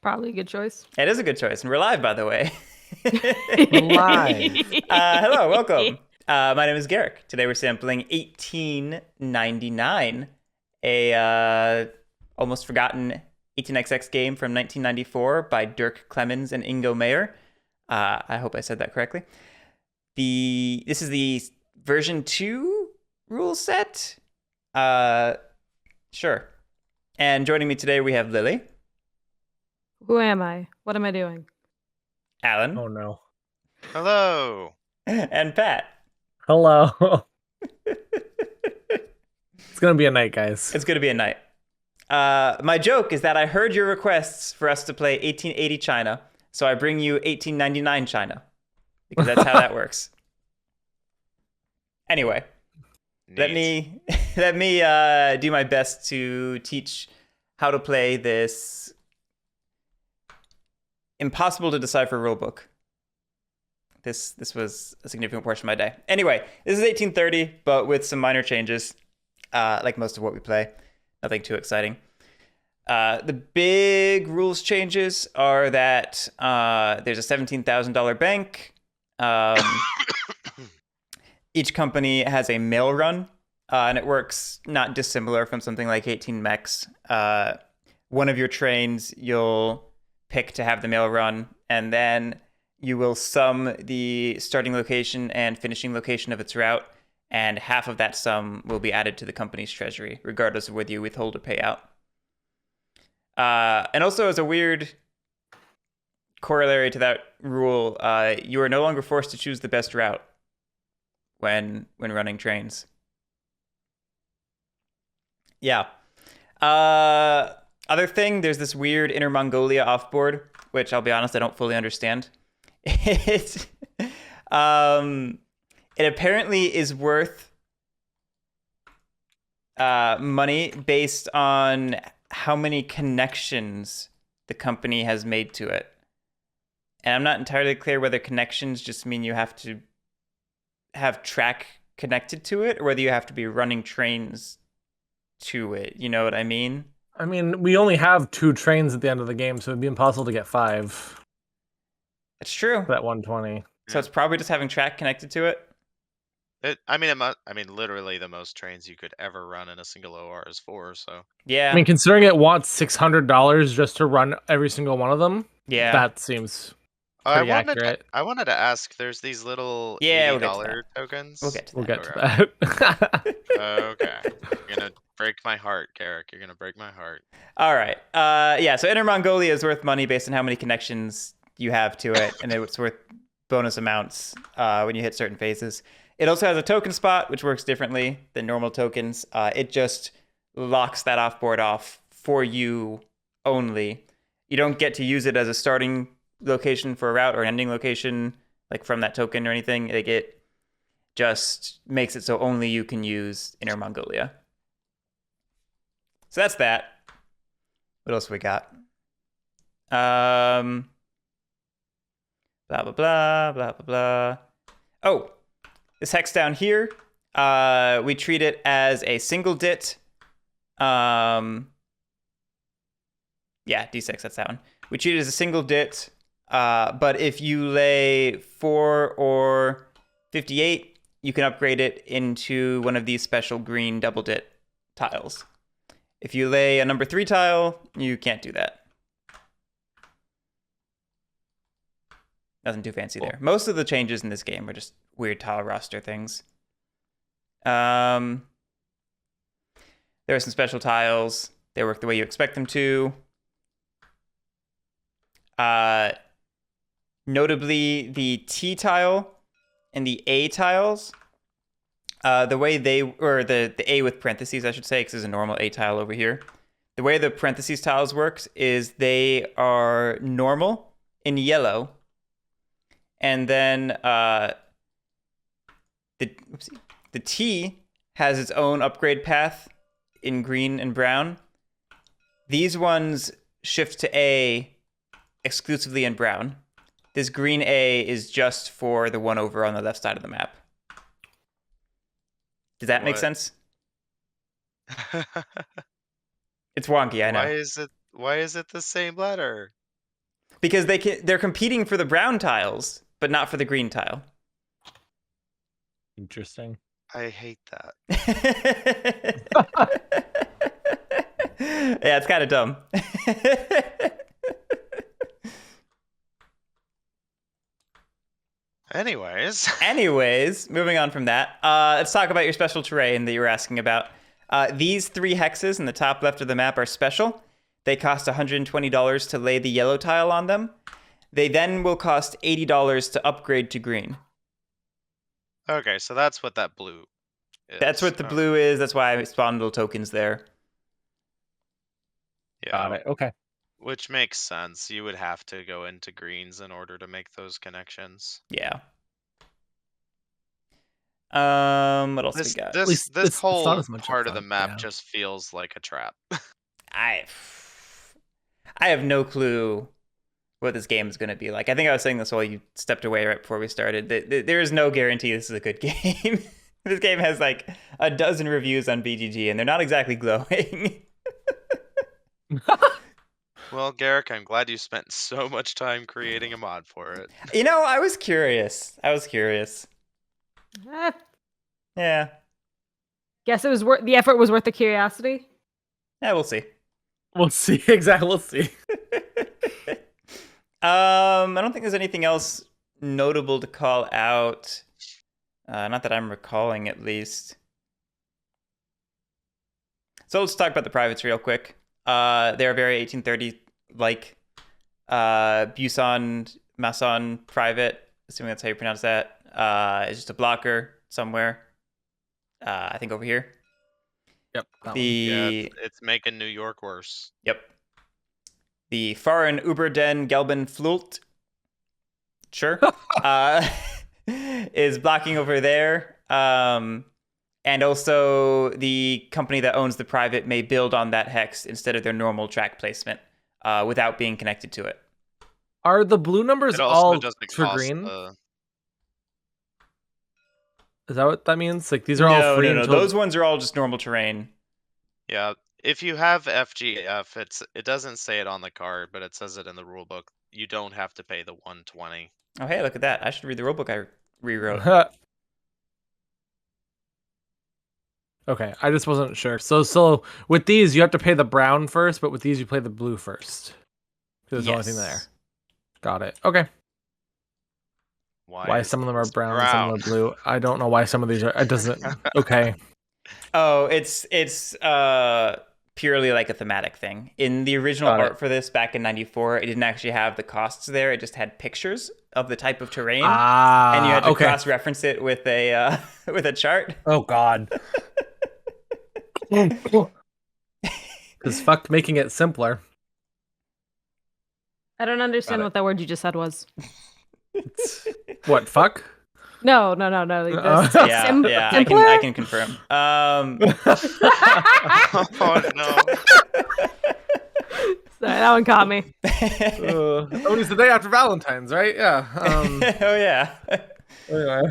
Probably a good choice. It is a good choice, and we're live, by the way. We're live. Hello, welcome. My name is Garrick. Today we're sampling 1899, a almost forgotten 18xx game from 1994 by Dirk Clemens and Ingo Mayer. I hope I said that correctly. This is the version 2 rule set. Sure. And joining me today we have Lily. Who am I? What am I doing? Alan. Oh no. Hello. And Pat. Hello. It's gonna be a night, guys. It's going to be a night. My joke is that I heard your requests for us to play 1880 China, so I bring you 1899 China, because that's how that works. Anyway, Neat. let me do my best to teach how to play this impossible to decipher rulebook. This was a significant portion of my day. Anyway, this is 1830, but with some minor changes, like most of what we play. Nothing too exciting. The big rules changes are that there's a $17,000 bank. Each company has a mail run, and it works not dissimilar from something like 18 mechs. One of your trains you'll pick to have the mail run, and then you will sum the starting location and finishing location of its route, and half of that sum will be added to the company's treasury, regardless of whether you withhold or pay out. And also, as a weird corollary to that rule, you are no longer forced to choose the best route when running trains. Yeah. Other thing, there's this weird Inner Mongolia offboard, which I'll be honest, I don't fully understand. It apparently is worth money based on how many connections the company has made to it. And I'm not entirely clear whether connections just mean you have to have track connected to it, or whether you have to be running trains to it. You know what I mean? I mean, we only have 2 trains at the end of the game, so it'd be impossible to get 5 It's true. for that 120. So it's probably just having track connected to it. Literally the most trains you could ever run in a single OR is 4. So Yeah. I mean, considering it wants $600 just to run every single one of them, yeah. that seems I pretty wanted accurate. I wanted to ask. There's these little Yeah, we'll $80 get to tokens. We'll get to We'll that. get to that. Okay, you're gonna break my heart, Garrick. You're gonna break my heart. All right. Yeah. So Inner Mongolia is worth money based on how many connections you have to it, and it's worth bonus amounts when you hit certain phases. It also has a token spot, which works differently than normal tokens. It just locks that offboard off for you only. You don't get to use it as a starting location for a route or an ending location, like from that token or anything. Like, it just makes it so only you can use Inner Mongolia. So that's that. What else we got? Blah blah blah blah blah blah. Oh, this hex down here, we treat it as a single dit. Yeah, D6, that's that one. We treat it as a single dit, but if you lay 4 or 58, you can upgrade it into one of these special green double dit tiles. If you lay a number 3 tile, you can't do that. Nothing too fancy there. Most of the changes in this game are just weird tile roster things. There are some special tiles. They work the way you expect them to. Notably, the T tile and the A tiles, the way they, or the A with parentheses, I should say, because there's a normal A tile over here. The way the parentheses tiles works is they are normal in yellow, and then the T has its own upgrade path in green and brown. These ones shift to A exclusively in brown. This green A is just for the one over on the left side of the map. Does that make sense? It's wonky, I know. Why is it the same letter? because they're competing for the brown tiles, but not for the green tile. Interesting. I hate that. Yeah, it's kind of dumb. Anyways, Moving on from that, let's talk about your special terrain that you were asking about. These 3 hexes in the top left of the map are special. They cost $120 to lay the yellow tile on them. They then will cost $80 to upgrade to green. okay, so that's what that blue is. That's what the blue is. That's why I spawned little tokens there. Yeah, Got it. Okay. which makes sense. You would have to go into greens in order to make those connections. Yeah. What else we got? least This it's not whole as much part of the upfront, map yeah. just feels like a trap. I have no clue what this game is going to be like. I think I was saying this while you stepped away right before we started. There is no guarantee this is a good game. This game has like a dozen reviews on BGG, and they're not exactly glowing. Well, Garrick, I'm glad you spent so much time creating a mod for it. You know, I was curious. Eh, Yeah. guess it was worth the effort. Was worth the curiosity. Yeah, we'll see. We'll see. Exactly. We'll see. I don't think there's anything else notable to call out. Not that I'm recalling, at least. So let's talk about the privates real quick. They're very 1830-like Busan Mason private, assuming that's how you pronounce that. It's just a blocker somewhere. I think over here. Yep. that Yeah, it's making New York worse. Yep. The Fahren Uberden Gelben Flult, sure, is blocking over there. And also the company that owns the private may build on that hex instead of their normal track placement without being connected to it. Are the blue numbers It also all doesn't for cost green? the- Is that what that means? Like these are all free No. until... Those ones are all just normal terrain. Yeah, if you have FGF, it doesn't say it on the card, but it says it in the rule book. You don't have to pay the 120. Oh, hey, look at that. I should read the rulebook I rewrote. Okay, I just wasn't sure. So with these, you have to pay the brown first, but with these, you play the blue first. There's the only thing there. Got it. Okay. Why is some of them are this brown and some of them are blue? I don't know why some of these are. It doesn't. Okay. Oh, it's purely like a thematic thing. In the original Got it. art for this back in '94, it didn't actually have the costs there. It just had pictures of the type of terrain, and you had to okay. cross-reference it with a with a chart. Oh God. Because fuck making it simpler. I don't understand Got it. what that word you just said was. What fuck? No. Yeah, yeah, I can confirm. Oh no. Sorry, that one caught me. Oh, it's the day after Valentine's, right? Yeah. Oh yeah. Anyway.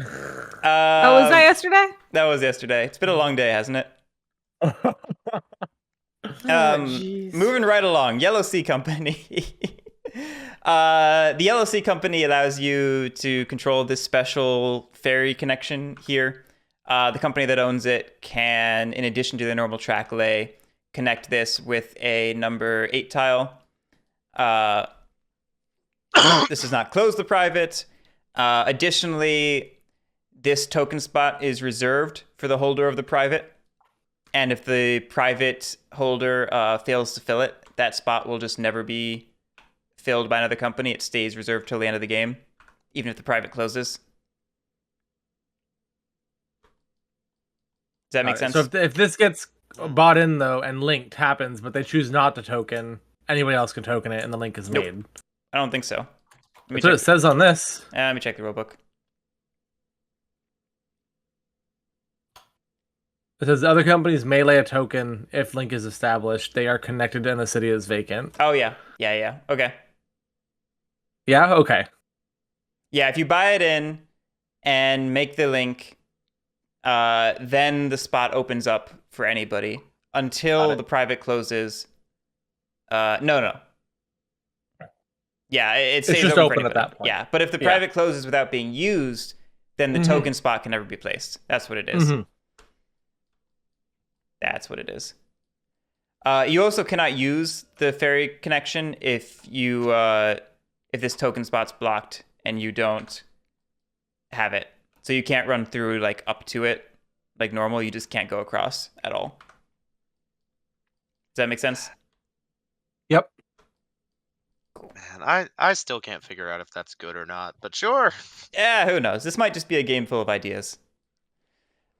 Oh, was that yesterday? That was yesterday. It's been a long day, hasn't it? jeez. Moving right along, Yellow Sea Company. The Yellow Sea Company allows you to control this special ferry connection here. The company that owns it can, in addition to the normal track lay, connect this with a number 8 tile. This does not close the private. Additionally, this token spot is reserved for the holder of the private. And if the private holder fails to fill it, that spot will just never be filled by another company. It stays reserved till the end of the game, even if the private closes. Does that make sense? So if this gets bought in though and linked happens, but they choose not to token, anybody else can token it, and the link is Nope. made. I don't think so. That's what it says on this. Let me check the rulebook. It says other companies may lay a token if link is established. They are connected and the city is vacant. Oh yeah. Okay. Yeah. Okay. Yeah, if you buy it in and make the link, then the spot opens up for anybody until the private closes. No. Yeah, it stays just open for open at anybody. that point. Yeah, but if the Yeah. private closes without being used, then the Mhm. token spot can never be placed. That's what it is. Mhm. That's what it is. You also cannot use the ferry connection if this token spot's blocked and you don't have it. So you can't run through like up to it like normal. You just can't go across at all. Does that make sense? Yep. Man, I still can't figure out if that's good or not, but sure. Yeah, who knows? This might just be a game full of ideas.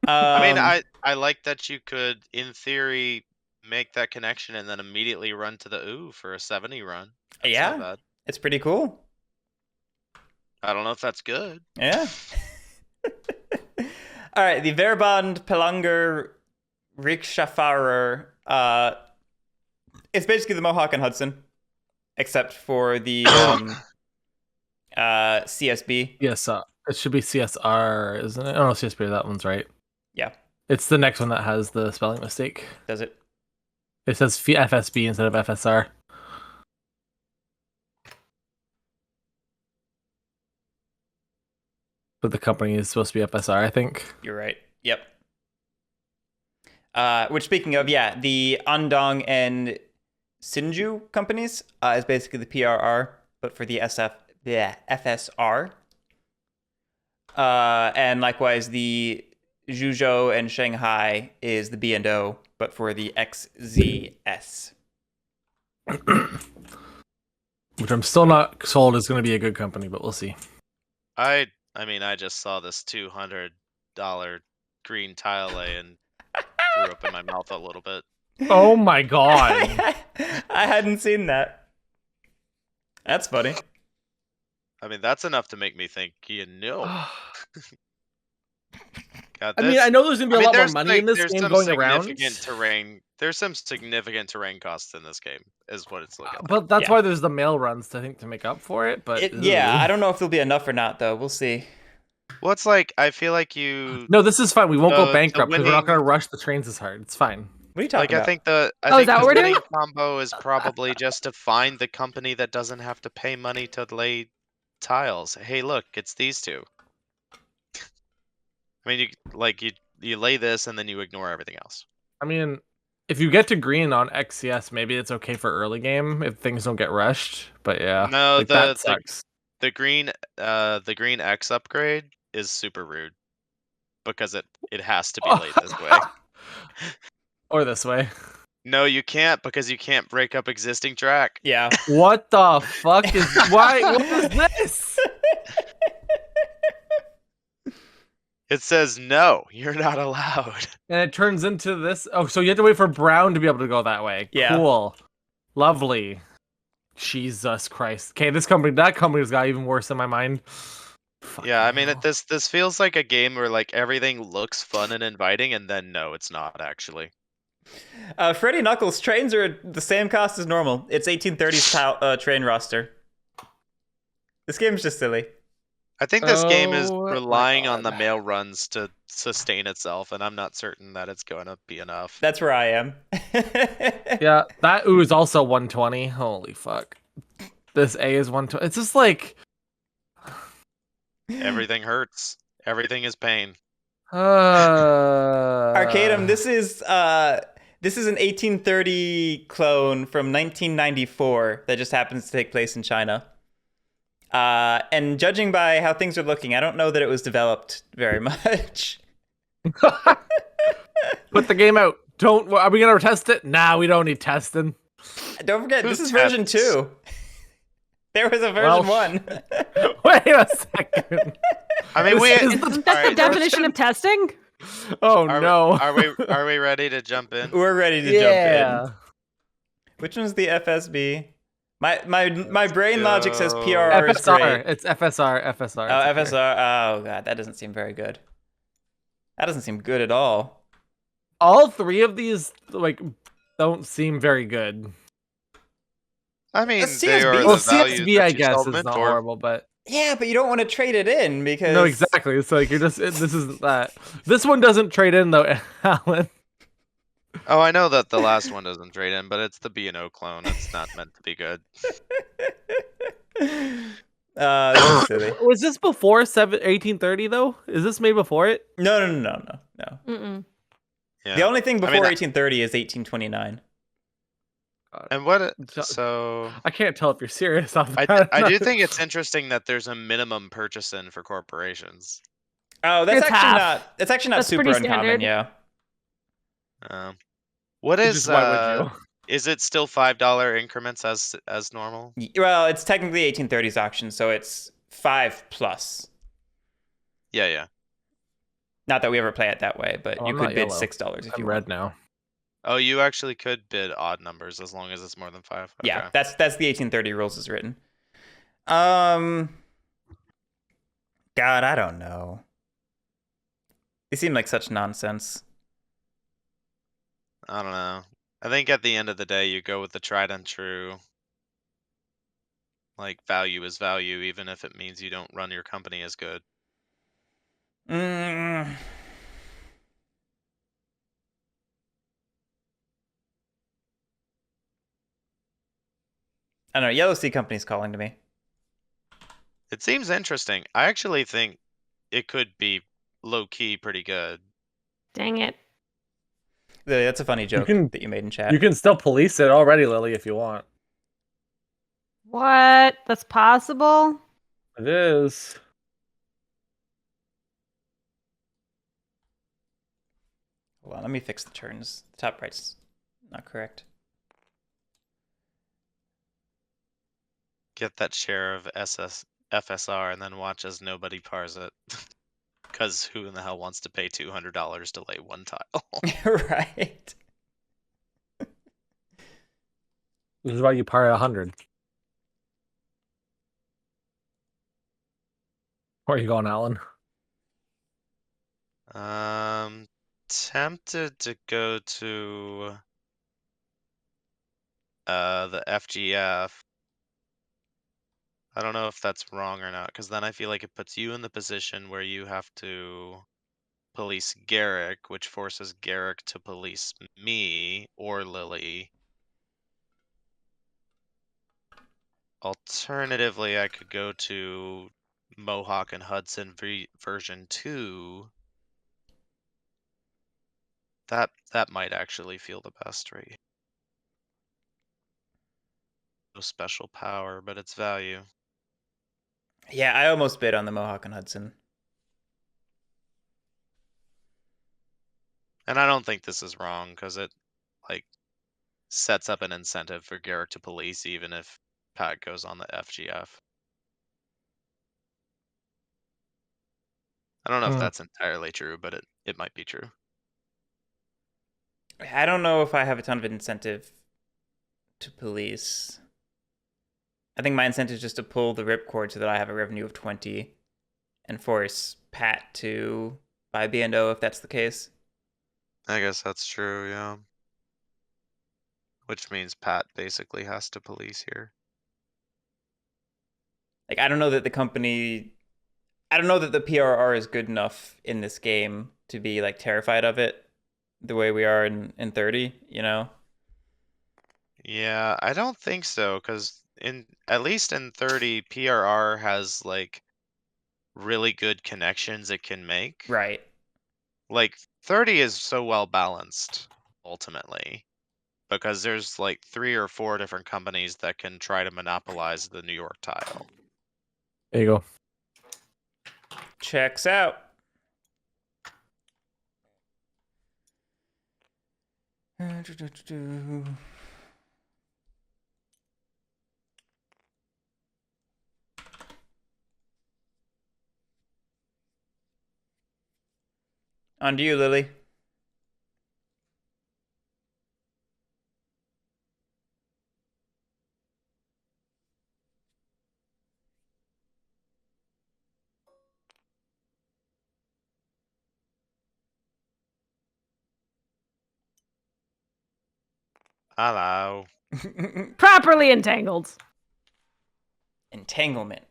I mean, I like that you could, in theory, make that connection and then immediately run to the OO for a 70 run. That's yeah, not bad. it's pretty cool. I don't know if that's good. Yeah. All right, the Verband Pelanger Rikschaffahrer. It's basically the Mohawk and Hudson, except for the CSB. Yes, it should be CSR, isn't it? Oh, no, CSB, that one's right. Yeah. It's the next one that has the spelling mistake. Does it? It says FSB instead of FSR. But the company is supposed to be FSR, I think. You're right. Yep. Which, speaking of, yeah, the Andong and Sinju companies is basically the PRR, but for the FSR. And likewise, the Zhuzhou and Shanghai is the B&O, but for the XZS. Which I'm still not sold is going to be a good company, but we'll see. I mean, I just saw this $200 green tile lay and threw up in my mouth a little bit. Oh my god. I hadn't seen that. That's funny. I mean, that's enough to make me think, you know. God, I mean, I know there's going to be a lot more money in this there's game some going around. significant terrain. There's some significant terrain costs in this game, is what it's looking like. But that's Yeah. why there's the mail runs, I think, to make up for it. But Yeah, I don't know if there'll be enough or not, though. We'll see. Well, it's like, I feel like you... No, this is fine. We won't The- go bankrupt the because we're not going to winning- rush the trains as hard. It's fine. What are you talking I about? think the Oh, is that what we're winning doing? combo is probably just to find the company that doesn't have to pay money to lay tiles. Hey, look, it's these two. I mean, you lay this and then you ignore everything else. I mean, if you get to green on XCS, maybe it's okay for early game if things don't get rushed. But yeah, No, like, that sucks. the green X upgrade is super rude because it has to be laid this way. Or this way. No, you can't because you can't break up existing track. Yeah. What the fuck is why? What is this? It says no, you're not allowed. And it turns into this. Oh, so you have to wait for brown to be able to go that way. Yeah. Cool. Lovely. Jesus Christ. Okay, that company's got even worse in my mind. Yeah, I mean, Fucking this feels like a game where like everything looks fun and inviting, and then no, it's not actually. Freddy Knuckles, trains are the same cost as normal. It's 1830s train roster. This game's just silly. I think this game is Oh my relying on the God. mail runs to sustain itself, and I'm not certain that it's going to be enough. That's where I am. Yeah, that ooh is also 120. Holy fuck. This A is 120. It's just like Everything hurts. Everything is pain. Arcadum, this is an 1830 clone from 1994 that just happens to take place in China. And judging by how things are looking, I don't know that it was developed very much. Put the game out. Are we gonna test it? Nah, we don't need testing. Don't forget, Who this is version tests? 2. There was a version 1. Wait a second. I mean, This is Isn't that Alright, the definition of testing? Oh are no. are we ready to jump in? We're ready to jump in. Which one's the FSB? My brain logic says go. PRR is FSR. great. It's FSR. FSR. Oh, it's okay. FSR. Oh god, that doesn't seem very good. That doesn't seem good at all. All three of these don't seem very good. I mean, The they are CSB. the Well, values CSB, that I you guess, sold them is in not for. horrible, but Yeah, but you don't want to trade it in because no, exactly. It's like this isn't that. This one doesn't trade in though, Alan. Oh, I know that the last one doesn't trade in, but it's the B&O clone. It's not meant to be good. This is silly. Was this before 1830 though? Is this made before it? No. Mm-mm. Yeah. The only thing before I mean, 1830 is 1829. and what? So I can't tell if you're serious off I that. do think it's interesting that there's a minimum purchase in for corporations. Oh, that's It's actually half. not. That's actually not That's super pretty uncommon. standard. Yeah. What is Just why would you? Is it still $5 increments as normal? Well, it's technically 1830s auction, so it's 5 plus. Yeah. Not that we ever play it that way, but Oh, you I'm could not bid yellow. $6 if I'm you red want. now. Oh, you actually could bid odd numbers as long as it's more than 5. Okay. Yeah, that's the 1830 rules as written. God, I don't know. They seem like such nonsense. I don't know. I think at the end of the day, you go with the tried and true. Like, value is value, even if it means you don't run your company as good. Mm. I don't know. Yellow Sea Company's calling to me. It seems interesting. I actually think it could be low key pretty good. Dang it. Lily, that's a funny joke can- that you made in chat. You can still police it already, Lily, if you want. What? That's possible? It is. Hold on, let me fix the turns. The top right's not correct. Get that share of FSR and then watch as nobody pars it. Because who in the hell wants to pay $200 to lay one tile? Right. This is why you par 100. Where are you going, Alan? Tempted to go to the FGF. I don't know if that's wrong or not, because then I feel like it puts you in the position where you have to police Garrick, which forces Garrick to police me or Lily. Alternatively, I could go to Mohawk and Hudson version 2. That might actually feel the best right. No special power, but it's value. Yeah, I almost bid on the Mohawk and Hudson. And I don't think this is wrong because it like sets up an incentive for Garrick to police even if Pat goes on the FGF. I don't know if that's entirely true, but it might be true. I don't know if I have a ton of incentive to police. I think my incentive is just to pull the ripcord so that I have a revenue of 20 and force Pat to buy B&O if that's the case. I guess that's true, yeah. Which means Pat basically has to police here. Like, I don't know that the PRR is good enough in this game to be like terrified of it the way we are in 30, you know? Yeah, I don't think so, because at least in 30, PRR has like really good connections it can make. Right. Like 30 is so well balanced ultimately because there's like 3 or 4 different companies that can try to monopolize the New York tile. There you go. Checks out. On to you, Lily. Hello. Properly entangled. Entanglement.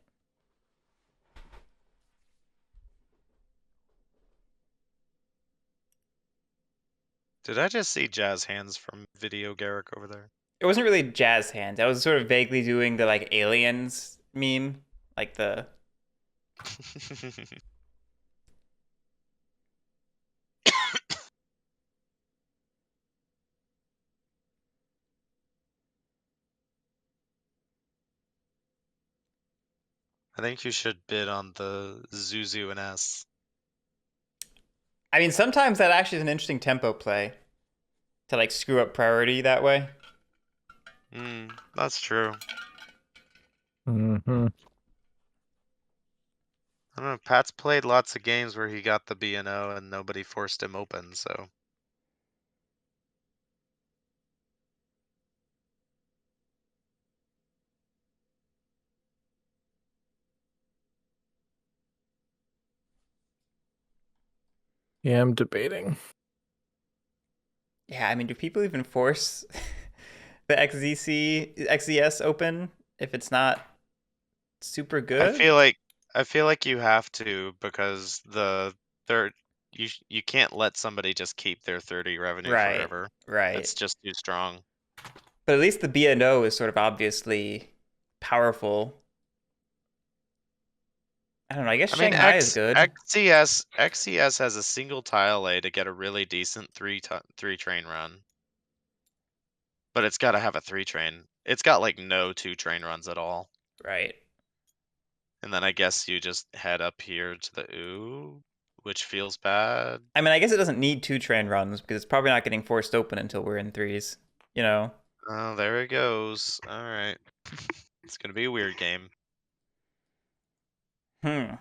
Did I just see jazz hands from Video Garrick over there? It wasn't really jazz hands. I was sort of vaguely doing the like aliens meme, like the. I think you should bid on the Zuzu and S. I mean, sometimes that actually is an interesting tempo play to like screw up priority that way. That's true. Mm-hmm. I don't know. Pat's played lots of games where he got the B&O and nobody forced him open, so. Yeah, I'm debating. Yeah, I mean, do people even force the XZS open if it's not super good? I feel like you have to, because the third you can't let somebody just keep their 30 revenue Right, forever. right. That's just too strong. But at least the B&O is sort of obviously powerful. I don't know. I guess I mean, Shanghai is good. XCS has a single tile lay to get a really decent three train run. But it's got to have a 3 train. It's got like no 2 train runs at all. Right. And then I guess you just head up here to the ooh, which feels bad. I mean, I guess it doesn't need 2 train runs because it's probably not getting forced open until we're in 3s. You know? Oh, there it goes. All right. It's going to be a weird game. Hmm.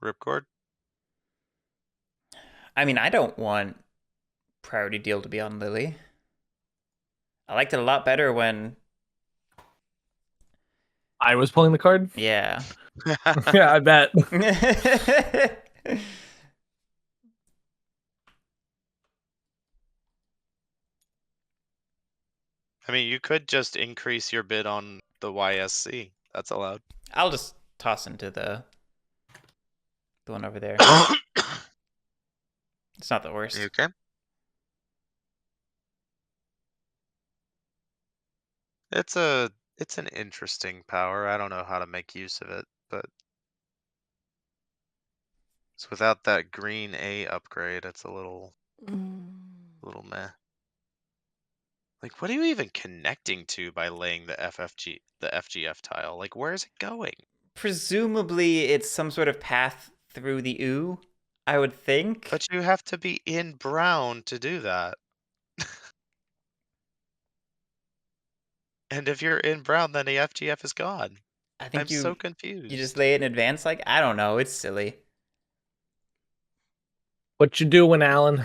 Ripcord? I mean, I don't want priority deal to be on Lily. I liked it a lot better when. I was pulling the card? Yeah. Yeah, I bet. I mean, you could just increase your bid on the YSC. That's allowed. I'll just toss into the one over there. It's not the worst. You okay? It's an interesting power. I don't know how to make use of it, but it's without that green A upgrade, it's a little meh. Like, what are you even connecting to by laying the FGF tile? Like, where is it going? Presumably, it's some sort of path through the ooh, I would think. But you have to be in brown to do that. And if you're in brown, then the FGF is gone. I think I'm so confused. you just lay it in advance. Like, I don't know. It's silly. What you doing, Alan?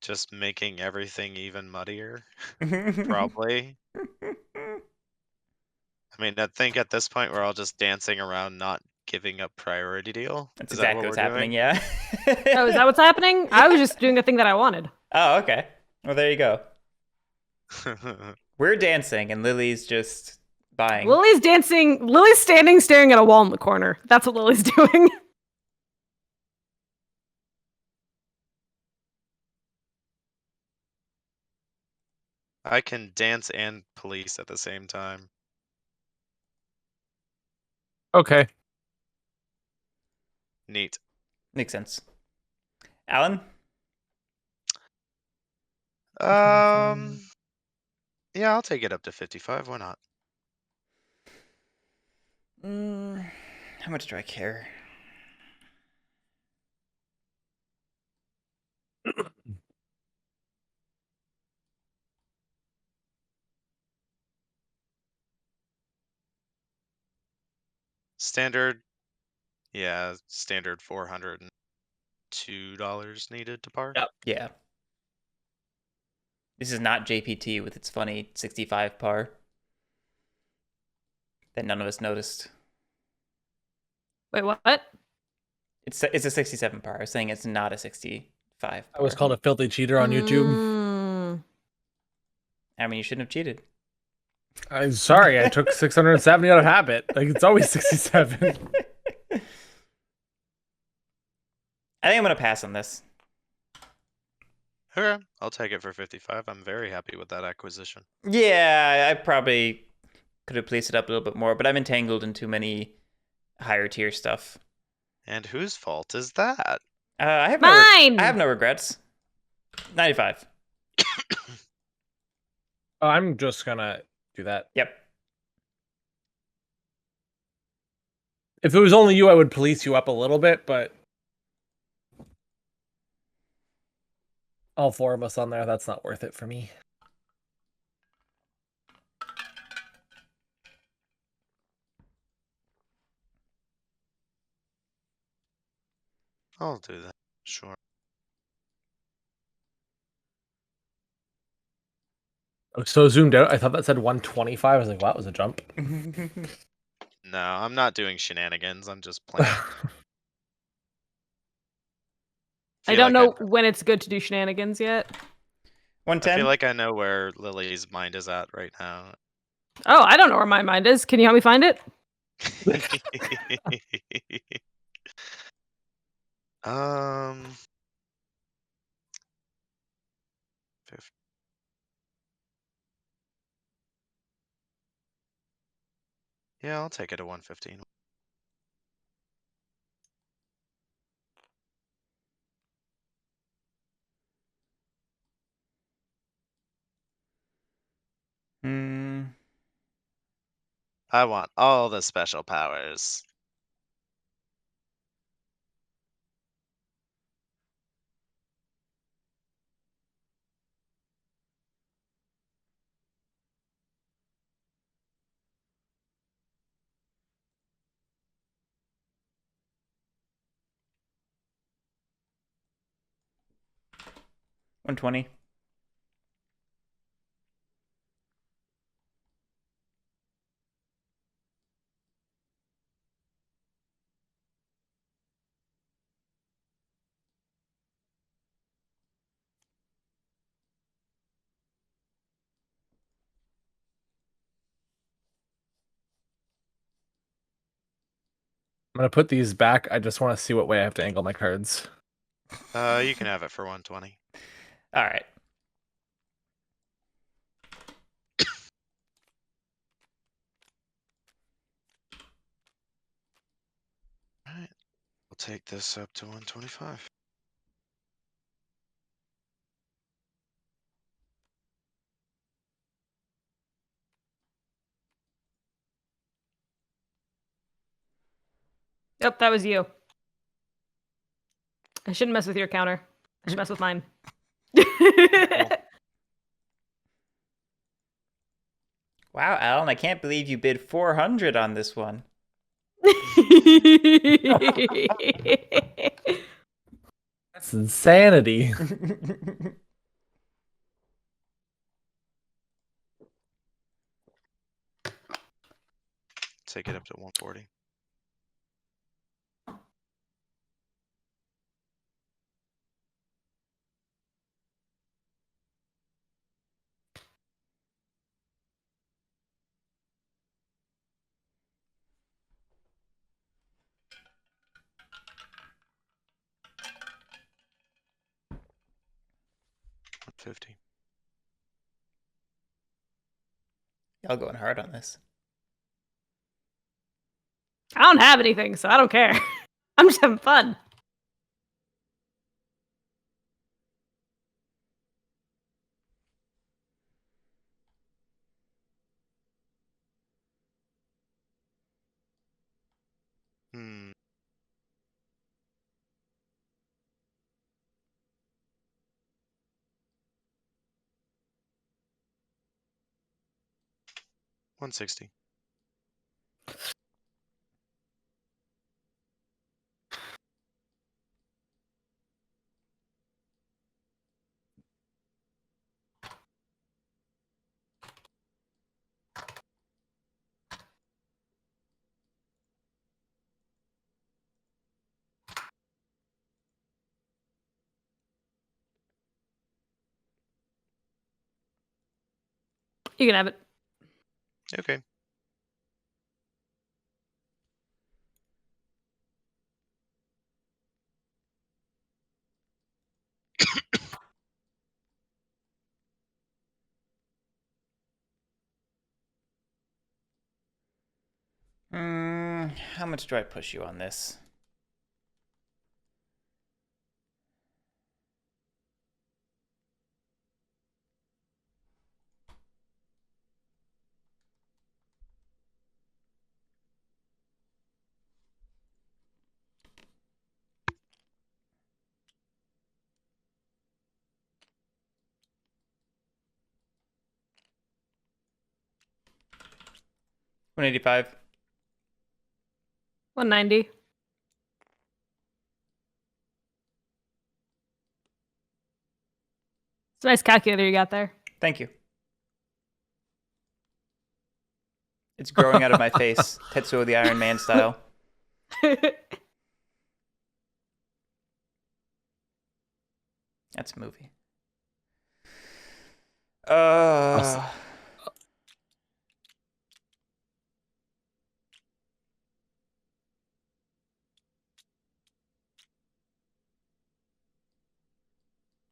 Just making everything even muddier, probably. I mean, I think at this point we're all just dancing around, not giving up priority deal. That's Is that exactly what what's we're happening. doing? Yeah. Oh, is that what's happening? I was just doing the thing that I wanted. Oh, okay. Well, there you go. We're dancing, and Lily's just buying. Lily's dancing. Lily's standing, staring at a wall in the corner. That's what Lily's doing. I can dance and police at the same time. Okay. Neat. Makes sense. Alan? Yeah, I'll take it up to 55. Why not? How much do I care? Standard. Yeah, standard $402 needed to par. Yep. Yeah. This is not JPT with its funny 65 par that none of us noticed. Wait, what? It's a 67 par. I was saying it's not a 65 par. I was called a filthy cheater on YouTube. I mean, you shouldn't have cheated. I'm sorry, I took 670 out of habit. Like, it's always 67. I think I'm going to pass on this. Okay, I'll take it for 55. I'm very happy with that acquisition. Yeah, I probably could have placed it up a little bit more, but I'm entangled in too many higher tier stuff. And whose fault is that? I have Mine! no regrets. 95. I'm just gonna do that. Yep. If it was only you, I would police you up a little bit, but all 4 of us on there, that's not worth it for me. I'll do that. Sure. I was so zoomed out, I thought that said 125. I was like, wow, that was a jump. No, I'm not doing shenanigans. I'm just playing. I don't know when it's good to do shenanigans yet. I 110. feel like I know where Lily's mind is at right now. Oh, I don't know where my mind is. Can you help me find it? um, 50. Yeah, I'll take it to 115. Hmm. I want all the special powers. One 120. I'm gonna put these back. I just want to see what way I have to angle my cards. You can have it for 120. All right. Alright. We'll take this up to 125. Yep, that was you. I shouldn't mess with your counter. I should mess with mine. Wow, Alan, I can't believe you bid 400 on this one. That's insanity. Take it up to 140. $150. Y'all going hard on this. I don't have anything, so I don't care. I'm just having fun. Hmm. $160. You can have it. Okay. how much do I push you on this? $185. 190. It's a nice calculator you got there. Thank you. It's growing out of my face, Tetsuo the Iron Man style. That's a movie.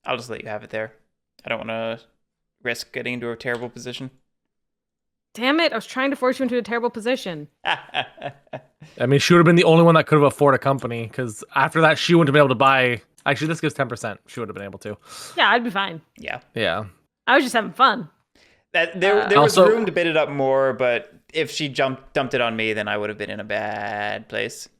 I'll just let you have it there. I don't want to risk getting into a terrible position. Damn it, I was trying to force you into a terrible position. I mean, she would have been the only one that could have afforded a company, because after that, she wouldn't have been able to buy. Actually, this gives 10%. She would have been able to. Yeah, I'd be fine. Yeah. Yeah. I was just having fun. There was Also- room to bid it up more, but if she dumped it on me, then I would have been in a bad place.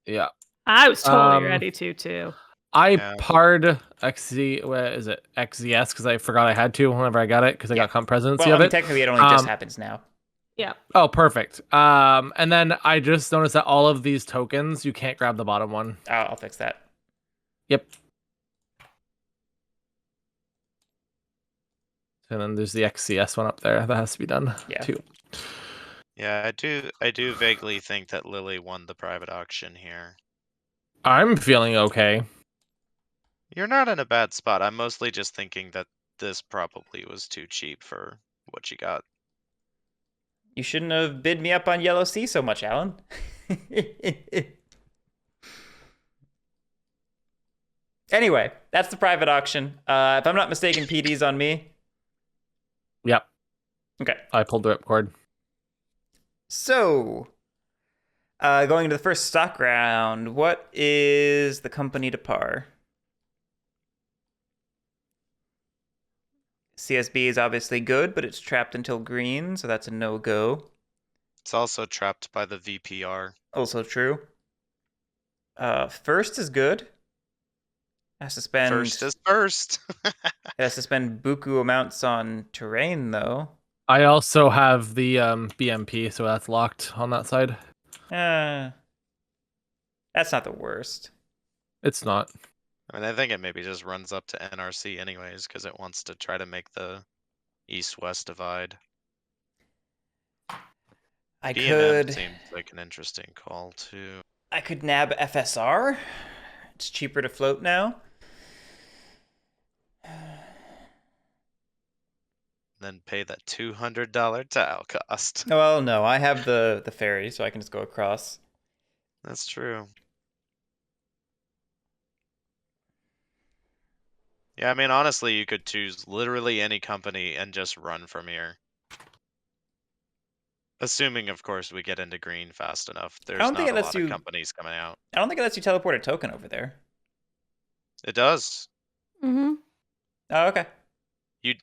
Yeah. I was totally Um, ready to, too. I Yeah. parred XZS because I forgot I had to whenever I got it because I got comp presidency Well, I of mean, it. technically, it only just happens now. Yeah. Oh, perfect. And then I just noticed that all of these tokens, you can't grab the bottom one. I'll fix that. Yep. And then there's the XCS one up there that has to be done too. Yeah, I do vaguely think that Lily won the private auction here. I'm feeling okay. You're not in a bad spot. I'm mostly just thinking that this probably was too cheap for what you got. You shouldn't have bid me up on Yellow Sea so much, Alan. Anyway, that's the private auction. If I'm not mistaken, PD's on me. Yep. Okay. I pulled the ripcord. So, going into the first stock round, what is the company to par? CSB is obviously good, but it's trapped until green, so that's a no-go. It's also trapped by the VPR. Also true. First is good. Has to spend First is first. it has to spend buku amounts on terrain though. I also have the BMP, so that's locked on that side. That's not the worst. It's not. I mean, I think it maybe just runs up to NRC anyways, because it wants to try to make the east-west divide. I BMM could seems like an interesting call too. I could nab FSR. It's cheaper to float now. Then pay that $200 tile cost. Well, no, I have the ferry, so I can just go across. That's true. Yeah, I mean, honestly, you could choose literally any company and just run from here. Assuming, of course, we get into green fast enough. There's don't think not it a lets lot you- of companies coming out. I don't think it lets you teleport a token over there. It does. Mm-hmm. Oh, okay.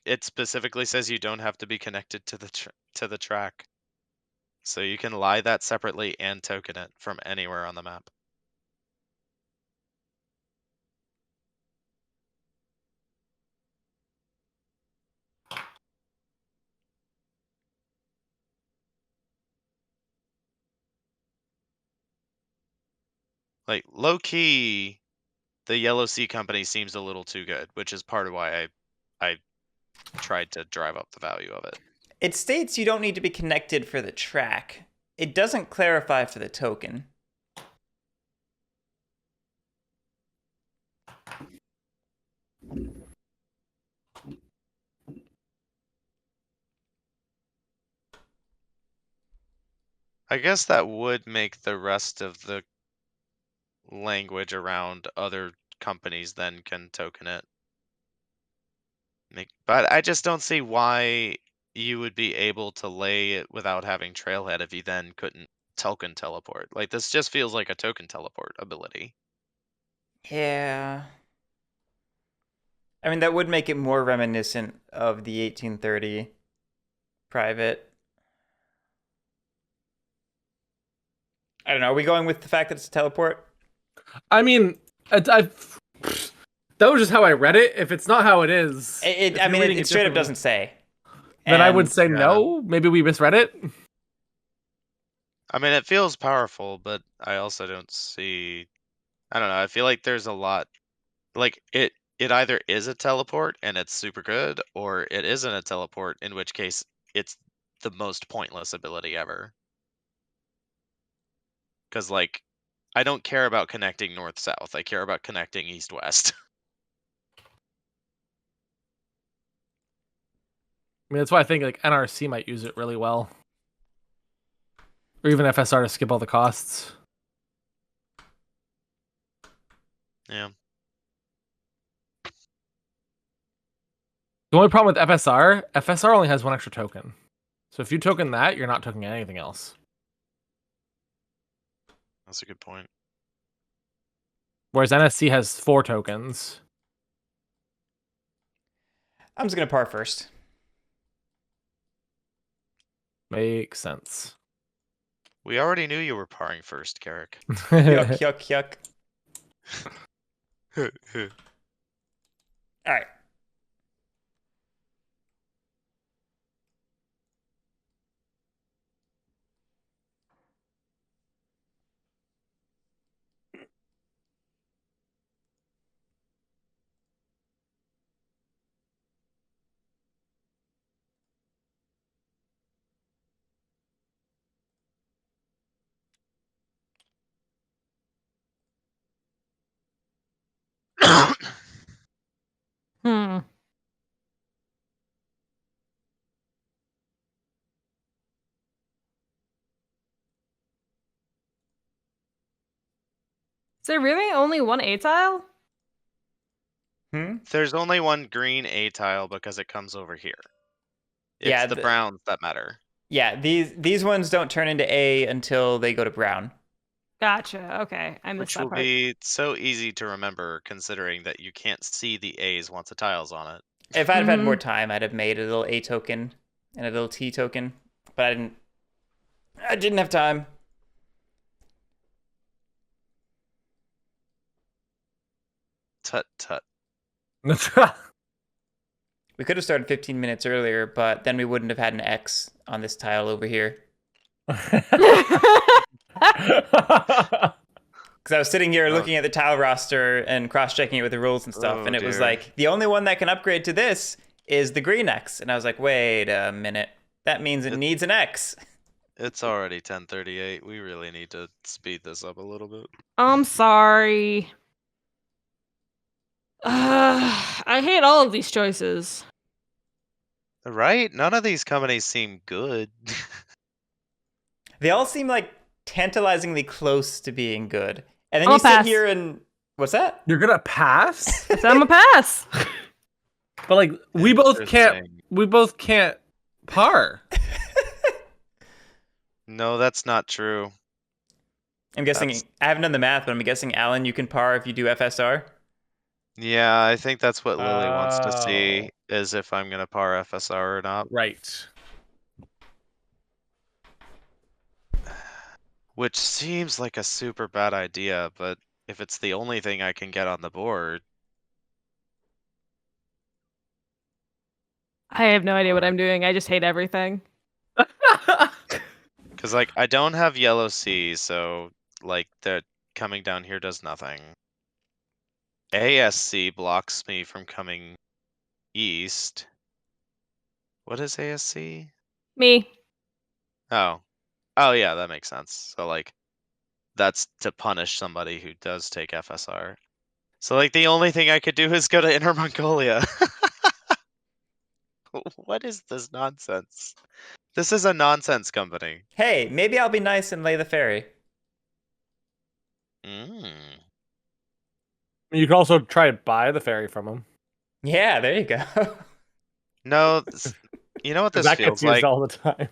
It specifically says you don't have to be connected to the track. So you can lie that separately and token it from anywhere on the map. Like, low key, the Yellow Sea company seems a little too good, which is part of why I tried to drive up the value of it. It states you don't need to be connected for the track. It doesn't clarify for the token. I guess that would make the rest of the language around other companies then can token it. But I just don't see why you would be able to lay it without having trailhead if you then couldn't token teleport. Like this just feels like a token teleport ability. Yeah. I mean, that would make it more reminiscent of the 1830 private. I don't know. Are we going with the fact that it's a teleport? I mean, that was just how I read it. If it's not how it is, I mean, it straight up doesn't say. Then I would And say Yeah. no. Maybe we misread it. I mean, it feels powerful, but I also don't see. I don't know. I feel like there's a lot. Like it either is a teleport and it's super good, or it isn't a teleport, in which case it's the most pointless ability ever. Because like, I don't care about connecting north south. I care about connecting east west. I mean, that's why I think like NRC might use it really well, or even FSR to skip all the costs. Yeah. The only problem with FSR only has one extra token. So if you token that, you're not tokening anything else. That's a good point. Whereas NSC has 4 tokens. I'm just going to par first. Makes sense. We already knew you were parring first, Carrick. Yuck, yuck, yuck. All right. Hmm. Is there really only one A tile? There's only one green A tile because it comes over here. It's Yeah, the browns that matter. Yeah, these ones don't turn into A until they go to brown. Gotcha. Okay, I missed Which that will part. be so easy to remember considering that you can't see the A's once a tile's on it. If I'd have had more time, I'd have made a little A token and a little T token, but I didn't. I didn't have time. Tut tut. We could have started 15 minutes earlier, but then we wouldn't have had an X on this tile over here. Because I was sitting here looking at the tile roster and cross-checking it with the rules and stuff, and it was dear. like, the only one that can upgrade to this is the green X. And I was like, wait a minute. That means it needs an X. It's already 10:38. We really need to speed this up a little bit. I'm sorry. I hate all of these choices. Right? None of these companies seem good. They all seem like tantalizingly close to being good. And then I'll you sit pass. here and... What's that? You're gonna pass? So I'm a pass. But like we both can't Interesting. par. No, that's not true. I'm guessing... That's- I haven't done the math, but I'm guessing, Alan, you can par if you do FSR? Yeah, I think that's what Lily wants to Oh. see, is if I'm gonna par FSR or not. Right. Which seems like a super bad idea, but if it's the only thing I can get on the board, I have no idea what I'm doing. I just hate everything. because like I don't have yellow C, so like the coming down here does nothing. ASC blocks me from coming east. What is ASC? Me. Oh. Oh yeah, that makes sense. So like that's to punish somebody who does take FSR. So like the only thing I could do is go to Inner Mongolia. What is this nonsense? This is a nonsense company. Hey, maybe I'll be nice and lay the ferry. Mm. You can also try to buy the ferry from him. Yeah, there you go. No, you know what this That feels gets used like? all the time.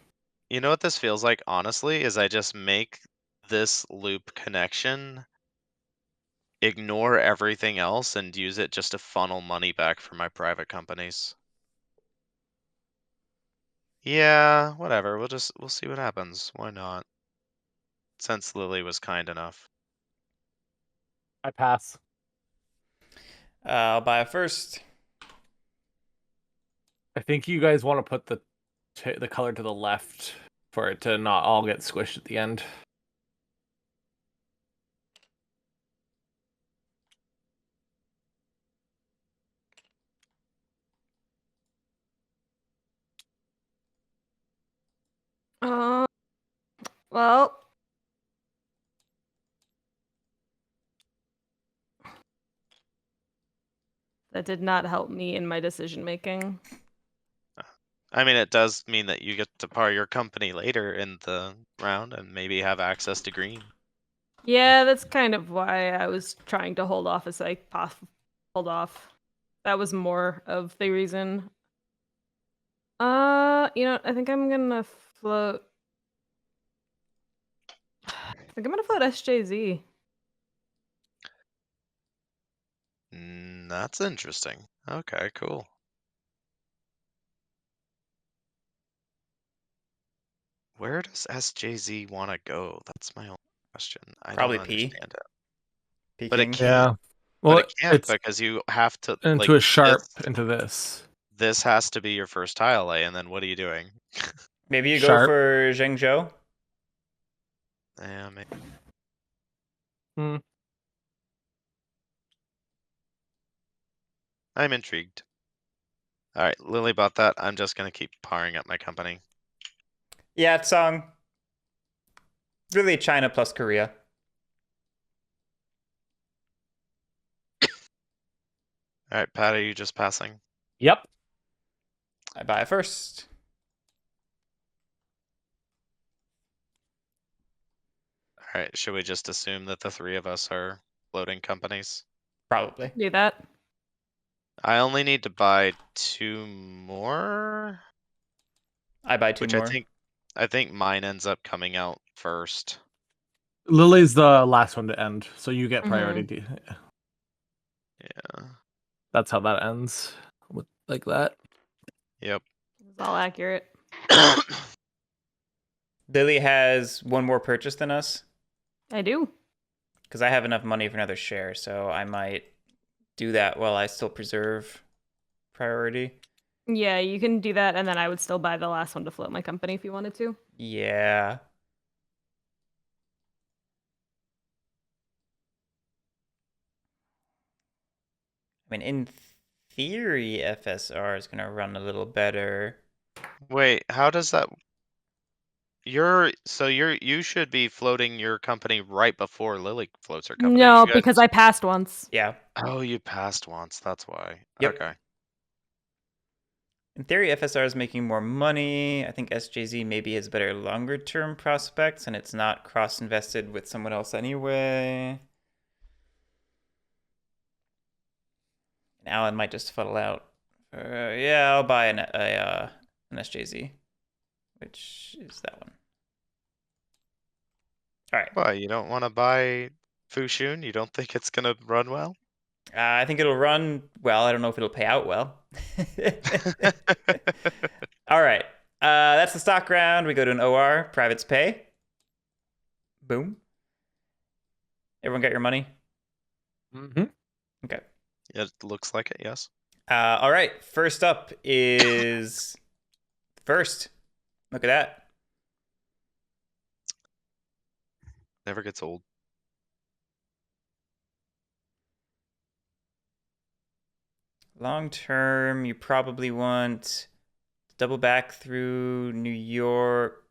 You know what this feels like, honestly, is I just make this loop connection, ignore everything else, and use it just to funnel money back for my private companies. Yeah, whatever. We'll see what happens. Why not? Since Lily was kind enough. I pass. I'll buy a first. I think you guys want to put the color to the left for it to not all get squished at the end. Uh, well, that did not help me in my decision making. I mean, it does mean that you get to par your company later in the round and maybe have access to green. Yeah, that's kind of why I was trying to hold off as I hold off. That was more of the reason. I think I'm gonna float. I think I'm gonna float SJZ. That's interesting. Okay, cool. Where does SJZ want to go? That's my only question. I don't Probably P. understand it. P But it king. can't. Yeah. But Well, it can't it's because you have to into like a sharp this. into this. This has to be your first tile lay, and then what are you doing? Maybe you go Sharp. for Zhengzhou. Yeah, maybe. Hmm. I'm intrigued. All right, Lily bought that. I'm just gonna keep powering up my company. Yeah, it's really China plus Korea. All right, Pat, are you just passing? Yep. I buy a first. All right, should we just assume that the three of us are floating companies? Probably. Do that. I only need to buy 2 more, I buy 2 which more. I think mine ends up coming out first. Lily's the last one to end, so you get priority. Yeah. That's how that ends. Like that. Yep. It's all accurate. Lily has 1 more purchase than us I do. because I have enough money for another share, so I might do that while I still preserve priority. Yeah, you can do that, and then I would still buy the last one to float my company if you wanted to. Yeah. I mean, in theory, FSR is going to run a little better. Wait, how does that? You should be floating your company right before Lily floats her company. No, You guys. because I passed once. Yeah. Oh, you passed once. That's why. Yep. Okay. In theory, FSR is making more money. I think SJZ maybe has better longer term prospects, and it's not cross invested with someone else anyway. And Alan might just fuddle out. Yeah, I'll buy an SJZ, which is that one. All right. Why, you don't want to buy Fushun? You don't think it's gonna run well? I think it'll run well. I don't know if it'll pay out well. All right. That's the stock round. We go to an OR. Privates pay. Boom. Everyone got your money? Mm-hmm. Okay. It looks like it, yes. All right. First up is first. Look at that. Never gets old. Long term, you probably want double back through New York.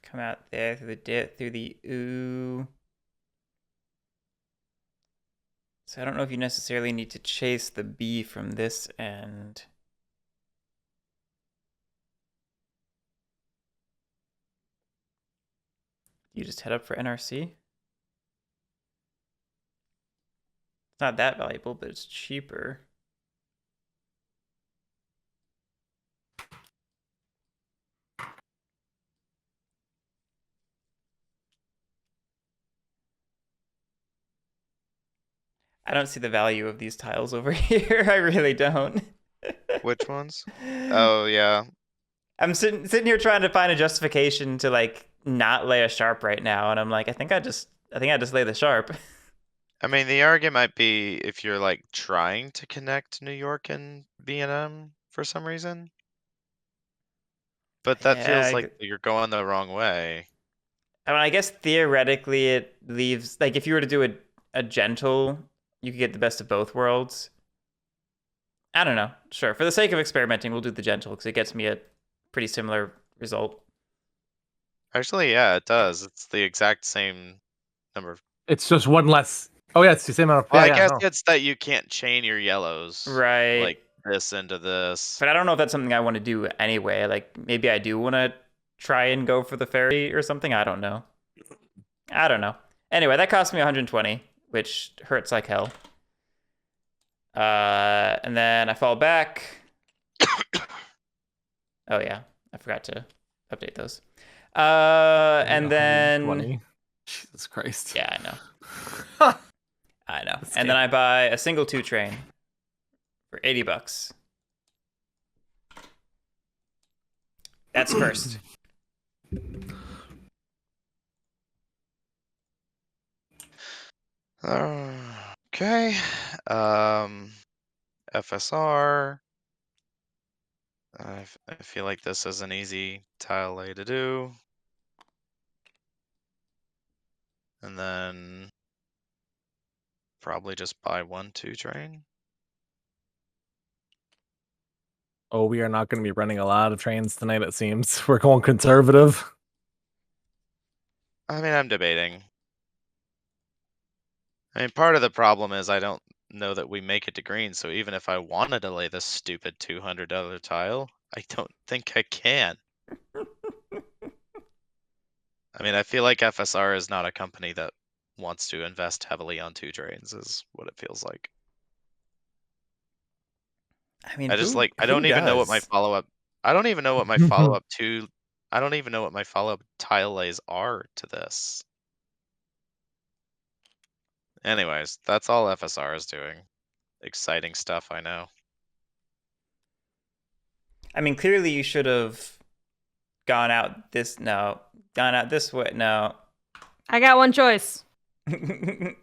Come out there through the ooh. So I don't know if you necessarily need to chase the B from this end. You just head up for NRC? It's not that valuable, but it's cheaper. I don't see the value of these tiles over here. I really don't. Which ones? Oh yeah. I'm sitting here trying to find a justification to like not lay a sharp right now, and I'm like, I think I just lay the sharp. I mean, the argument might be if you're like trying to connect New York and B&M for some reason. But that feels like you're going the wrong way. I mean, I guess theoretically it leaves like if you were to do a gentle, you could get the best of both worlds. I don't know. Sure, for the sake of experimenting, we'll do the gentle because it gets me a pretty similar result. Actually, yeah, it does. It's the exact same number of. It's just one less. Oh yeah, it's the same amount of. Well, I Yeah, guess no. it's that you can't chain your yellows Right. like this into this. But I don't know if that's something I want to do anyway. Like maybe I do want to try and go for the fairy or something. I don't know. Anyway, that cost me 120, which hurts like hell. And then I fall back. Oh yeah, I forgot to update those. And then 120. Jesus Christ. Yeah, I know. I know. And then I buy a single 2 train for $80. That's first. Okay. FSR. I feel like this is an easy tile lay to do. And then probably just buy 1-2 train. Oh, we are not going to be running a lot of trains tonight, it seems. We're going conservative. I mean, I'm debating. I mean, part of the problem is I don't know that we make it to green, so even if I wanted to lay this stupid $200 tile, I don't think I can. I mean, I feel like FSR is not a company that wants to invest heavily on 2 trains, is what it feels like. I mean, I don't even know what my follow-up. I don't even know what my follow-up to. I don't even know what my follow-up tile lays are to this. Anyways, that's all FSR is doing. Exciting stuff, I know. I mean, clearly you should have gone out this way. No. I got one choice. You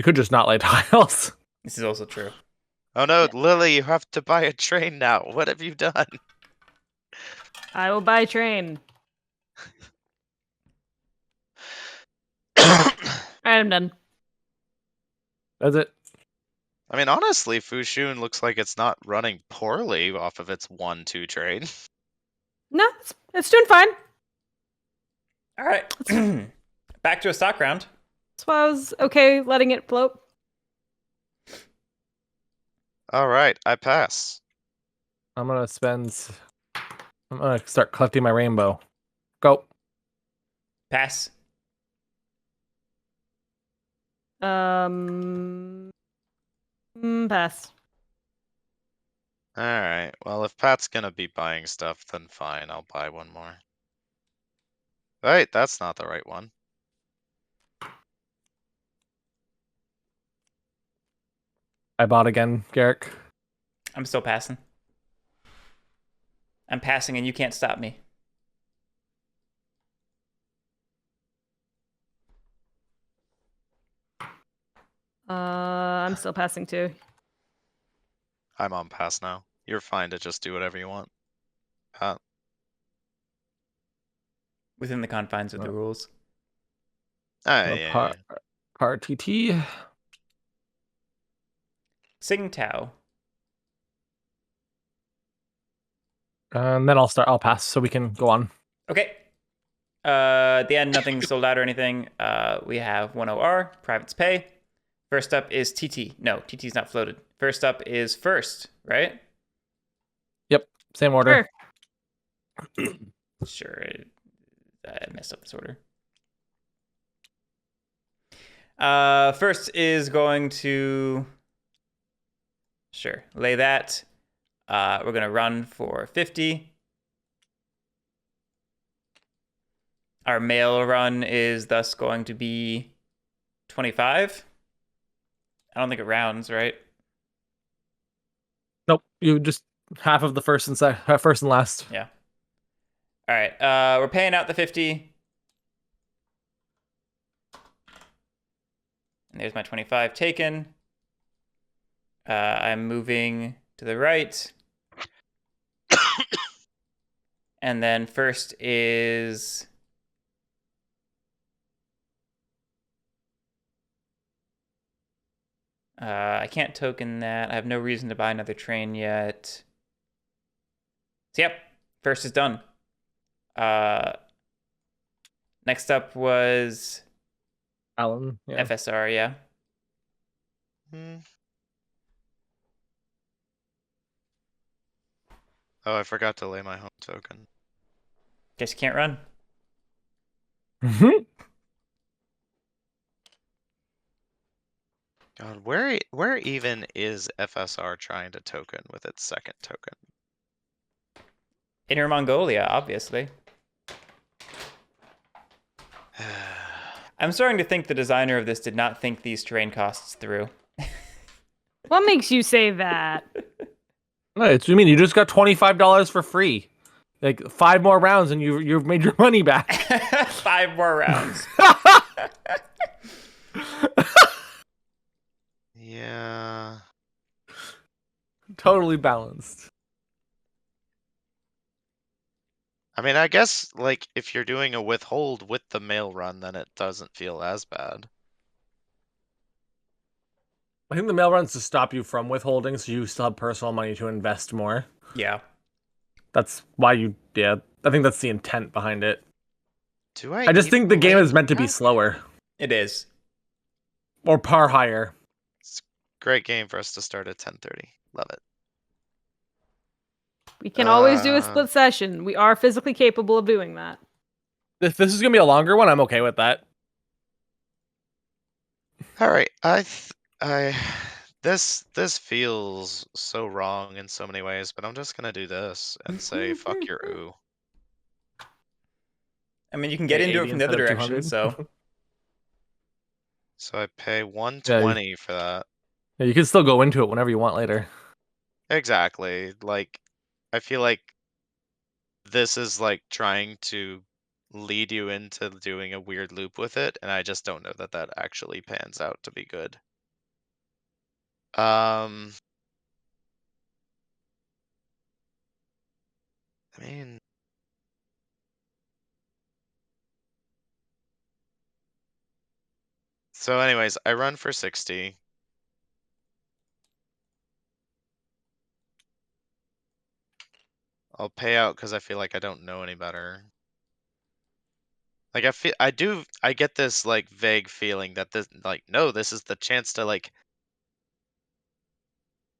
could just not lay tiles. This is also true. Oh no, Lily, you have to buy a train now. What have you done? I will buy train. I'm done. That's it. I mean, honestly, Fushun looks like it's not running poorly off of its 1-2 train. No, it's doing fine. All right. Back to a stock round. That's why I was okay letting it float. All right, I pass. I'm going to start collecting my rainbow. Go. Pass. Pass. All right. Well, if Pat's gonna be buying stuff, then fine. I'll buy one more. Right, that's not the right one. I bought again, Garrick. I'm still passing. I'm passing and you can't stop me. I'm still passing too. I'm on pass now. You're fine to just do whatever you want. Pat. Within the confines of the rules. Yeah. Par TT. Sing Tao. And then I'll pass so we can go on. Okay. At the end, nothing sold out or anything. We have 10R, privates pay. First up is TT. No, TT's not floated. First up is first, right? Yep, same order. Sure. I messed up this order. First is going to lay that. We're gonna run for 50. Our mail run is thus going to be 25. I don't think it rounds, right? Nope. You just half of the first and first and last. Yeah. All right. We're paying out the 50. And there's my 25 taken. I'm moving to the right. And then first is... I can't token that. I have no reason to buy another train yet. So yep, first is done. Next up was Alan. Yeah. FSR, yeah. Oh, I forgot to lay my home token. Guess you can't run. God, where even is FSR trying to token with its second token? Inner Mongolia, obviously. I'm starting to think the designer of this did not think these terrain costs through. What makes you say that? What you mean? You just got $25 for free. Like 5 more rounds and you've made your money back. 5 more rounds. Yeah. Totally balanced. I mean, I guess, like, if you're doing a withhold with the mail run, then it doesn't feel as bad. I think the mail run's to stop you from withholding, so you still have personal money to invest more. Yeah. That's why you did. I think that's the intent behind it. Do I I just need think the game lane is meant to be back? slower. It is. Or par higher. Great game for us to start at 10:30. Love it. We can always do a Uh, split session. We are physically capable of doing that. If this is going to be a longer one, I'm okay with that. All right, this feels so wrong in so many ways, but I'm just gonna do this and say fuck your ooh. I mean, you can get Pay into it 80 from the other instead of direction, 200. so... So I pay 120 for that. Yeah, you can still go into it whenever you want later. Exactly. Like, I feel like this is like trying to lead you into doing a weird loop with it, and I just don't know that that actually pans out to be good. I mean, so anyways, I run for 60. I'll pay out because I feel like I don't know any better. Like I get this like vague feeling that this like no, this is the chance to like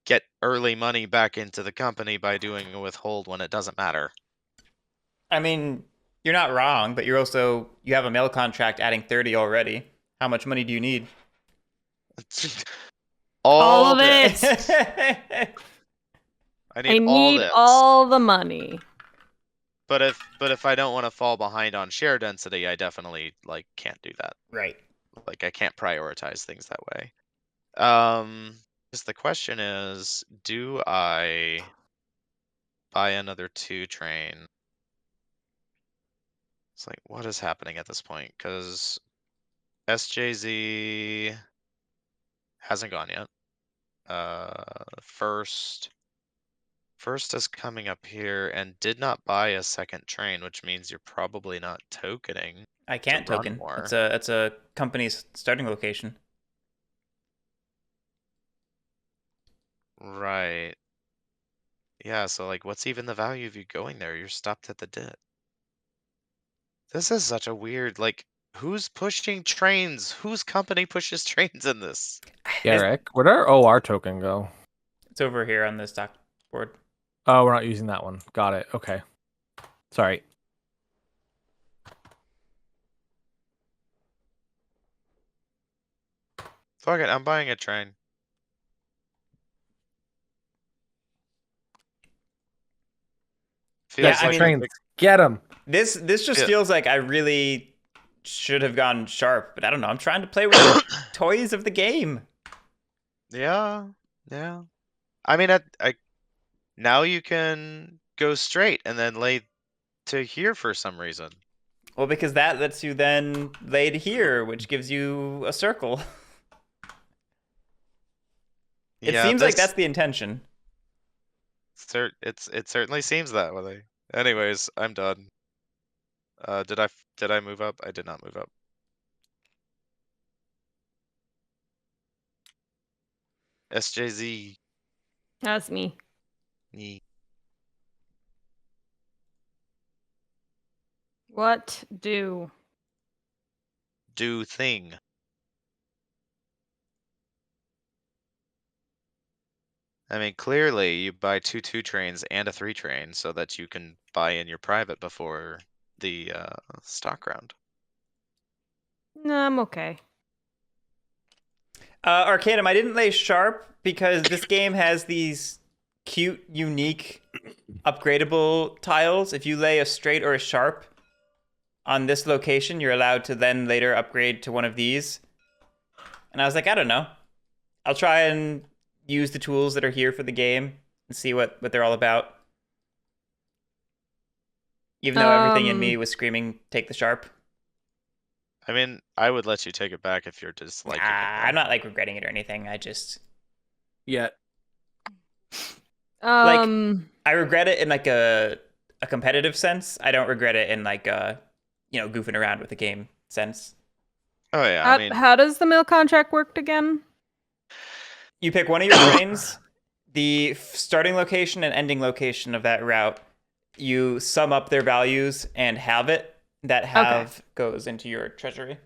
get early money back into the company by doing a withhold when it doesn't matter. I mean, you're not wrong, but you're also... You have a mail contract adding 30 already. How much money do you need? All of this. it. I I need all need this. all the money. But if I don't want to fall behind on share density, I definitely like can't do that. Right. Like I can't prioritize things that way. Just the question is, do I buy another 2 train? It's like, what is happening at this point? Because SJZ hasn't gone yet. First is coming up here and did not buy a second train, which means you're probably not tokening. I can't run token. more. It's a company's starting location. Right. Yeah, so like what's even the value of you going there? You're stopped at the dit. This is such a weird, like, who's pushing trains? Whose company pushes trains in this? Eric, where'd our OR token go? It's over here on the stock board. Oh, we're not using that one. Got it. Okay. Sorry. Fuck it, I'm buying a train. Yeah, Feels I like a mean, Trains. Get them. This just Yeah. feels like I really should have gone sharp, but I don't know. I'm trying to play with the toys of the game. Yeah, yeah. I mean, now you can go straight and then lay to here for some reason. Well, because that lets you then lay to here, which gives you a circle. It Yeah, seems like that's the intention. it certainly seems that way. Anyways, I'm done. Did I move up? I did not move up. SJZ. That's me. Ye- What do? Do thing. I mean, clearly you buy 2 trains and a 3 train so that you can buy in your private before the stock round. No, I'm okay. Arcanum, I didn't lay sharp because this game has these cute, unique, upgradable tiles. If you lay a straight or a sharp on this location, you're allowed to then later upgrade to one of these. And I was like, I don't know. I'll try and use the tools that are here for the game and see what they're all about. Even though everything in me was screaming, take the sharp. I mean, I would let you take it back if you're disliking it. I'm not like regretting it or anything. I just Yet. I regret it in like a competitive sense. I don't regret it in like goofing around with the game sense. Oh yeah, how does the mill contract work again? You pick one of your trains, the starting location and ending location of that route. You sum up their values and have it. That have goes into your treasury.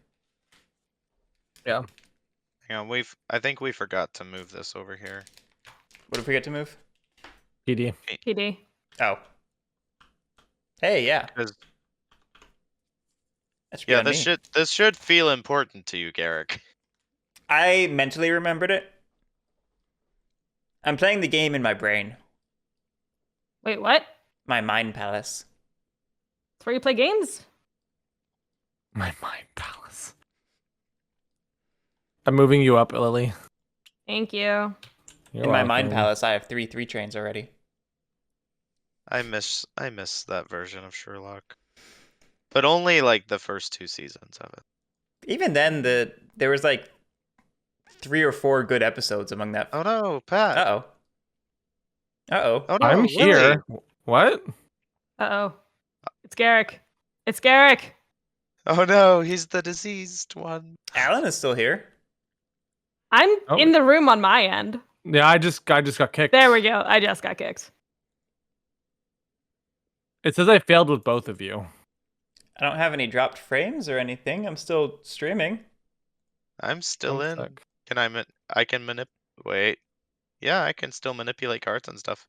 Yeah. hang on, I think we forgot to move this over here. What did we get to move? PD. PD. Oh. Hey, yeah. Because That should be yeah, on me. this should feel important to you, Garrick. I mentally remembered it. I'm playing the game in my brain. Wait, what? My mind palace. That's where you play games? My mind palace. I'm moving you up, Lily. Thank you. You're In my mind welcome. palace, I have 3 trains already. I miss that version of Sherlock, but only like the first 2 seasons of it. Even then, there was like 3 or 4 good episodes among that. Oh no, Pat. Uh-oh. Uh-oh. Oh no, I'm Lily. here. What? Uh-oh. It's Garrick. It's Garrick. Oh no, he's the diseased one. Alan is still here. I'm Oh. in the room on my end. Yeah, I just got kicked. There we go. I just got kicked. It says I failed with both of you. I don't have any dropped frames or anything. I'm still streaming. I'm still One in. sec. Can I can wait. Yeah, I can still manipulate cards and stuff.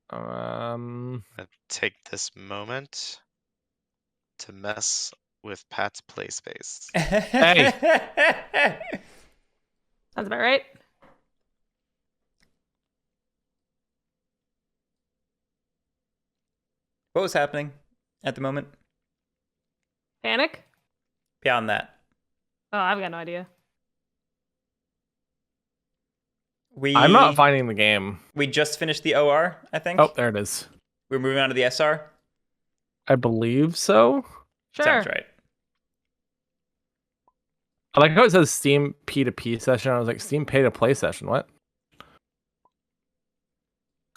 Um, I'll take this moment to mess with Pat's play space. Hey. Sounds about right. What was happening at the moment? Panic? Beyond that. Oh, I've got no idea. I'm not finding the game. We just finished the OR, I think. Oh, there it is. We're moving on to the SR. I believe so. Sure. Sounds right. I like how it says Steam P2P session. I was like, Steam Pay to Play session. What?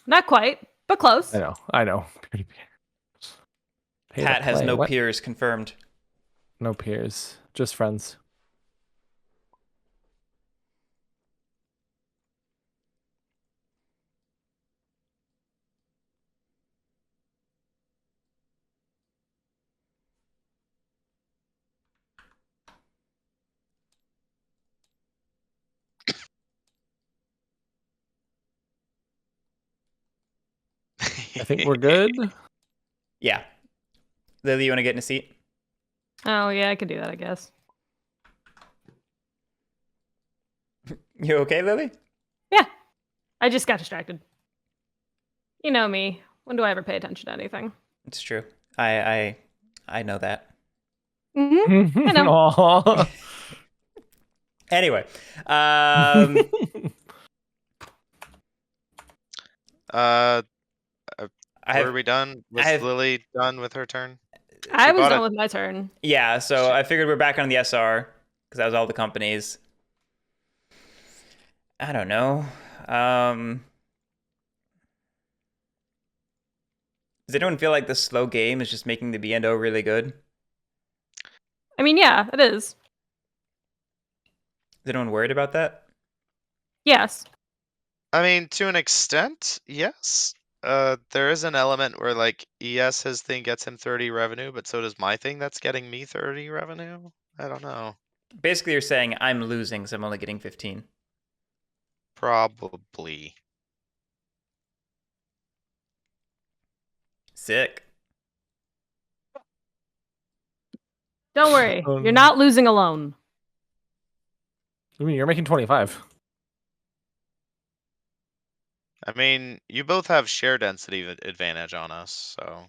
Not quite, but close. I know. P2P. Pay to Pat has play. no What? peers confirmed. No peers, just friends. I think we're good. Yeah. Lily, you want to get in a seat? Oh, yeah, I could do that, I guess. You okay, Lily? Yeah. I just got distracted. You know me. When do I ever pay attention to anything? It's true. I know that. Mm-hmm. I know. Aw. Anyway, Uh, I were have we done? I Was have Lily done with her turn? I She was bought done it. with my turn. yeah. So I figured we're back on the SR because that was all the companies. I don't know. Um, does anyone feel like the slow game is just making the B&O really good? I mean, yeah, it is. Is anyone worried about that? Yes. I mean, to an extent, yes. There is an element where like ES his thing gets him 30 revenue, but so does my thing that's getting me 30 revenue. I don't know. Basically, you're saying I'm losing, so I'm only getting 15. Probably. Sick. Don't worry. Oh, You're no. not losing alone. I mean, you're making 25. I mean, you both have share density advantage on us, so.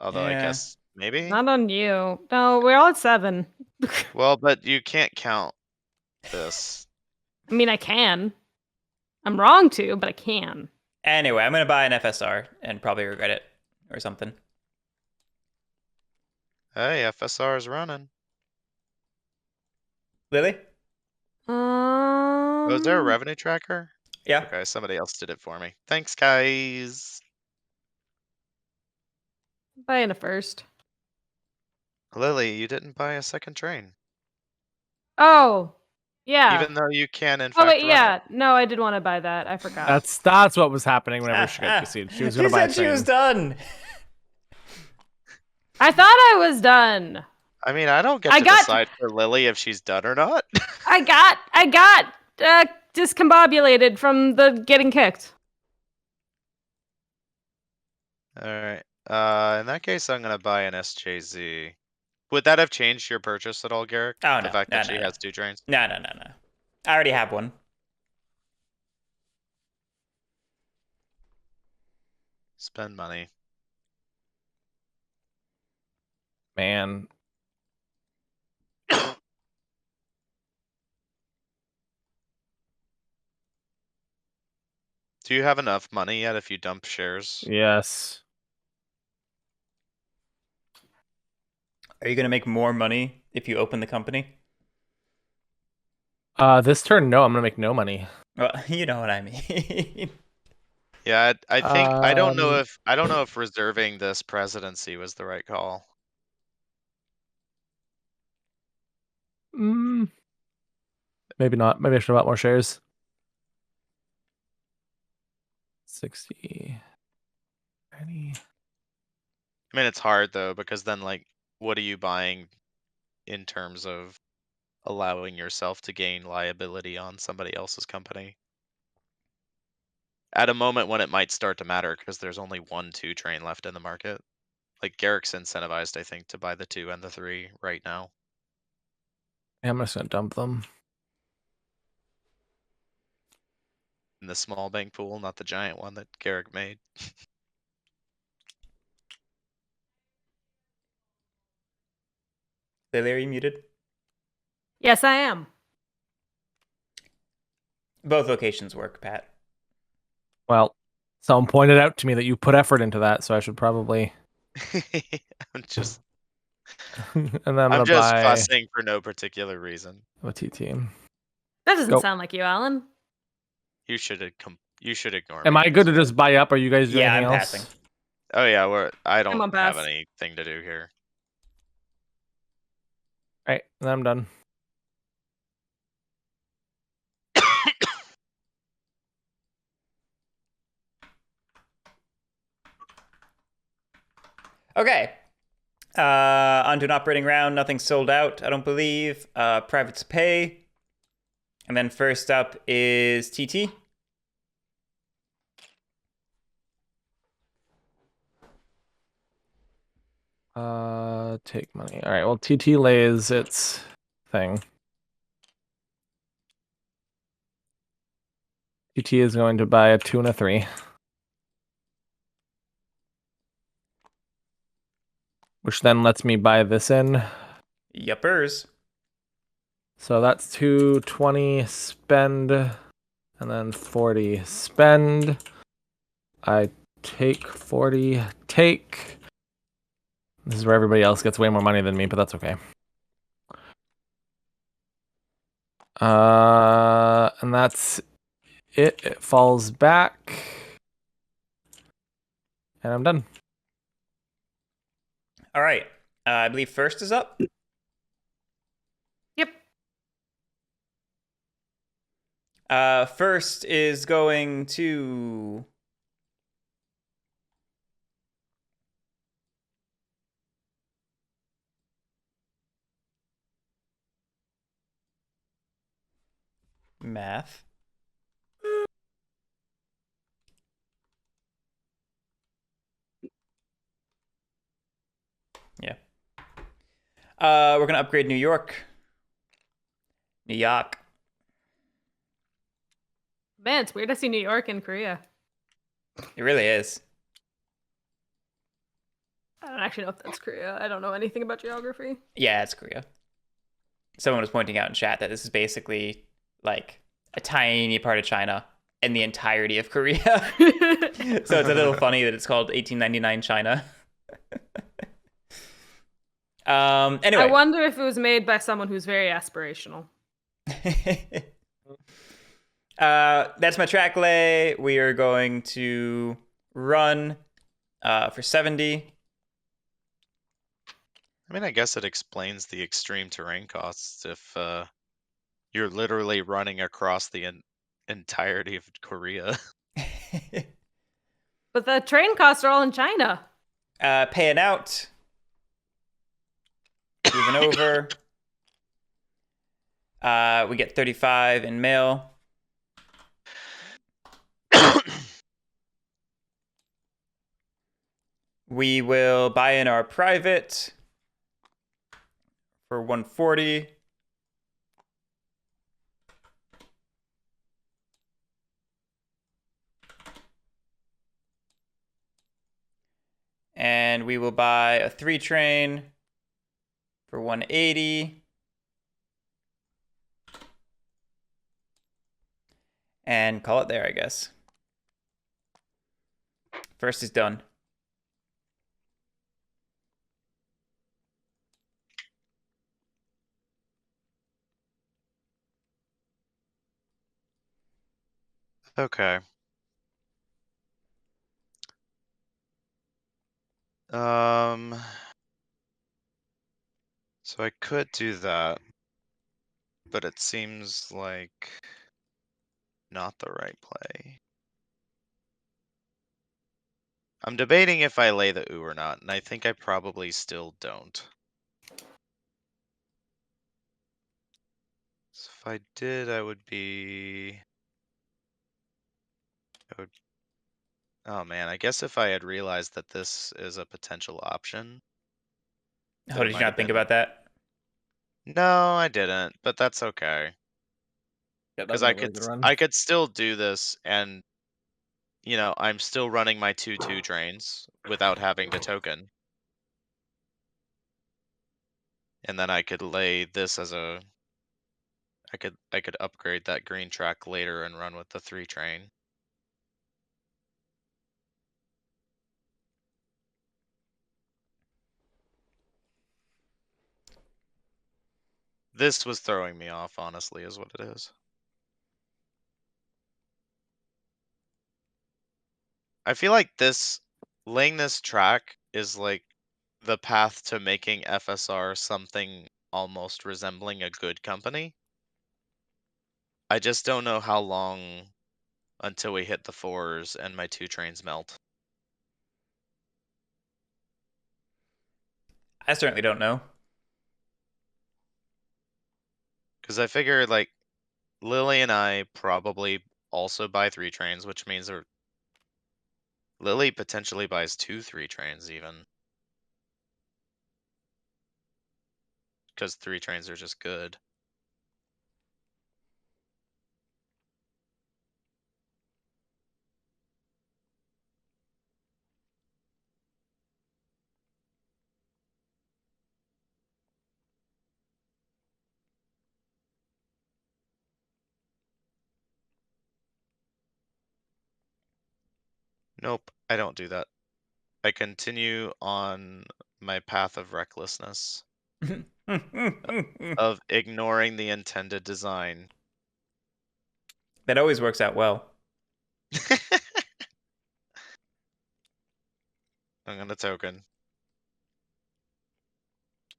Although I Yeah. guess maybe. Not on you. No, we're all at 7. Well, but you can't count this. I mean, I can. I'm wrong to, but I can. Anyway, I'm gonna buy an FSR and probably regret it or something. Hey, FSR is running. Lily? Oh, is there a revenue tracker? Yeah. Okay, somebody else did it for me. Thanks, guys. Buying a first. Lily, you didn't buy a second train. Oh, yeah. Even though you can, in Oh, fact, wait, run it. yeah. No, I did want to buy that. I forgot. That's what was happening whenever she got QC'd. She was going She to buy a said she train. was done. I thought I was done. I mean, I don't get I to got- decide for Lily if she's done or not. I got discombobulated from the getting kicked. Alright. In that case, I'm gonna buy an SJZ. Would that have changed your purchase at all, Garrick? Oh, The no. fact that No, she no. has 2 trains? No. I already have one. Spend money. Man. Do you have enough money yet if you dump shares? Yes. Are you gonna make more money if you open the company? This turn, no, I'm going to make no money. Well, you know what I mean. Yeah, I think I don't know Um, if reserving this presidency was the right call. Maybe not. Maybe I should have bought more shares. 60. 90. I mean, it's hard though, because then like, what are you buying in terms of allowing yourself to gain liability on somebody else's company? At a moment when it might start to matter because there's only 1-2 train left in the market. Like Garrick's incentivized, I think, to buy the 2 and the 3 right now. Yeah, I'm just going to dump them. In the small bank pool, not the giant one that Garrick made. Lily, are you muted? Yes, I am. Both locations work, Pat. Well, someone pointed out to me that you put effort into that, so I should probably. I'm just And then I'm I'm going to just buy fussing for no particular reason. a TT. That doesn't Go. sound like you, Alan. You should ignore Am me. I good to just buy up? Are you guys doing Yeah, anything I'm else? passing. Oh yeah, I I'm don't on have pass. anything to do here. All right, then I'm done. Okay. Onto an operating round. Nothing sold out, I don't believe. Private to pay. And then first up is TT. Take money. All right. Well, TT lays its thing. TT is going to buy a 2 and a 3, which then lets me buy this in. Yuppers. So that's 220 spend, and then 40 spend. I take 40 take. This is where everybody else gets way more money than me, but that's okay. And that's it. It falls back. And I'm done. All right. I believe first is up. Yep. First is going to math. Yeah. We're gonna upgrade New York. New York. Man, it's weird to see New York and Korea. It really is. I don't actually know if that's Korea. I don't know anything about geography. Yeah, it's Korea. Someone was pointing out in chat that this is basically like a tiny part of China and the entirety of Korea. So it's a little funny that it's called 1899 China. Anyway. I wonder if it was made by someone who's very aspirational. That's my track lay. We are going to run for 70. I mean, I guess it explains the extreme terrain costs if you're literally running across the entirety of Korea. But the train costs are all in China. Paying out. Moving over. We get 35 in mail. We will buy in our private for 140. And we will buy a 3 train for 180. And call it there, I guess. First is done. Okay. So I could do that, but it seems like not the right play. I'm debating if I lay the ooh or not, and I think I probably still don't. So if I did, I would be... Oh man, I guess if I had realized that this is a potential option. How did you not think about that? No, I didn't, but that's okay. Yeah, Because that'd be a really good run. I could still do this, and you know, I'm still running my 2/2 trains without having to token. And then I could lay this as a I could upgrade that green track later and run with the 3 train. This was throwing me off, honestly, is what it is. I feel like laying this track is like the path to making FSR something almost resembling a good company. I just don't know how long until we hit the 4s and my 2 trains melt. I certainly don't know. Because I figure, like, Lily and I probably also buy 3 trains, which means Lily potentially buys 2 3 trains even. Because 3 trains are just good. Nope, I don't do that. I continue on my path of recklessness, of ignoring the intended design. That always works out well. I'm gonna token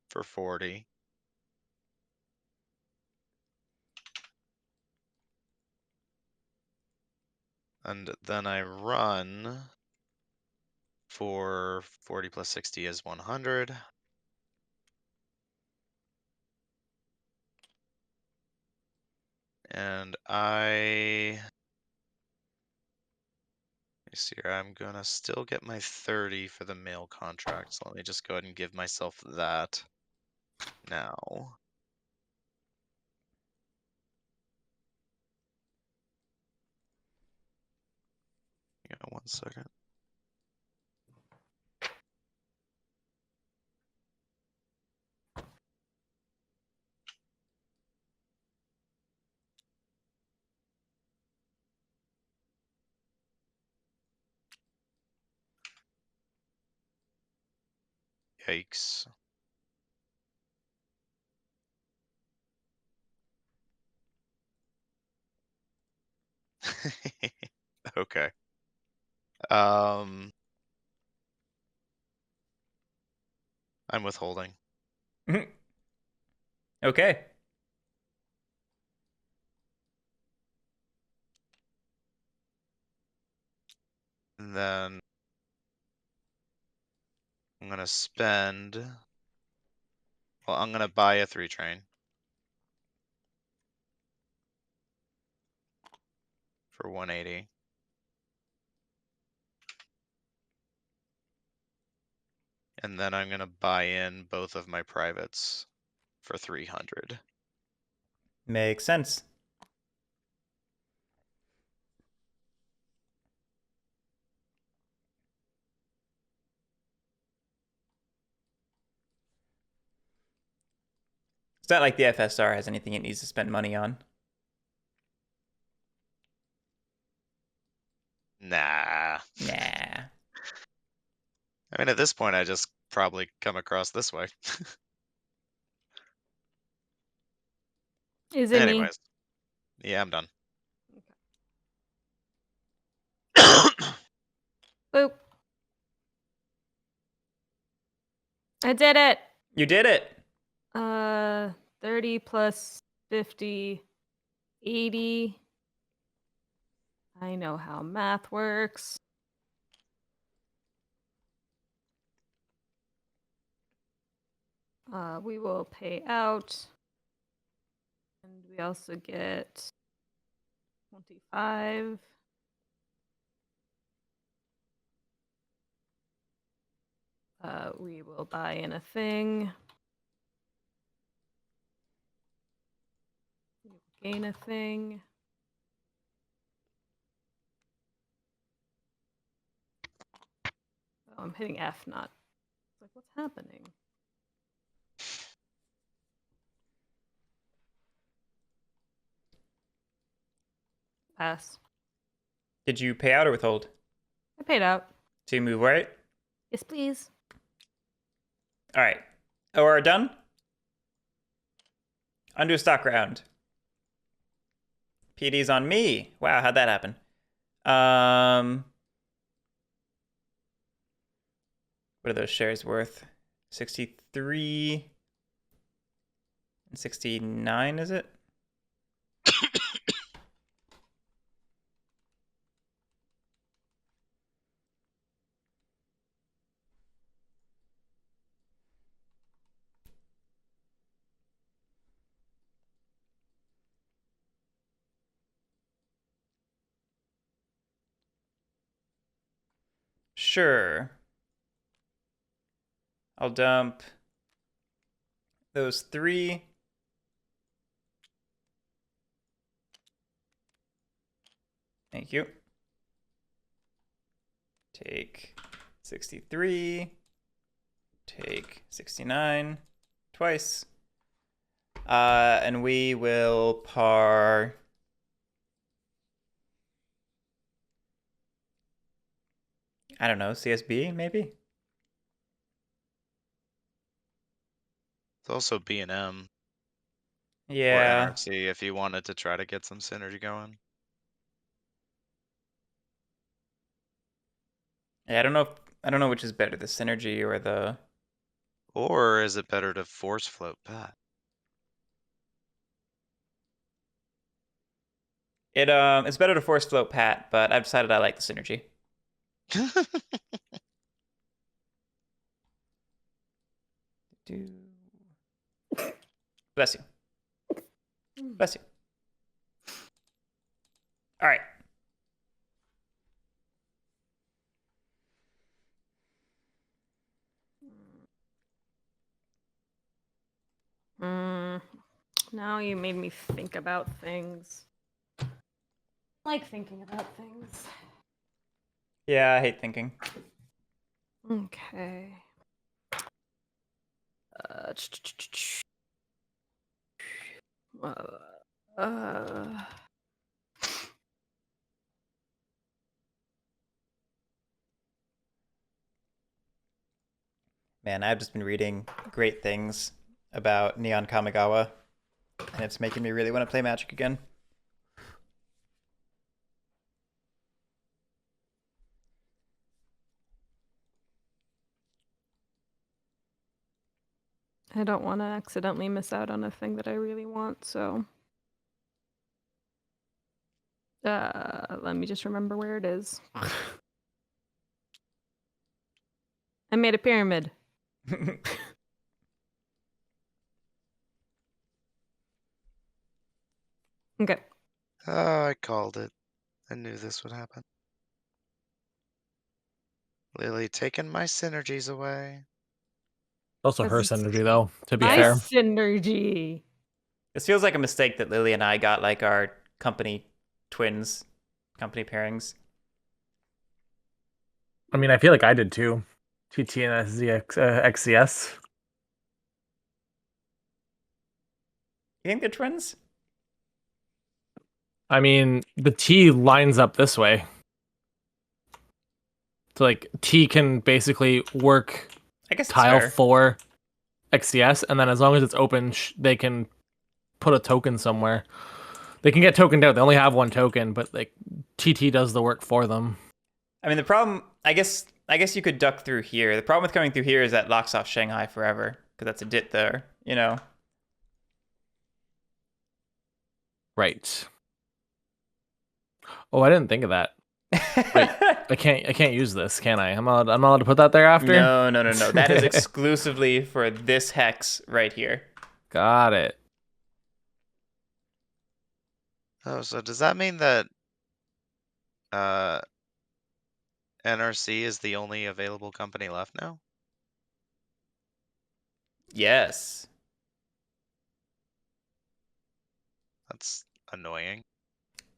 for 40. And then I run for 40 plus 60 is 100. And let me see here, I'm gonna still get my 30 for the mail contract. So let me just go ahead and give myself that now. Yeah, 1 second. Yikes. Okay. I'm withholding. Okay. And then I'm gonna spend. Well, I'm gonna buy a 3 train for 180. And then I'm gonna buy in both of my privates for 300. Makes sense. It's not like the FSR has anything it needs to spend money on. Nah. Nah. I mean, at this point, I just probably come across this way. Is it me? Anyways. Yeah, I'm done. Boop. I did it. You did it. 30 plus 50, 80. I know how math works. We will pay out. And we also get 25. We will buy in a thing. We will gain a thing. Oh, I'm hitting F, not. It's like, what's happening? Pass. Did you pay out or withhold? I paid out. To move right? Yes, please. All right. OR done? Undo stock round. PD's on me. Wow, how'd that happen? What are those shares worth? 63 and 69, is it? Sure. I'll dump those 3. Thank you. Take 63. Take 69 twice. And we will par I don't know, CSB maybe? It's also B&M or Yeah. NRC if you wanted to try to get some synergy going. Yeah, I don't know which is better, the synergy or the Or is it better to force float Pat? it's better to force float Pat, but I've decided I like the synergy. Bless you. Bless you. All right. Now you made me think about things. I like thinking about things. Yeah, I hate thinking. Okay. Uh, Man, I've just been reading great things about Neon Kamigawa, and it's making me really want to play Magic again. I don't want to accidentally miss out on a thing that I really want, so let me just remember where it is. I made a pyramid. Okay. Oh, I called it. I knew this would happen. Lily taking my synergies away. Also her Because it's synergy, though, to be my fair. synergy. This feels like a mistake that Lily and I got like our company twins, company pairings. I mean, I feel like I did too. TT and XCS. You think they're twins? I mean, the T lines up this way. So, like, T can basically work I guess it's tile fair. 4 XCS, and then as long as it's open, they can put a token somewhere. They can get tokened out. They only have one token, but like TT does the work for them. I mean, the problem, I guess you could duck through here. The problem with coming through here is that locks off Shanghai forever because that's a dit there, you know. Right. Oh, I didn't think of that. Wait, I can't use this, can I? I'm not allowed to put that there after? No. That is exclusively for this hex right here. Got it. Oh, so does that mean that NRC is the only available company left now? Yes. That's annoying.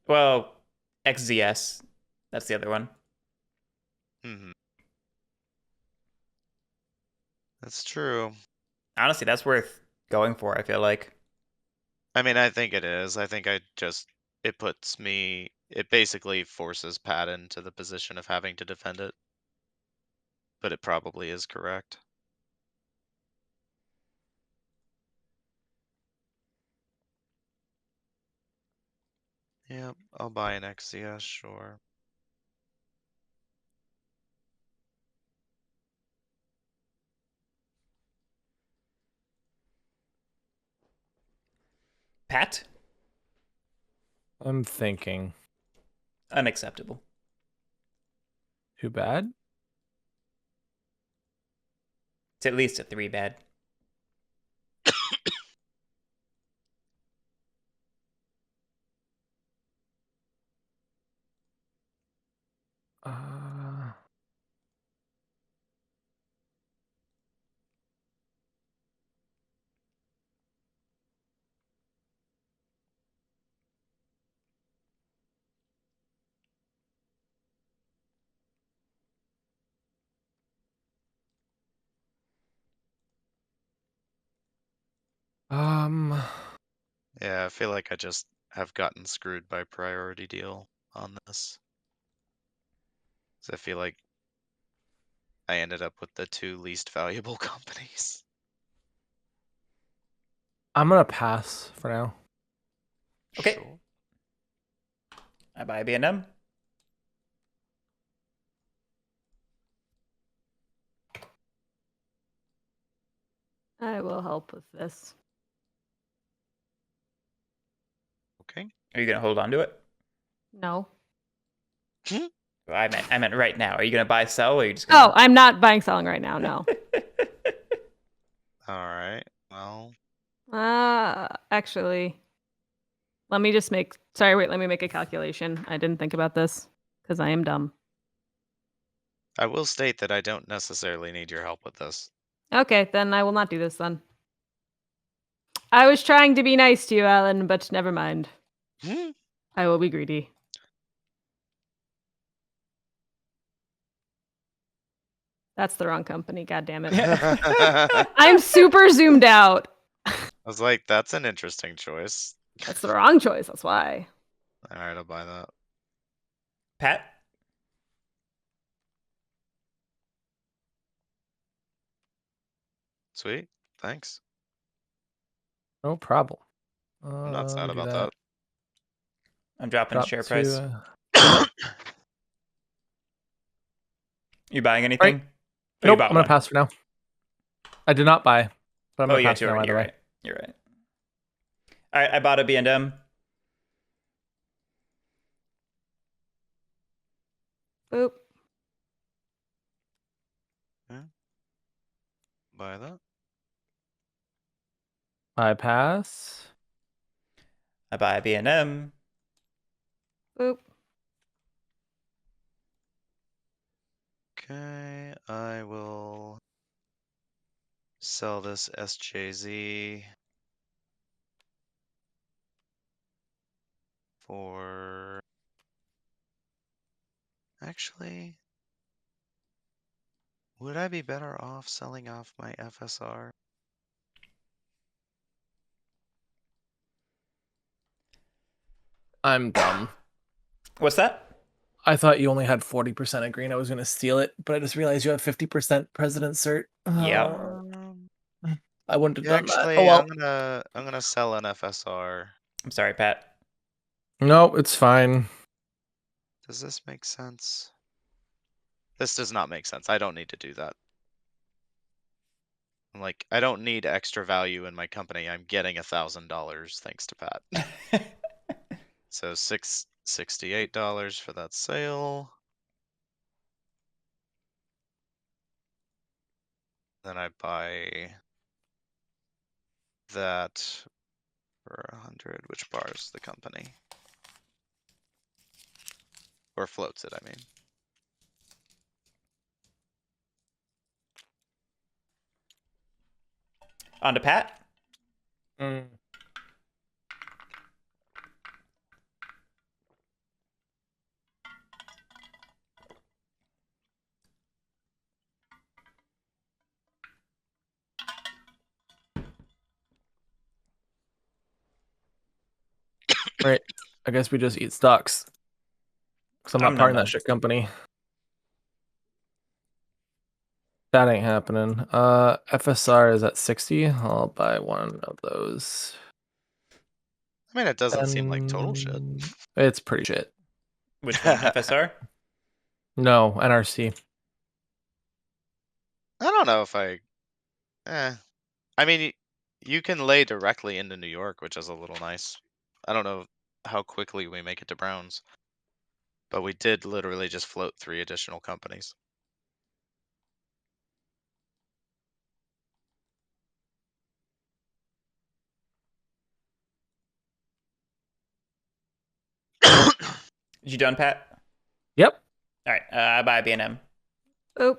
Well, XZS. That's the other one. That's true. Honestly, that's worth going for, I feel like. I mean, I think it is. I think it basically forces Pat into the position of having to defend it. But it probably is correct. Yep, I'll buy an XCS, sure. Pat? I'm thinking. Unacceptable. Too bad. It's at least a 3 bad. Yeah, I feel like I just have gotten screwed by priority deal on this. 'Cause I feel like I ended up with the 2 least valuable companies. I'm gonna pass for now. Okay. Sure. I buy B&M. I will help with this. Okay. Are you gonna hold on to it? No. I meant right now. Are you gonna buy, sell, or are you just Oh, gonna? I'm not buying, selling right now. No. All right. Well, Actually, let me just make. Sorry, wait. Let me make a calculation. I didn't think about this because I am dumb. I will state that I don't necessarily need your help with this. Okay, then I will not do this then. I was trying to be nice to you, Alan, but never mind. I will be greedy. That's the wrong company. God damn it. I I'm super zoomed out. was like, that's an interesting choice. That's the wrong choice. That's why. All right, I'll buy that. Pat. Sweet. Thanks. No problem. I'm not sad Do about that. I'm dropping Drop share to, price. that. You buying anything? Right. Oh, you Nope, bought I'm gonna one. pass for now. I did not buy, but I'm Oh gonna yeah, pass for now you're either way. right. You're right. All right, I bought a B&M. Boop. Buy that. I pass. I buy a B&M. Boop. Okay, I will sell this SJZ for. Actually, would I be better off selling off my FSR? I'm dumb. What's that? I thought you only had 40% of green. I was gonna steal it, but I just realized you have 50% president cert. Yep. I wouldn't have Yeah, done that. actually, Oh well. I'm gonna sell an FSR. I'm sorry, Pat. No, it's fine. Does this make sense? This does not make sense. I don't need to do that. Like, I don't need extra value in my company. I'm getting $1,000 thanks to Pat. So $68 for that sale. Then I buy that for 100, which bars the company. Or floats it, I mean. On to Pat. Mm. Right. I guess we just eat stocks. Because I'm not part of that shit company. That ain't happening. FSR is at 60. I'll buy one of those. I mean, it doesn't seem like total shit. It's pretty shit. Which one? FSR? No, NRC. I don't know if I mean, you can lay directly into New York, which is a little nice. I don't know how quickly we make it to Browns. But we did literally just float 3 additional companies. You done, Pat? Yep. All right, I buy a B&M. Boop.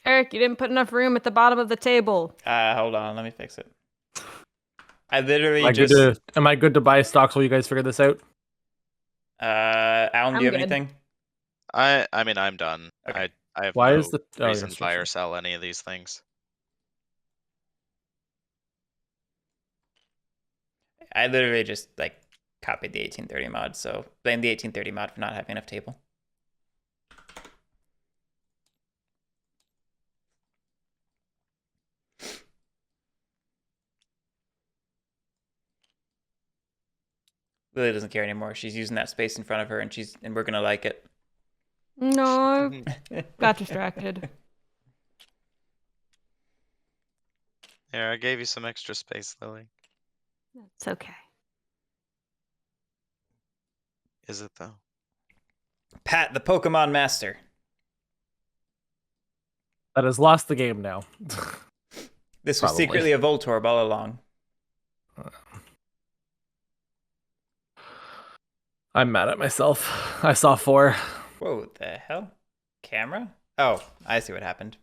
Eric, you didn't put enough room at the bottom of the table. Hold on, let me fix it. I literally Am I good to buy stocks while you guys figure this out? Alan, do you have I'm good. anything? I mean, I'm done. Okay. I have Why no is the reason to buy or sell any of these things. I literally just copied the 1830 mod, so blame the 1830 mod for not having enough table. Lily doesn't care anymore. She's using that space in front of her, and we're gonna like it. No, got distracted. Here, I gave you some extra space, Lily. It's okay. Is it though? Pat, the Pokemon Master. That has lost the game now. This was Probably. secretly a Voltorb all along. I'm mad at myself. I saw 4. Whoa, the hell? Camera? Oh, I see what happened.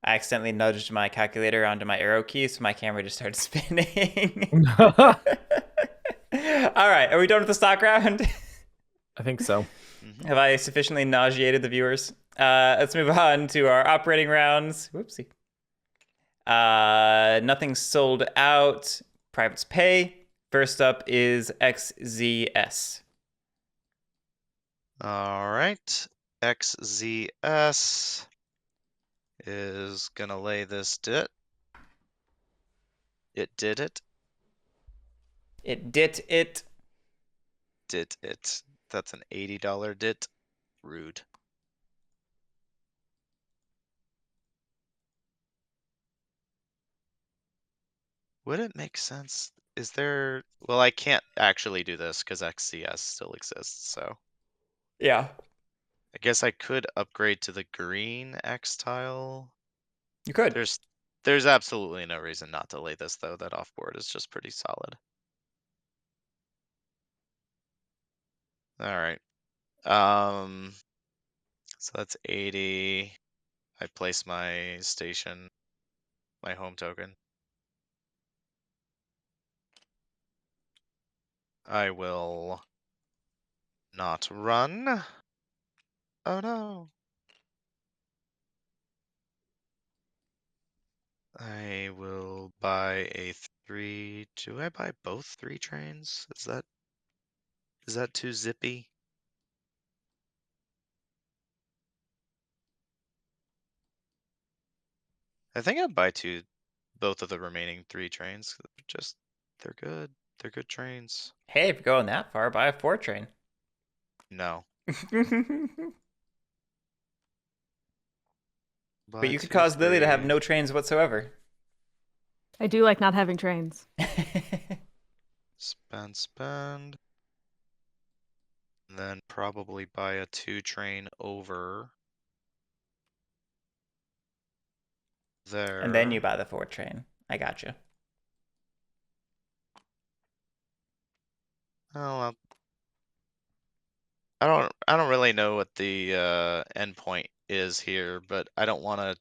I accidentally nudged my calculator onto my arrow key, so my camera just started spinning. All right, are we done with the stock round? I think so. Have I sufficiently nauseated the viewers? Let's move on to our operating rounds. Whoopsie. Nothing sold out. Privates pay. First up is XZS. All right. XZS is gonna lay this dit. It did it. It did it. Did it. That's an $80 dit. Rude. Would it make sense? Is there... Well, I can't actually do this because XCS still exists, so... Yeah. I guess I could upgrade to the green X tile. You could. There's absolutely no reason not to lay this, though. That offboard is just pretty solid. All right. So that's 80. I place my station, my home token. I will not run. Oh no. I will buy a 3. Do I buy both 3 trains? Is that too zippy? I think I'd buy both of the remaining 3 trains. They're good. They're good trains. Hey, if you're going that far, buy a 4 train. No. But you could cause Lily to have no trains whatsoever. I do like not having trains. Spend. And then probably buy a 2 train over there. And then you buy the 4 train. I gotcha. Oh, I don't really know what the endpoint is here, but I don't want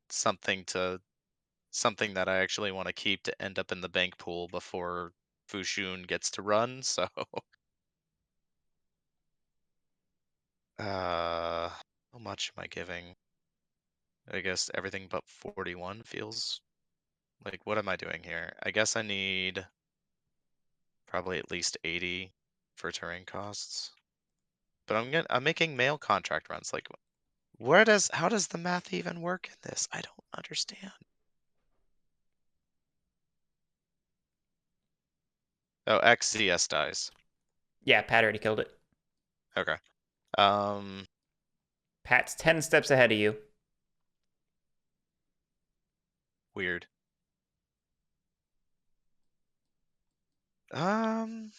something that I actually want to keep to end up in the bank pool before Fushun gets to run, so how much am I giving? I guess everything but 41 feels like, what am I doing here? I guess I need probably at least 80 for terrain costs. But I'm making mail contract runs. Like, how does the math even work in this? I don't understand. Oh, XZS dies. Yeah, Pat already killed it. Okay. Pat's 10 steps ahead of you. Weird. I'm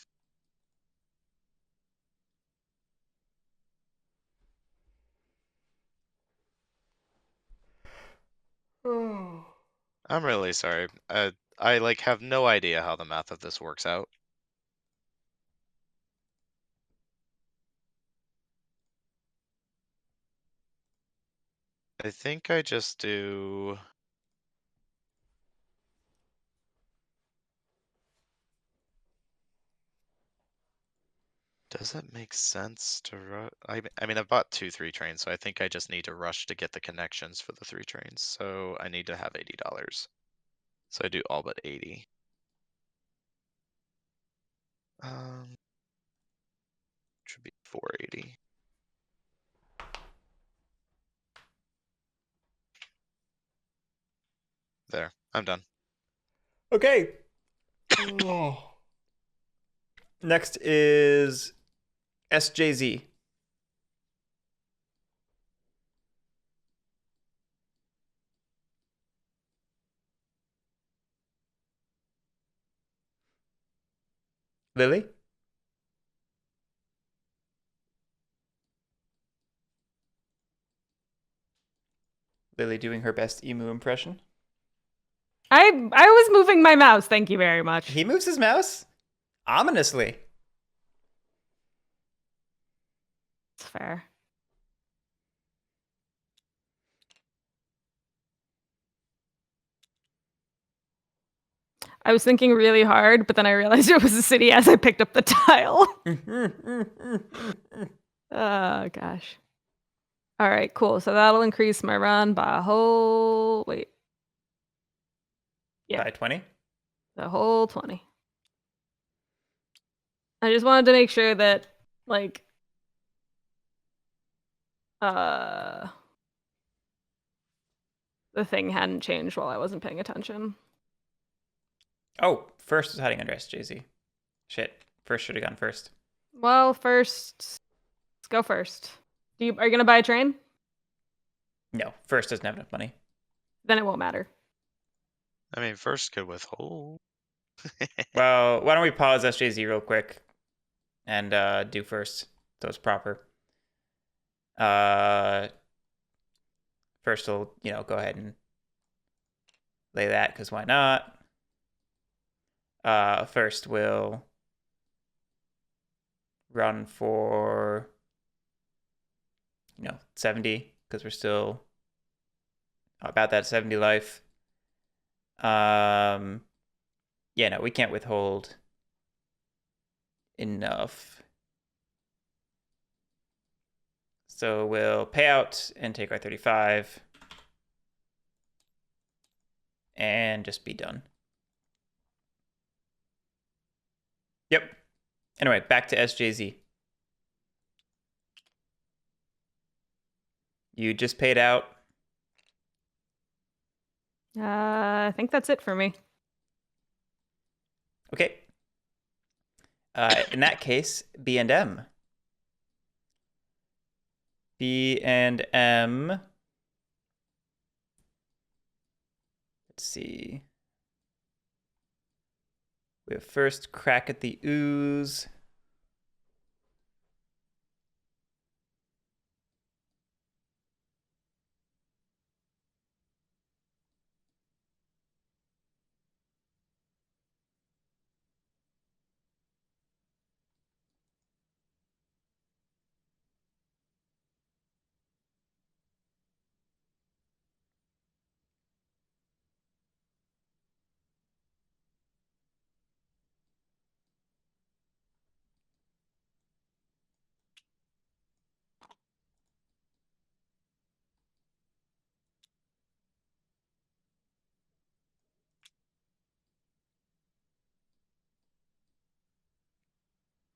really sorry. I like have no idea how the math of this works out. I think I just do. Does it make sense to rush? I mean, I've bought 3 trains, so I think I just need to rush to get the connections for the 3 trains. So I need to have $80. So I do all but 80. Should be 480. There, I'm done. Okay. Next is SJZ. Lily? Lily doing her best emu impression. I was moving my mouse. Thank you very much. He moves his mouse ominously. It's fair. I was thinking really hard, but then I realized it was a city as I picked up the tile. Oh, gosh. All right, cool. So that'll increase my run by a whole... Wait. Yeah. By 20? The whole 20. I just wanted to make sure that, like... the thing hadn't changed while I wasn't paying attention. Oh, first is hiding under SJZ. Shit. First should have gone first. Well, first... Let's go first. Are you going to buy a train? No, first doesn't have enough money. Then it won't matter. I mean, first could withhold. Well, why don't we pause SJZ real quick and do first, so it's proper. First we'll, go ahead and lay that, because why not? First we'll run for 70, because we're still about that 70 life. Yeah, no, we can't withhold enough. So we'll pay out and take our 35 and just be done. Yep. Anyway, back to SJZ. You just paid out. I think that's it for me. Okay. In that case, B and M. B and M. Let's see. We have first crack at the ooze.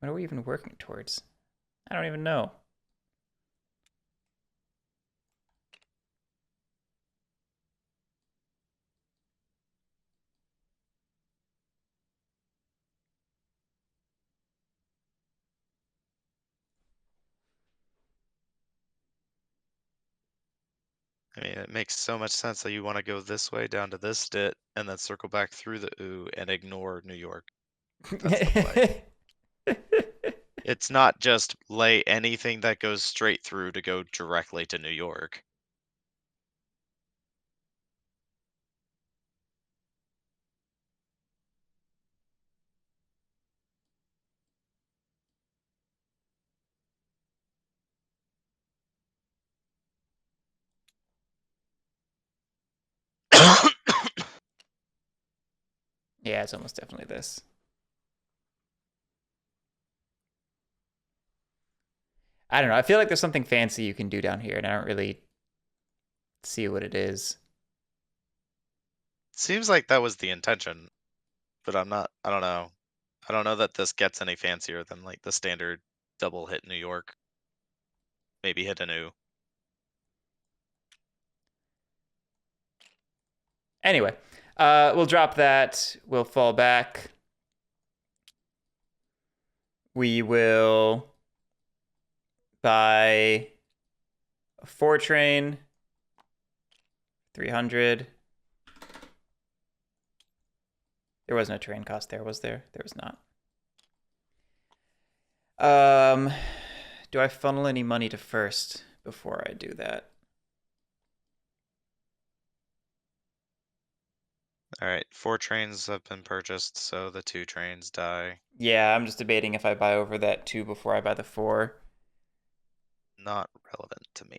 What are we even working towards? I don't even know. I mean, it makes so much sense that you want to go this way down to this dit and then circle back through the ooh and ignore New York. That's the play. It's not just lay anything that goes straight through to go directly to New York. Yeah, it's almost definitely this. I don't know. I feel like there's something fancy you can do down here, and I don't really see what it is. Seems like that was the intention, but I don't know. I don't know that this gets any fancier than like the standard double hit New York. Maybe hit a new. Anyway, we'll drop that. We'll fall back. we will buy a 4 train, 300. There was no train cost there, was there? There was not. Do I funnel any money to first before I do that? All right, 4 trains have been purchased, so the 2 trains die. Yeah, I'm just debating if I buy over that 2 before I buy the 4. Not relevant to me.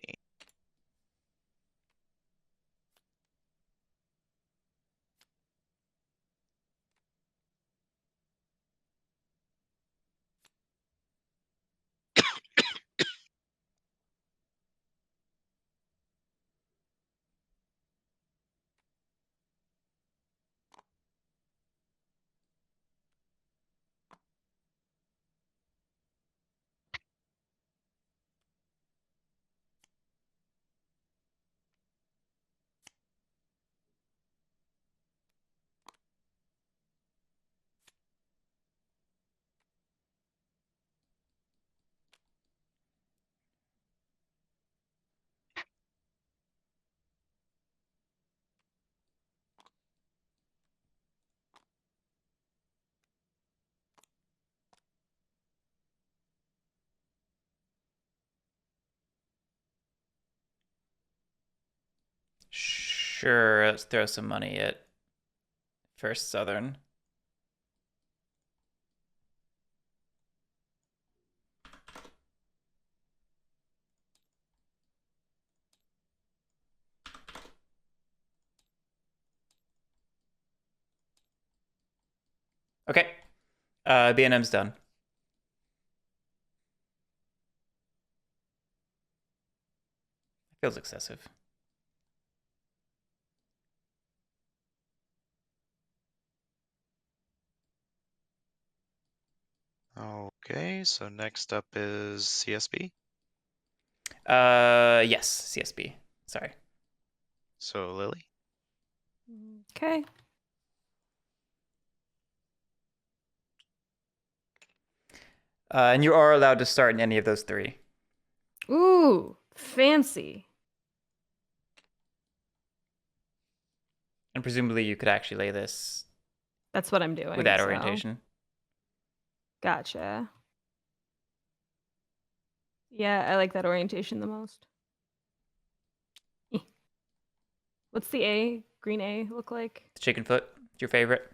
Sure, let's throw some money at First Southern. Okay. B&M's done. Feels excessive. Okay, so next up is CSB. Yes, CSB. Sorry. So Lily. Okay. And you are allowed to start in any of those 3. Ooh, fancy. And presumably you could actually lay this That's what I'm doing. with that so. orientation. Gotcha. Yeah, I like that orientation the most. What's the A, green A, look like? The chicken foot, your favorite?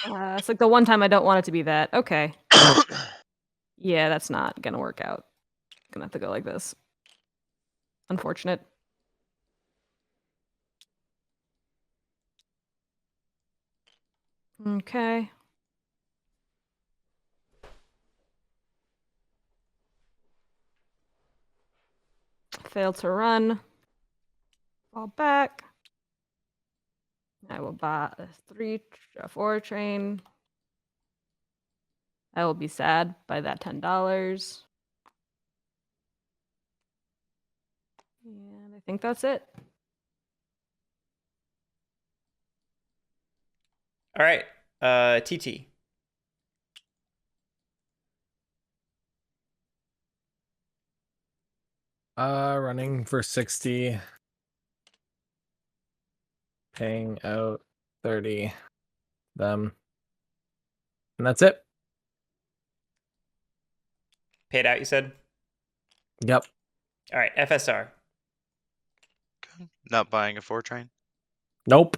It's like the one time I don't want it to be that. Okay. Yeah, that's not gonna work out. Gonna have to go like this. Unfortunate. Okay. Failed to run. Fall back. I will buy a 4 train. I will be sad by that $10. And I think that's it. All right. TT. Running for 60. Paying out 30. Them. And that's it. Paid out, you said? Yep. All right, FSR. Okay. Not buying a 4 train. Nope.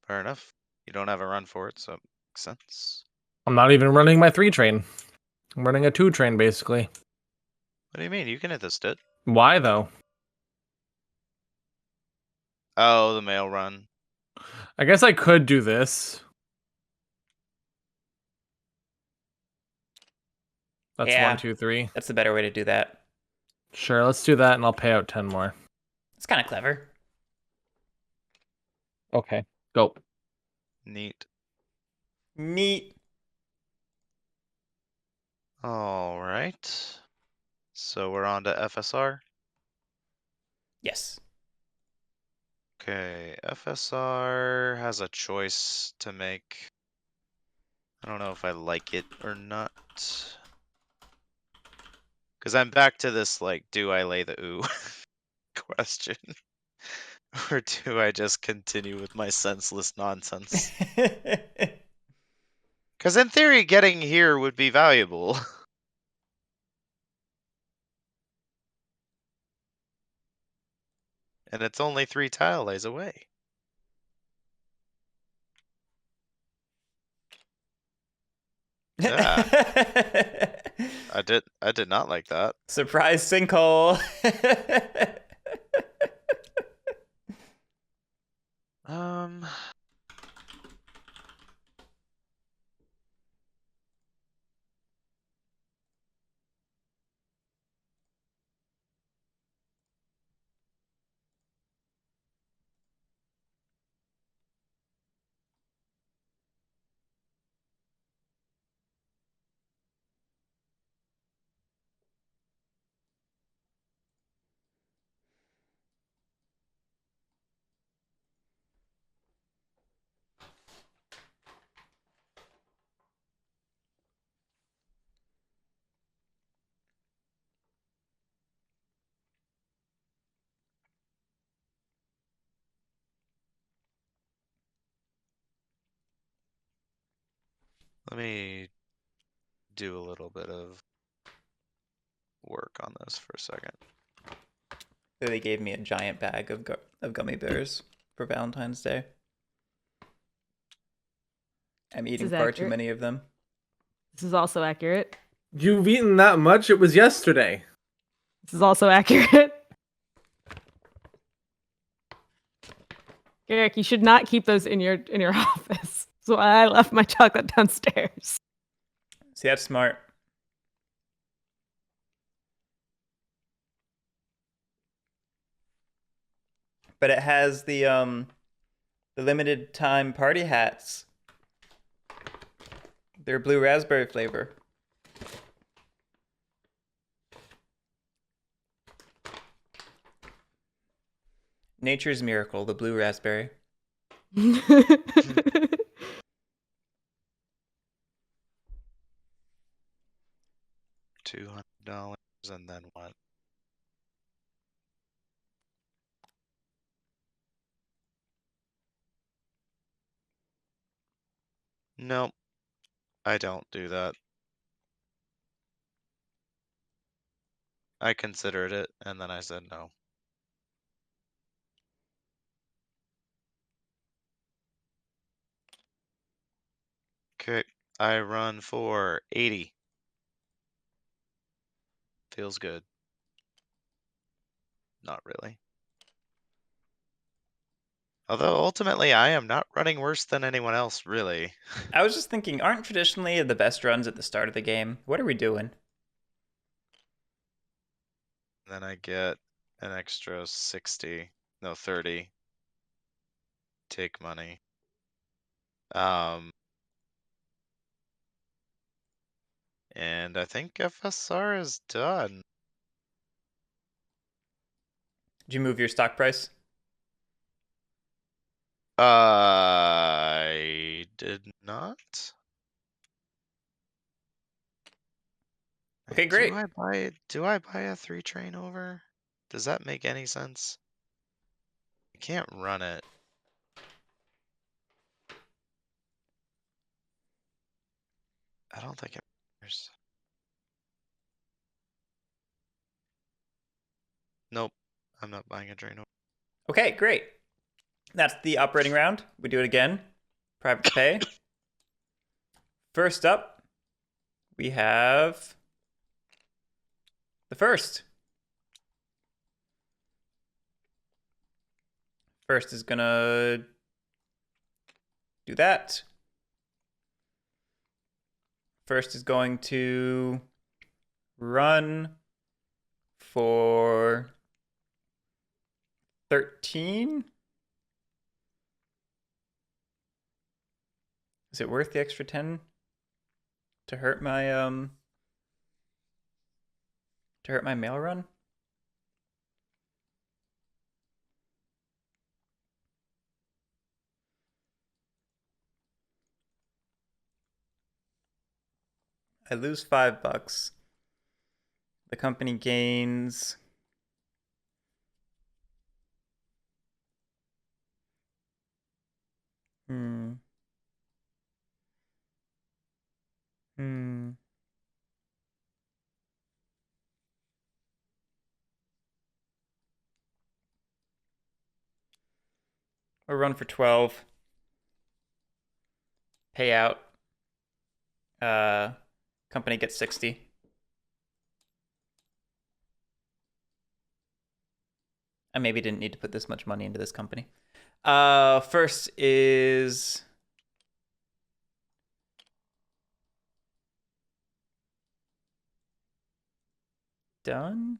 Fair enough. You don't have a run for it, so it makes sense. I'm not even running my 3 train. I'm running a 2 train, basically. What do you mean? You can hit this dit. Why, though? Oh, the mail run. I guess I could do this. That's Yeah. 1, 2, 3. That's the better way to do that. Sure, let's do that, and I'll pay out 10 more. It's kind of clever. Okay, go. Neat. Neat. All right. So we're on to FSR. Yes. Okay, FSR has a choice to make. I don't know if I like it or not. Because I'm back to this, like, do I lay the ooh question? Or do I just continue with my senseless nonsense? Because in theory, getting here would be valuable. And it's only 3 tile lays away. Yeah, I did not like that. Surprise sinkhole. Um, let me do a little bit of work on this for a second. They gave me a giant bag of gummy bears for Valentine's Day. I'm eating is far too accurate. many of them. This is also accurate. You've eaten that much? It was yesterday. This is also accurate. Garrick, you should not keep those in your office. So I left my chocolate downstairs. See, that's smart. But it has the limited time party hats. They're blue raspberry flavor. Nature's miracle, the blue raspberry. $200 and then what? Nope, I don't do that. I considered it and then I said no. Okay, I run for 80. Feels good. Not really. Although ultimately I am not running worse than anyone else, really. I was just thinking, aren't traditionally the best runs at the start of the game? What are we doing? Then I get an extra 60, no 30. Take money. And I think FSR is done. Did you move your stock price? I did not. Okay, great. Do I buy a 3 train over? Does that make any sense? I can't run it. I don't think it matters. Nope. I'm not buying a train over. Okay, great. That's the operating round. We do it again. Private to pay. First up, we have the first. First is gonna do that. First is going to run for 13. Is it worth the extra 10 to hurt my mail run? I lose $5. The company gains. Hmm. Hmm. Or run for 12. Payout. Company gets 60. I maybe didn't need to put this much money into this company. First is done.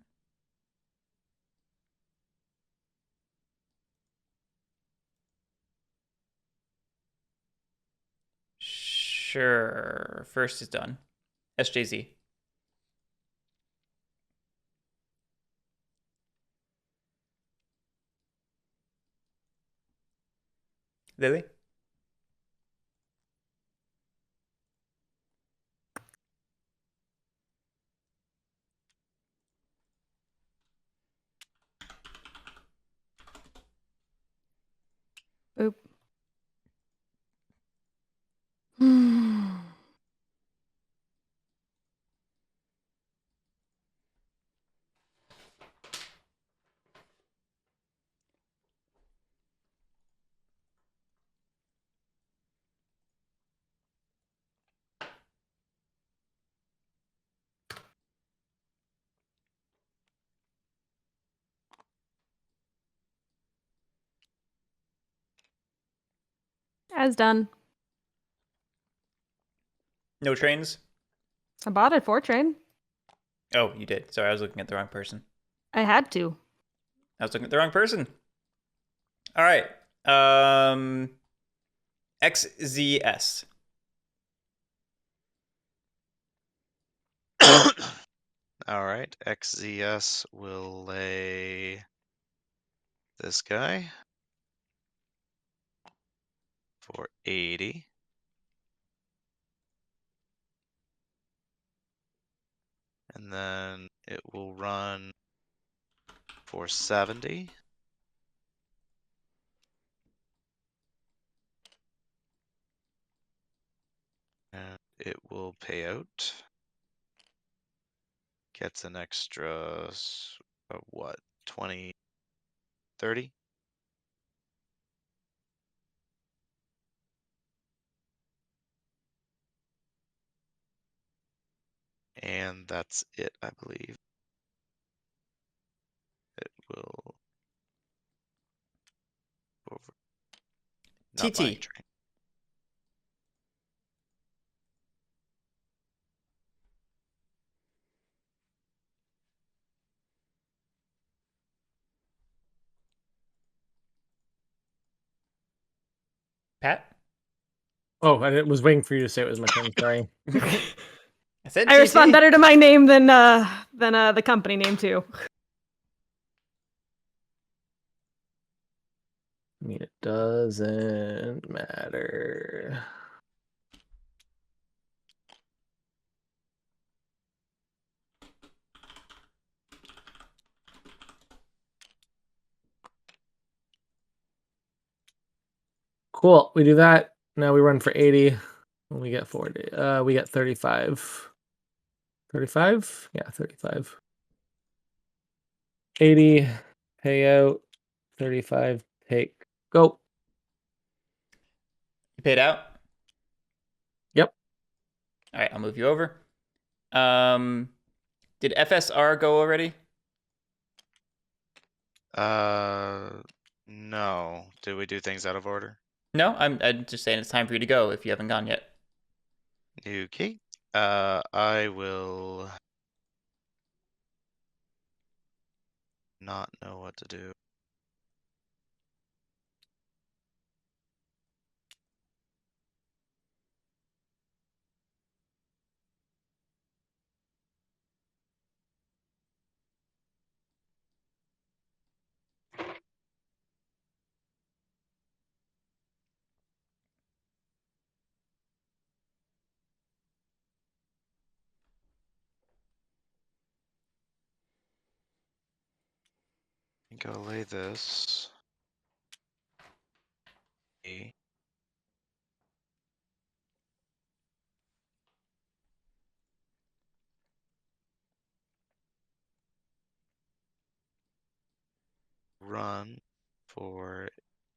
Sure. First is done. SJZ. Lily? Oop. As done. No trains? I bought it for train. Oh, you did. Sorry, I was looking at the wrong person. I had to. I was looking at the wrong person. All right. XZS. All right, XZS will lay this guy for 80. And then it will run for 70. And it will pay out. Gets an extra, what, 20, 30? And that's it, I believe. It will over. Not buying TT. train. Pat? Oh, I was waiting for you to say it was my turn. Sorry. I said I TT. respond better to my name than the company name too. I mean, it doesn't matter. Cool. We do that. Now we run for 80. And we get 40. We get 35. 35? Yeah, 35. 80. Payout. 35. Take. Go. You paid out? Yep. All right, I'll move you over. Did FSR go already? No. Did we do things out of order? No, I'm just saying it's time for you to go if you haven't gone yet. Okay. I will not know what to do. think I'll lay this. A. Run for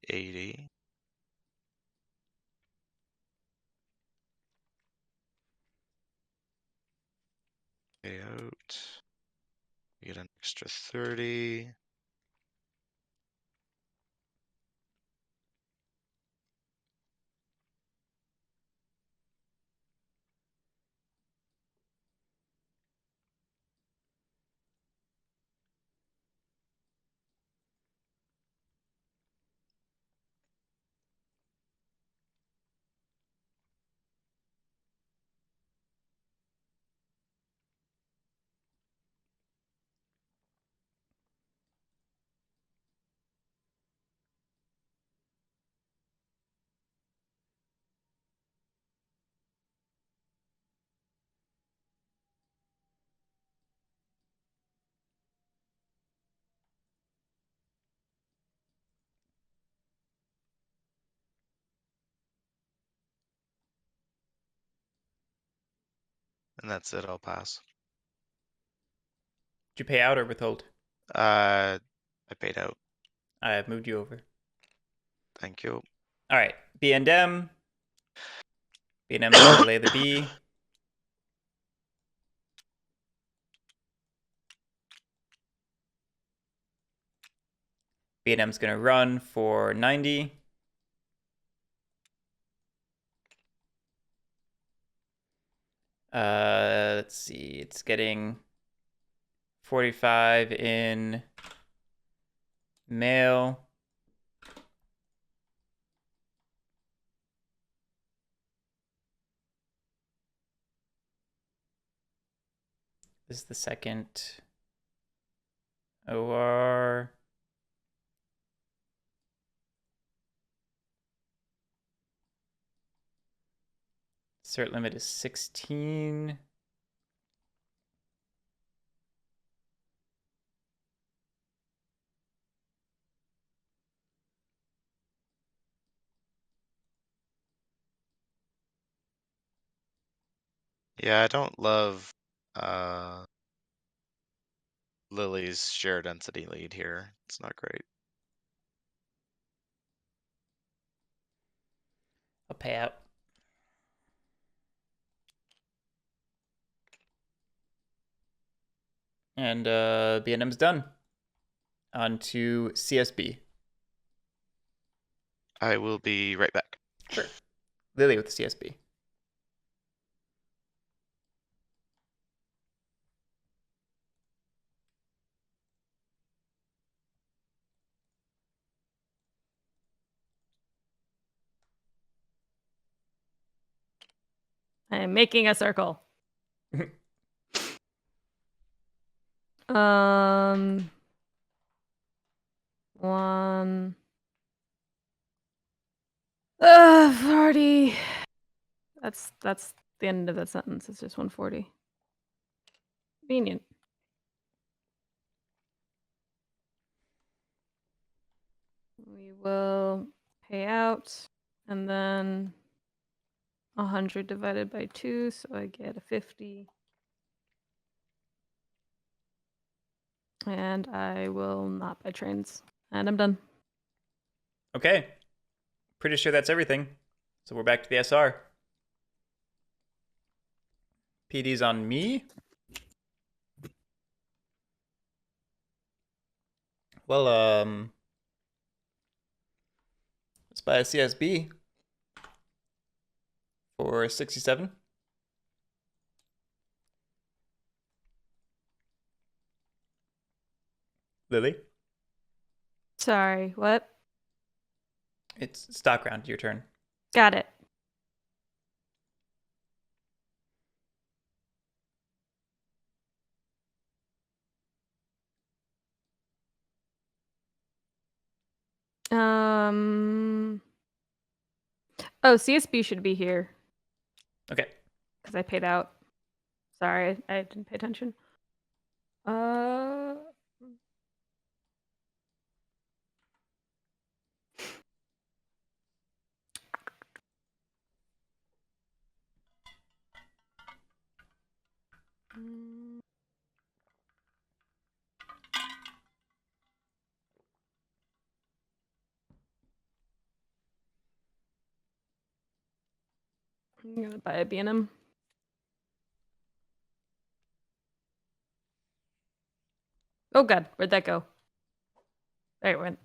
80. Pay out. Get an extra 30. And that's it, I'll pass. Did you pay out or withhold? I paid out. I have moved you over. Thank you. All right, B and M. B and M's gonna lay the B. B and M's gonna run for 90. Let's see. It's getting 45 in mail. This is the second OR. Cert limit is 16. Yeah, I don't love Lily's share density lead here. It's not great. I'll pay out. And B&M's done. On to CSB. I will be right back. Sure. Lily with the CSB. I am making a circle. One. Ugh, 40. That's the end of that sentence. It's just 140. Convenient. We will pay out, and then 100 divided by 2, so I get a 50. And I will not buy trains. And I'm done. Okay. Pretty sure that's everything. So we're back to the SR. PD's on me. Well, let's buy a CSB for 67. Lily, Sorry, what? it's stock round. Your turn. Got it. Oh, CSB should be here Okay. because I paid out. Sorry, I didn't pay attention. I'm gonna buy a B&M. Oh god, where'd that go? There it went.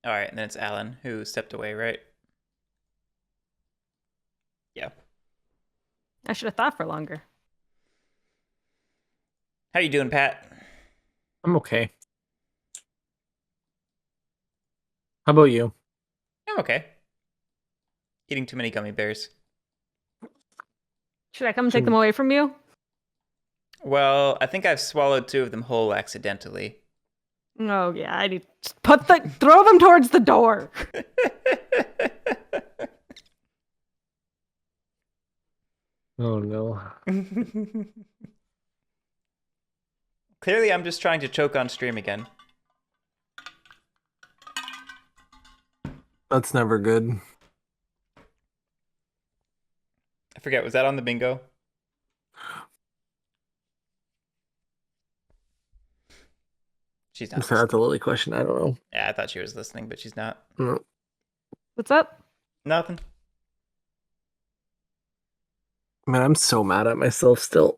All right, and then it's Alan who stepped away, right? Yeah. I should have thought for longer. How you doing, Pat? I'm okay. How about you? I'm okay. Eating too many gummy bears. Should I come and take them away from you? Well, I think I've swallowed 2 of them whole accidentally. Oh yeah, I need to throw them towards the door. Oh no. Clearly, I'm just trying to choke on stream again. That's never good. I forget, was that on the bingo? She's not That's a Lily question. I don't know. Yeah, I thought she was listening, but she's not. No. What's up? Nothing. Man, I'm so mad at myself still.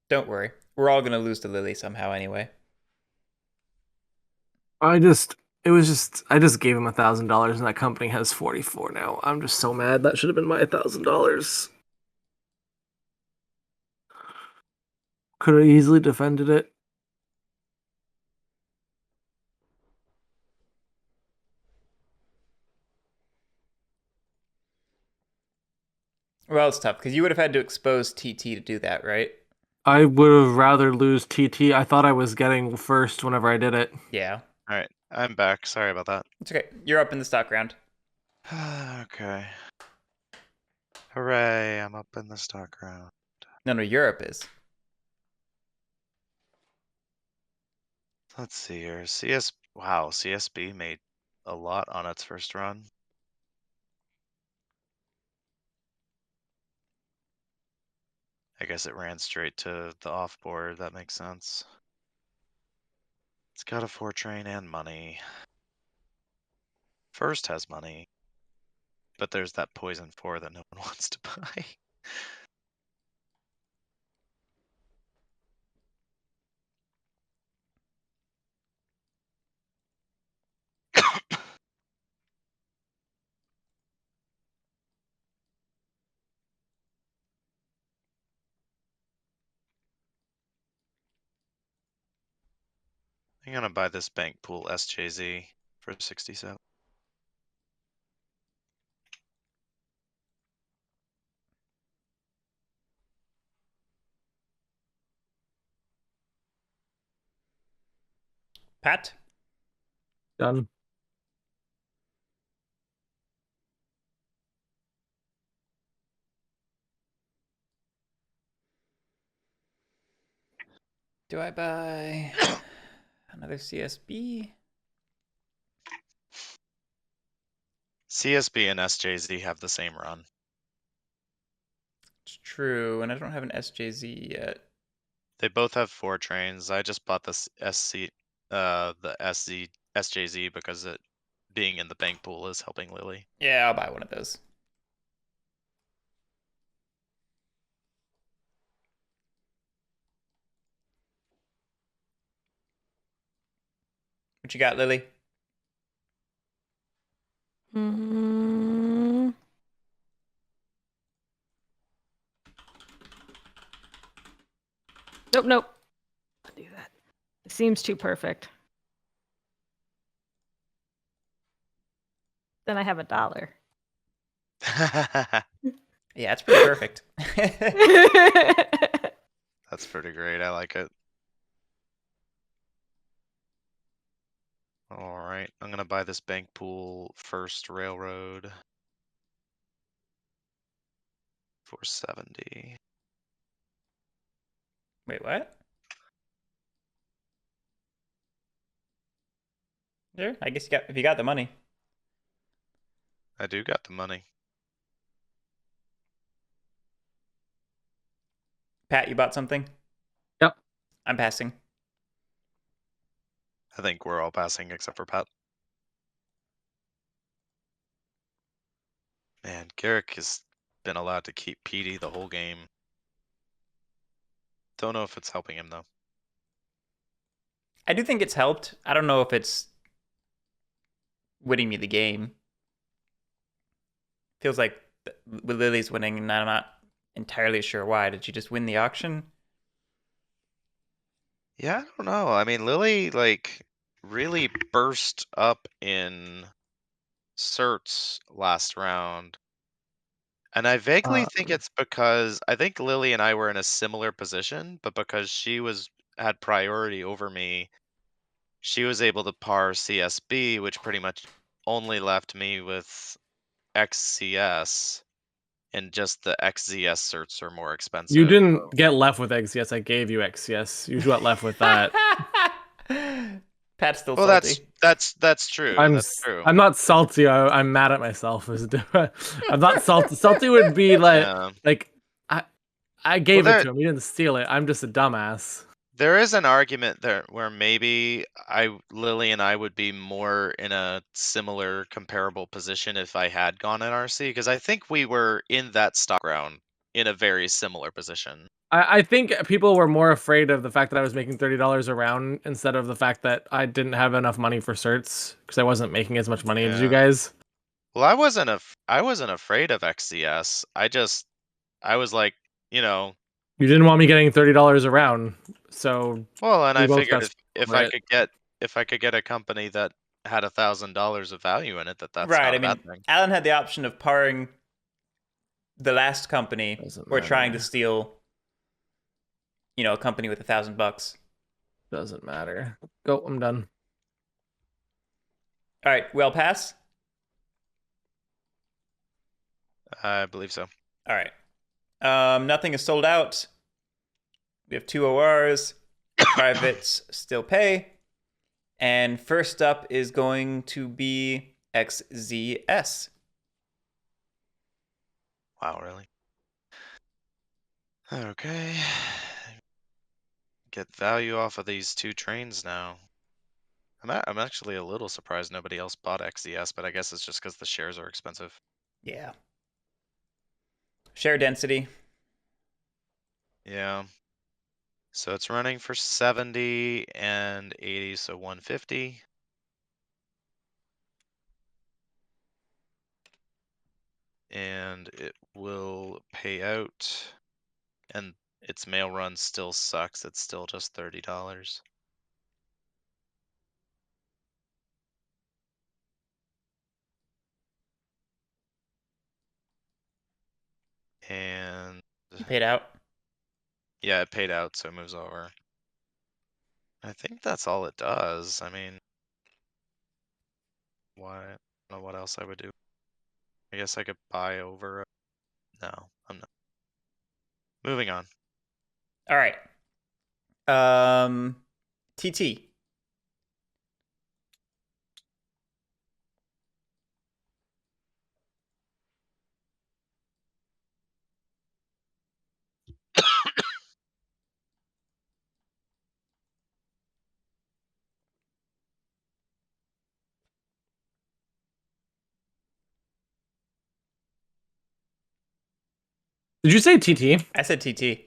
Don't worry. We're all going to lose to Lily somehow anyway. I just gave him $1,000 and that company has 44 now. I'm just so mad. That should have been my $1,000. Could have easily defended it. Well, it's tough because you would have had to expose TT to do that, right? I would have rather lose TT. I thought I was getting first whenever I did it. Yeah. All right, I'm back. Sorry about that. It's okay. You're up in the stock round. Okay. Hooray, I'm up in the stock round. No, Europe is. Let's see here. Wow, CSB made a lot on its first run. I guess it ran straight to the off board. That makes sense. It's got a 4 train and money. First has money. But there's that poison 4 that no one wants to buy. I'm gonna buy this bank pool SJZ for 67. Pat? Done. Do I buy another CSB? CSB and SJZ have the same run. It's true, and I don't have an SJZ yet. They both have 4 trains. I just bought this SJZ because it being in the bank pool is helping Lily. Yeah, I'll buy one of those. What you got, Lily? Mm-hmm. Nope. I'll do that. It seems too perfect. Then I have $1. Yeah, it's pretty perfect. That's pretty great. I like it. All right, I'm gonna buy this bank pool first railroad for 70. Wait, what? Sure, I guess if you got the money. I do got the money. Pat, you bought something? I'm passing. I think we're all passing except for Pat. Man, Garrick has been allowed to keep PD the whole game. Don't know if it's helping him though. I do think it's helped. I don't know if it's winning me the game. Feels like with Lily's winning, and I'm not entirely sure why. Did she just win the auction? Yeah, I don't know. I mean, Lily like really burst up in certs last round. And I vaguely think it's because I think Lily and I were in a similar position, but because she had priority over me, she was able to par CSB, which pretty much only left me with XCS, and just the XZS certs are more expensive. You didn't get left with XCS. I gave you XCS. You got left with that. Pat's still Well, salty. that's true. That's true. I'm not salty. I'm mad at myself. I'm not salty. Salty would be like Yeah. like I gave Well, it to him. He didn't steal it. I'm just a dumbass. There is an argument there where maybe Lily and I would be more in a similar comparable position if I had gone in RC, because I think we were in that stock round in a very similar position. I think people were more afraid of the fact that I was making $30 a round instead of the fact that I didn't have enough money for certs because I wasn't making as much money as you Yeah. guys. Well, I wasn't afraid of XCS. I was like, You didn't want me getting $30 a round, so well, and we I both figured got if over I it. could get a company that had $1,000 of value in it, that's Right. not I a bad mean, thing. Alan had the option of parring the last company Doesn't or trying to matter. steal, a company with $1,000. Doesn't matter. Go, I'm done. All right, well, pass. I believe so. All right. Nothing is sold out. We have 2 ORs. Privates still pay. And first up is going to be XZS. Wow, really? Okay. Get value off of these 2 trains now. I'm actually a little surprised nobody else bought XES, but I guess it's just because the shares are expensive. Yeah. Share density. Yeah. So it's running for 70 and 80, so 150. And it will pay out. And its mail run still sucks. It's still just $30. And You paid out. yeah, it paid out, so it moves over. I think that's all it does. I mean, I don't know what else I would do. I guess I could buy over. No, I'm not. Moving on. All right. TT. Did you say TT? I said TT.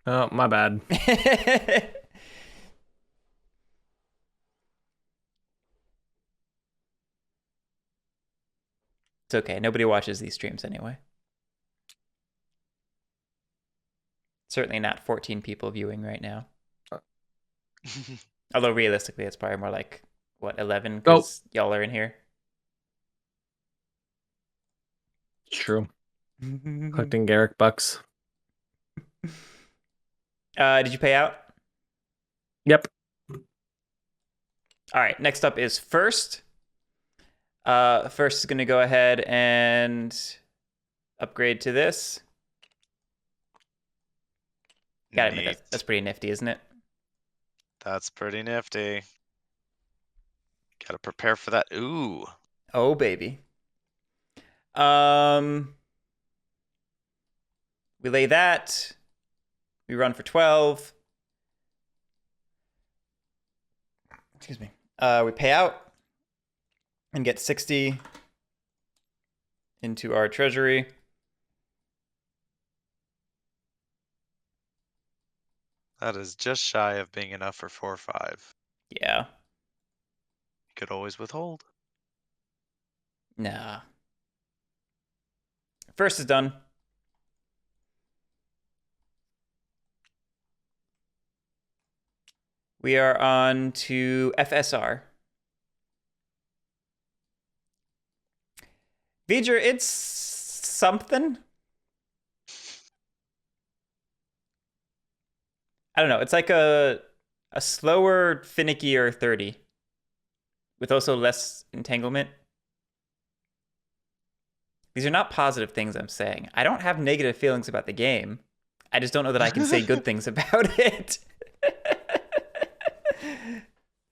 Oh, my bad. It's okay. Nobody watches these streams anyway. Certainly not 14 people viewing right now. Although realistically, it's probably more like, 11? Because y'all are in here. It's true. Collecting Garrick bucks. Did you pay out? Yep. All right. Next up is First. First is going to go ahead and upgrade to this. Gotta admit, that's pretty nifty, isn't it? That's pretty nifty. Gotta prepare for that. Ooh. Oh, baby. We lay that. We run for 12. Excuse me. We pay out and get 60 into our treasury. That is just shy of being enough for 4-5. Yeah. You could always withhold. Nah. First is done. We are on to FSR. V'ger, it's something. I don't know. It's like a slower, finickier 30 with also less entanglement. These are not positive things I'm saying. I don't have negative feelings about the game. I just don't know that I can say good things about it.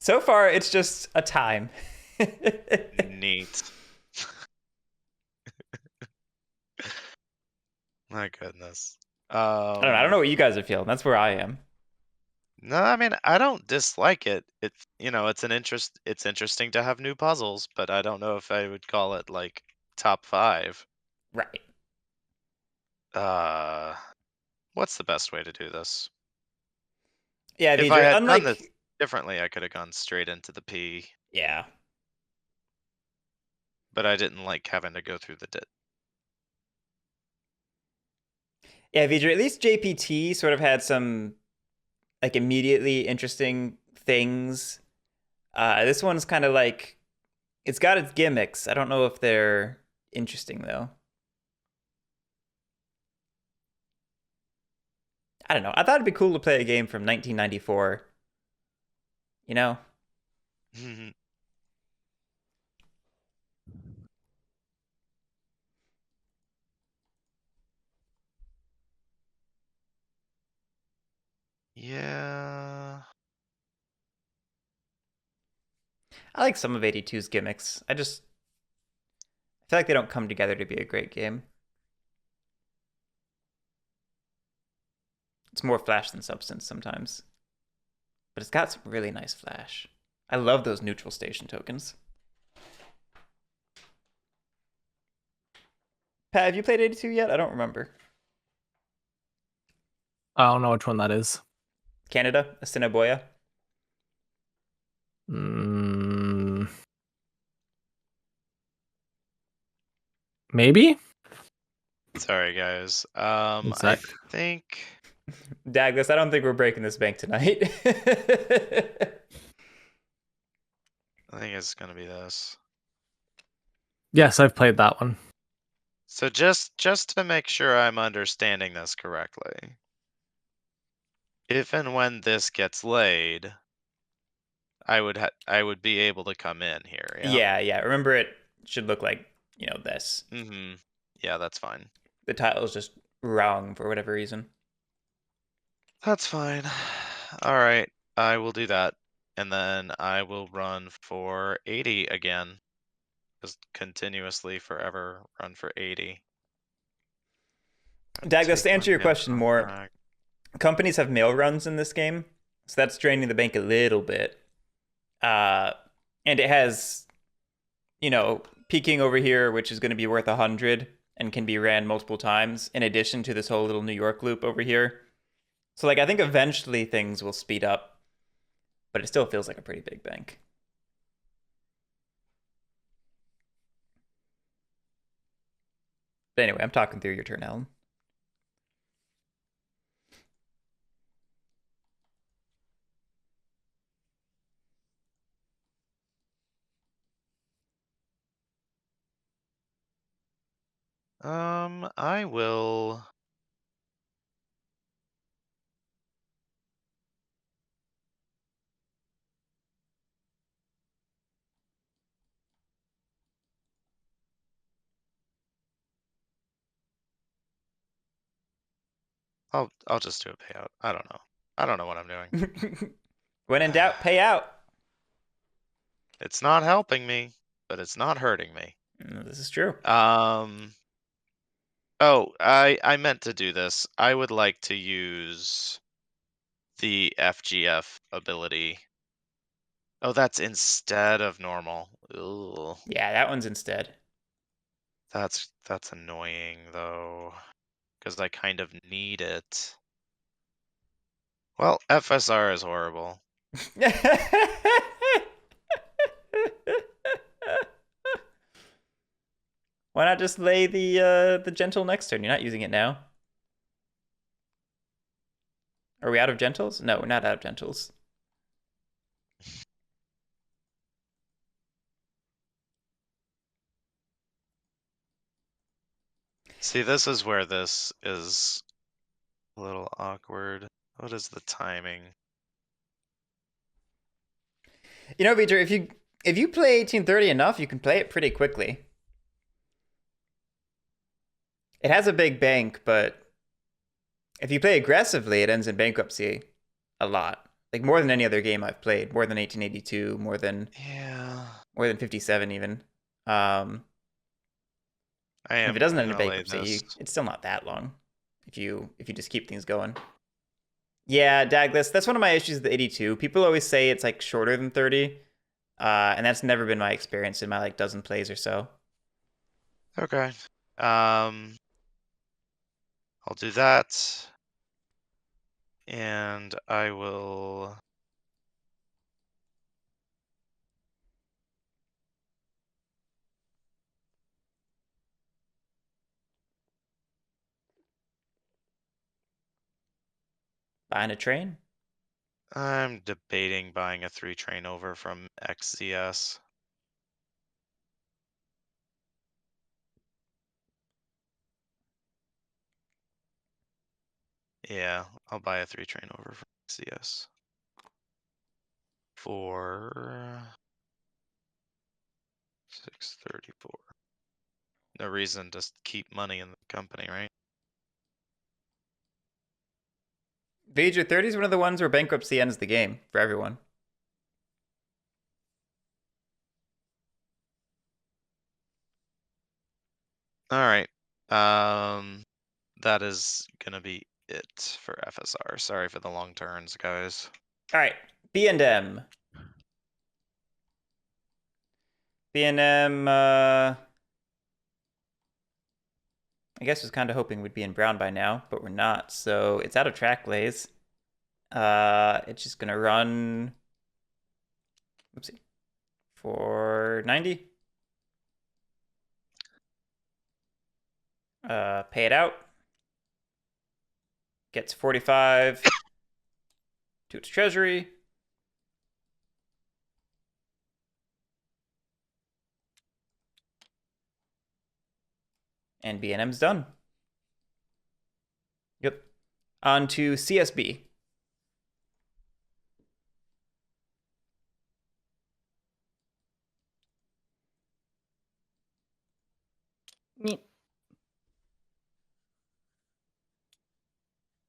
So far, it's just a time. Neat. My goodness. I don't know what you guys are feeling. That's where I am. No, I mean, I don't dislike it. It's, it's interesting to have new puzzles, but I don't know if I would call it like top 5. Right. What's the best way to do this? Yeah, If I V'ger, had done unlike... this differently, I could have gone straight into the P, Yeah. but I didn't like having to go through the dit. Yeah, V'ger, at least JPT sort of had some like immediately interesting things. This one's kind of like, it's got its gimmicks. I don't know if they're interesting though. I don't know. I thought it'd be cool to play a game from 1994. You know? Yeah. I like some of 82's gimmicks. I feel like they don't come together to be a great game. It's more flash than substance sometimes. But it's got some really nice flash. I love those neutral station tokens. Pat, have you played 82 yet? I don't remember. I don't know which one that is. Canada, Assiniboia. Maybe? Sorry, guys. I Exact. think Douglas, I don't think we're breaking this bank tonight. it's gonna be this. Yes, I've played that one. So just to make sure I'm understanding this correctly, if and when this gets laid, I would be able to come in here. Yeah. Yeah. Remember, it should look like, this. Mm-hmm. Yeah, that's fine. The title is just wrong for whatever reason. That's fine. All right, I will do that, and then I will run for 80 again. Just continuously, forever run for 80. Douglas, to Take answer your money out question from more, back. companies have mail runs in this game, so that's draining the bank a little bit. And it has, peaking over here, which is going to be worth 100 and can be ran multiple times, in addition to this whole little New York loop over here. So, like, I think eventually things will speed up, but it still feels like a pretty big bank. But anyway, I'm talking through your turn, Alan. I will. I'll just do a payout. I don't know. I don't know what I'm doing. When in doubt, pay out. It's not helping me, but it's not hurting me. This is true. Oh, I meant to do this. I would like to use the FGF ability Oh, that's instead of normal. Ugh. Yeah, that one's instead. That's annoying though, because I kind of need it. Well, FSR is horrible. Why not just lay the gentle next turn? You're not using it now. Are we out of gentles? No, we're not out of gentles. See, this is where this is a little awkward. What is the timing? You know, Beecher, if you play 1830 enough, you can play it pretty quickly. It has a big bank, but if you play aggressively, it ends in bankruptcy a lot. Like more than any other game I've played, more than 1882, more than 57 even. If it doesn't end in bankruptcy, it's still not that long. If you just keep things going. Yeah, Douglas, that's one of my issues with the 82. People always say it's like shorter than 30. And that's never been my experience in my like dozen plays or so. Okay. I'll do that. And I will Buying a train? I'm debating buying a 3 train over from XCS. Yeah, I'll buy a 3 train over from XCS. For 634. No reason to keep money in the company, right? Vager 30 is one of the ones where bankruptcy ends the game for everyone. All right. That is gonna be it for FSR. Sorry for the long turns, guys. All right, B&M. B&M, I guess was kind of hoping we'd be in brown by now, but we're not. So it's out of track lays. It's just gonna run. Oopsie. For 90. Pay it out. Gets 45 to its treasury. And B&M's done. Yep. On to CSB. Neat.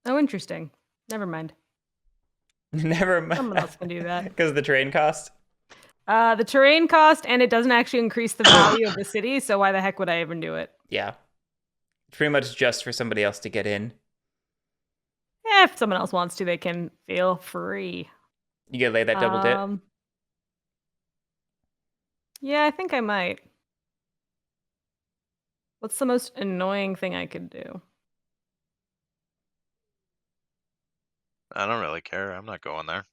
Oh, interesting. Never mind. Never mind. Someone else can do that. Because of the train cost? The terrain cost, and it doesn't actually increase the value of the city, so why the heck would I even do it? Yeah. Pretty much just for somebody else to get in. If someone else wants to, they can feel free. You gonna lay that double dip? Yeah, I think I might. What's the most annoying thing I could do? I don't really care. I'm not going there.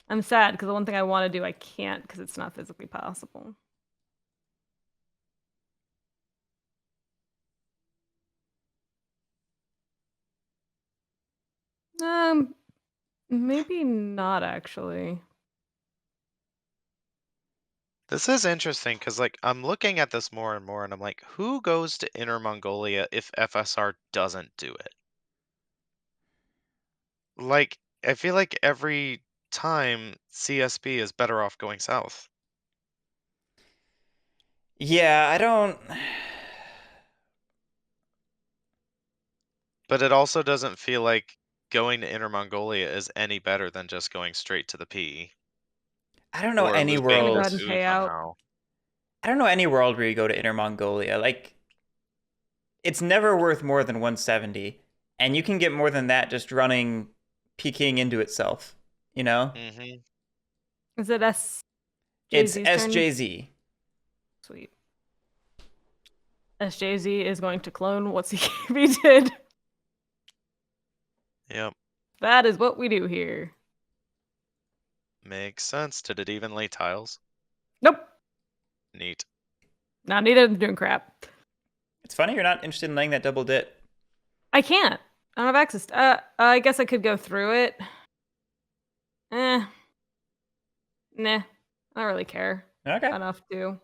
I'm sad because the one thing I want to do, I can't because it's not physically possible. Maybe not actually. This is interesting because, like, I'm looking at this more and more, and I'm like, who goes to Inner Mongolia if FSR doesn't do it? Like, I feel like every time CSB is better off going south. Yeah, I don't. But it also doesn't feel like going to Inner Mongolia is any better than just going straight to the P. I don't know Or any looping Go world. ahead and two pay out. somehow. I don't know any world where you go to Inner Mongolia. Like, it's never worth more than 170, and you can get more than that just running Peking into itself. you know? Mm-hmm. Is it It's SJZ's turn? SJZ. Sweet. SJZ is going to clone what's he did. Yep. That is what we do here. Makes sense. Did it even lay tiles? Nope. Neat. Now neither of them doing crap. It's funny you're not interested in laying that double dit. I can't. I don't have access. I guess I could go through it. Nah. I don't really care Okay. enough to.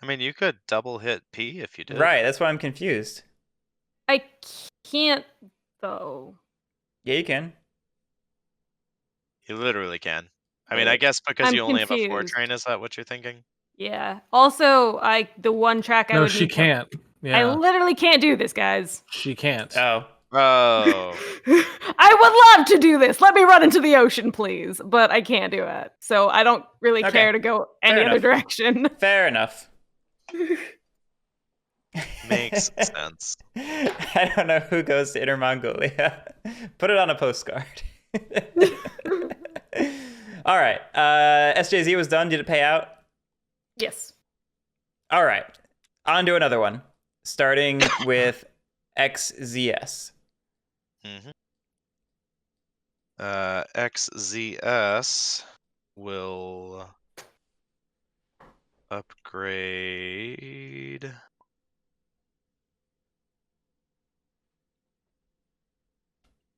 I mean, you could double hit P if you did. Right, that's why I'm confused. I can't, though. Yeah, you can. You literally can. I mean, I guess because I'm you only have a 4 confused. train, is that what you're thinking? Yeah. Also, the one track I No, would she need to- can't. I Yeah, literally can't do this, guys. she can't. Oh. Oh. I would love to do this. Let me run into the ocean, please. But I can't do it. So I don't really Okay. care to go any Fair other enough. direction. Fair enough. Makes sense. I don't know who goes to Inner Mongolia. Put it on a postcard. All right. SJZ was done. Did it pay out? Yes. All right. On to another one. Starting with XZS. Mm-hmm. XZS will upgrade.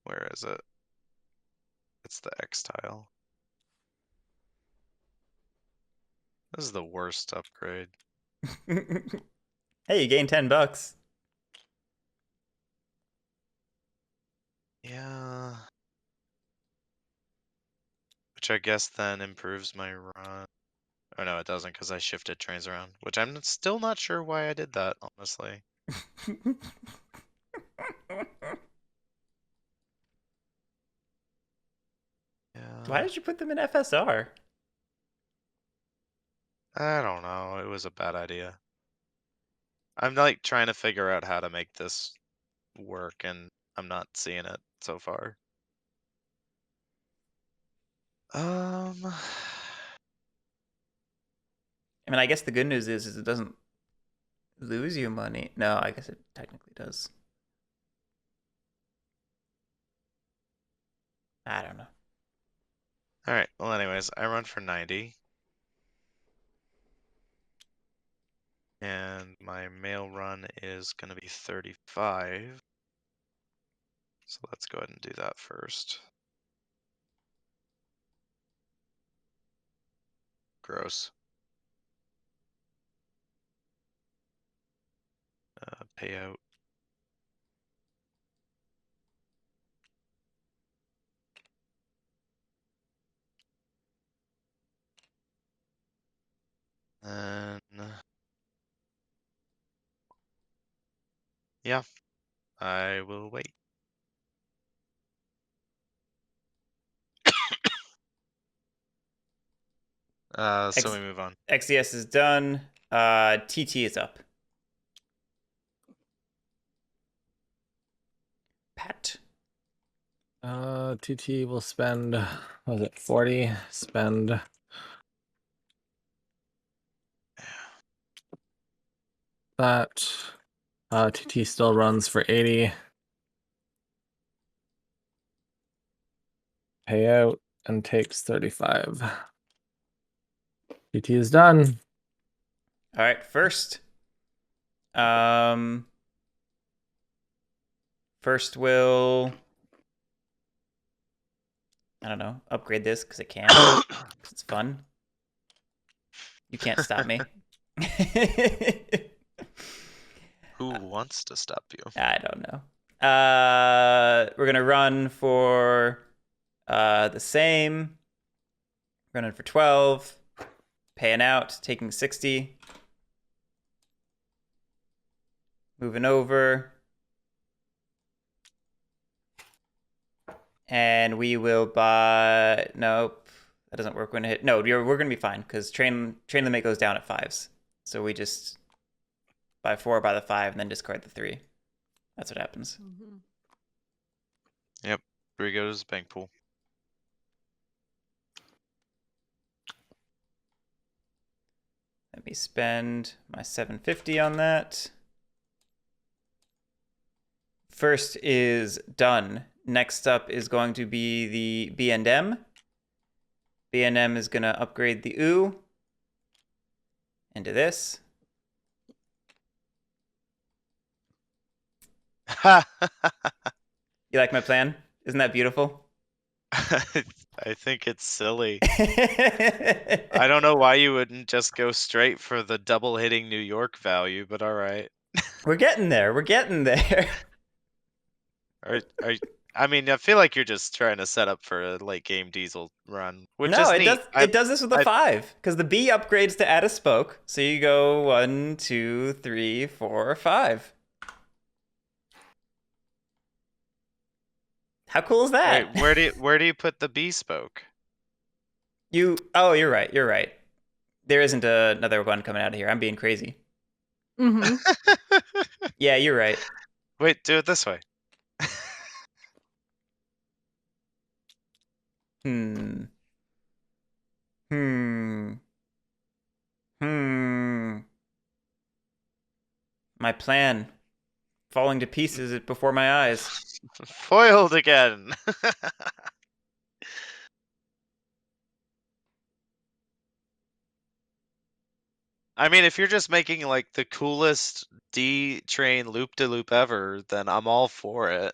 Where is it? It's the X tile. This is the worst upgrade. Hey, you gained $10. Yeah. Which I guess then improves my run. Oh no, it doesn't because I shifted trains around. Which I'm still not sure why I did that, honestly. Why Yeah. did you put them in FSR? I don't know. It was a bad idea. I'm like trying to figure out how to make this work and I'm not seeing it so far. I mean, I guess the good news is it doesn't lose you money. No, I guess it technically does. I don't know. All right. Well, anyways, I run for 90. And my mail run is going to be 35. So let's go ahead and do that first. Gross. Payout. And yeah, I will wait. So we move on. XCS is done. TT is up. Pat. TT will spend, what was it, 40? Spend. That. TT still runs for 80. Payout and takes 35. TT is done. All right, first. First we'll, I don't know, upgrade this because it can. Because it's fun. You can't stop me. Who wants to stop you? I don't know. We're gonna run for the same. Running for 12. Paying out, taking 60. Moving over. And we will buy. Nope, that doesn't work. We're gonna hit. No, we're gonna be fine because train limit goes down at 5s. So we just buy 4, buy the 5, and then discard the 3. That's what happens. Mm-hmm. Yep. 3 goes bank pool. Let me spend my 750 on that. First is done. Next up is going to be the B&M. B&M is going to upgrade the OO into this. You like my plan? Isn't that beautiful? I think it's silly. I don't know why you wouldn't just go straight for the double hitting New York value, but all right. We're getting there. We're getting there. I mean, I feel like you're just trying to set up for a late game diesel run, which No, is it neat. does. It does this with a 5 because the B upgrades to add a spoke. So you go 1, 2, 3, 4, 5. How cool is that? Wait, where do you put the B spoke? Oh, you're right. You're right. There isn't another one coming out of here. I'm being crazy. Mm-hmm. Yeah, you're right. Wait, do it this way. Hmm. Hmm. Hmm. My plan falling to pieces before my eyes. Foiled again. I mean, if you're just making like the coolest D train loop de loop ever, then I'm all for it.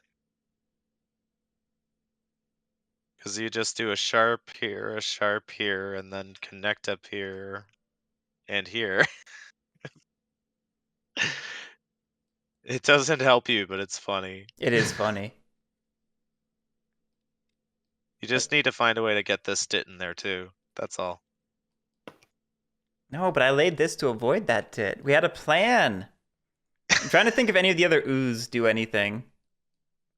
Because you just do a sharp here, and then connect up here and here. It doesn't help you, but it's funny. It is funny. You just need to find a way to get this dit in there too. That's all. No, but I laid this to avoid that tit. We had a plan. I'm trying to think if any of the other ooze do anything.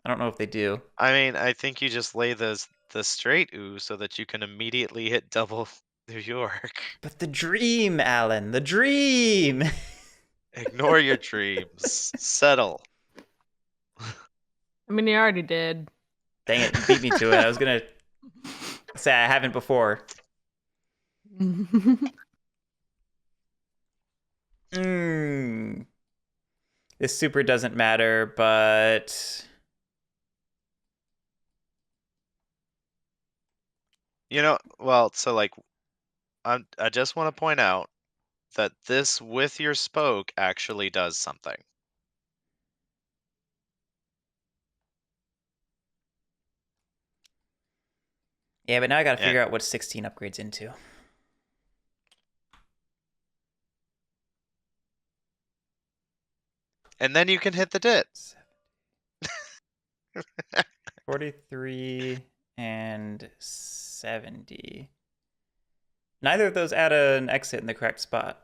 I don't know if they do. I mean, I think you just lay the straight ooh so that you can immediately hit double New York. But the dream, Alan, the dream. Ignore your dreams. Settle. I mean, you already did. Dang it, you beat me to it. I was gonna say I haven't before. This super doesn't matter, but You know, well, so like, I just want to point out that this with your spoke actually does something. yeah, but now I gotta Yeah. figure out what 16 upgrades into. And then you can hit the dit. 43 and 70. Neither of those add an exit in the correct spot.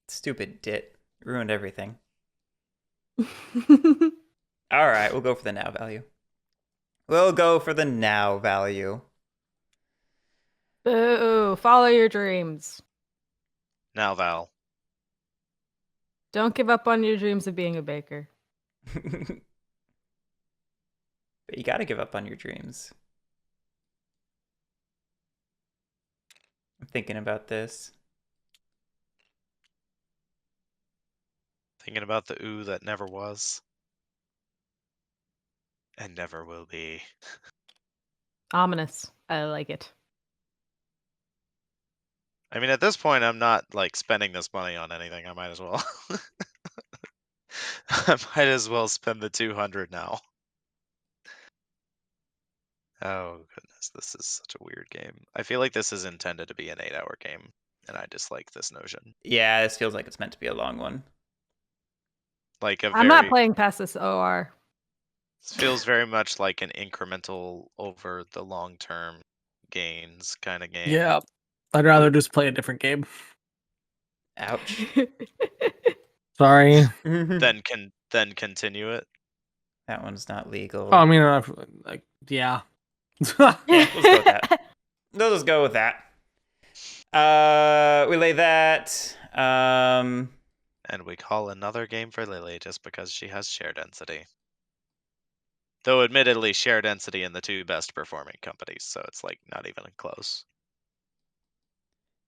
Stupid dit. Ruined everything. All right, we'll go for the now value. We'll go for the now value. Boo! Follow your dreams. Now, Val. Don't give up on your dreams of being a baker. But you gotta give up on your dreams. I'm thinking about this. Thinking about the ooh that never was. And never will be. Ominous. I like it. I mean, at this point, I'm not like spending this money on anything. I might as well. I might as well spend the 200 now. Oh, goodness. This is such a weird game. I feel like this is intended to be an 8-hour game, and I dislike this notion. Yeah, this feels like it's meant to be a long one. Like a I'm not playing past this OR. This feels very much like an incremental over the long term gains kind of game. Yeah, I'd rather just play a different game. Ouch. Sorry. Then continue it. That one's not legal. Oh, I mean, like, yeah. Yeah, let's go with that. Let's just go with that. We lay that. And we call another game for Lily just because she has share density. Though admittedly, share density in the two best performing companies, so it's like not even close.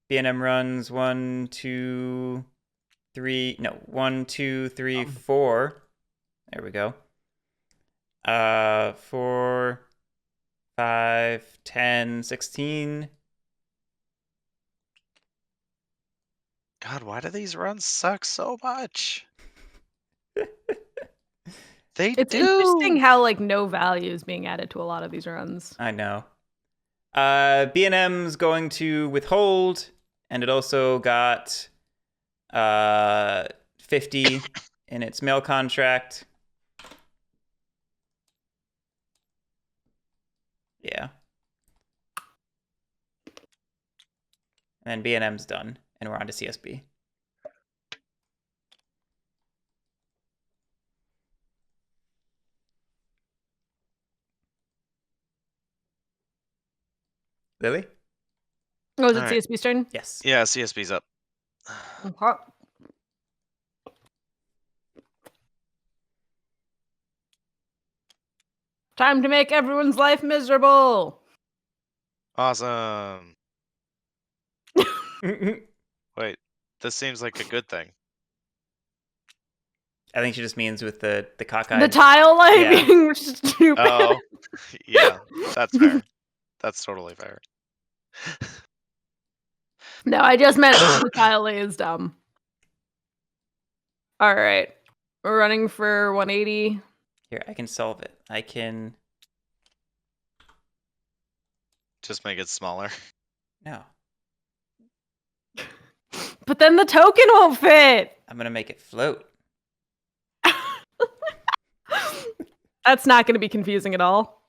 B&M runs 1, 2, 3. No, 1, 2, 3, 4. There we go. 4, 5, 10, 16. God, why do these runs suck so much? They It's do. interesting how like no value is being added to a lot of these runs. I know. B&M's going to withhold, and it also got 50 in its mail contract. Yeah. And then B&M's done, and we're on to CSB. Lily? Oh, is it All right. CSB's turn? Yes. Yeah, CSB's up. Okay. Time to make everyone's life miserable. Awesome. Wait, this seems like a good thing. I think she just means with the cockeyed. The tile light Yeah. being stupid. Oh, yeah, that's fair. That's totally fair. No, I just meant the tile lay is dumb. All right. We're running for 180. Here, I can solve it. I can... Just make it smaller. No. But then the token won't fit. I'm going to make it float. That's not going to be confusing at all.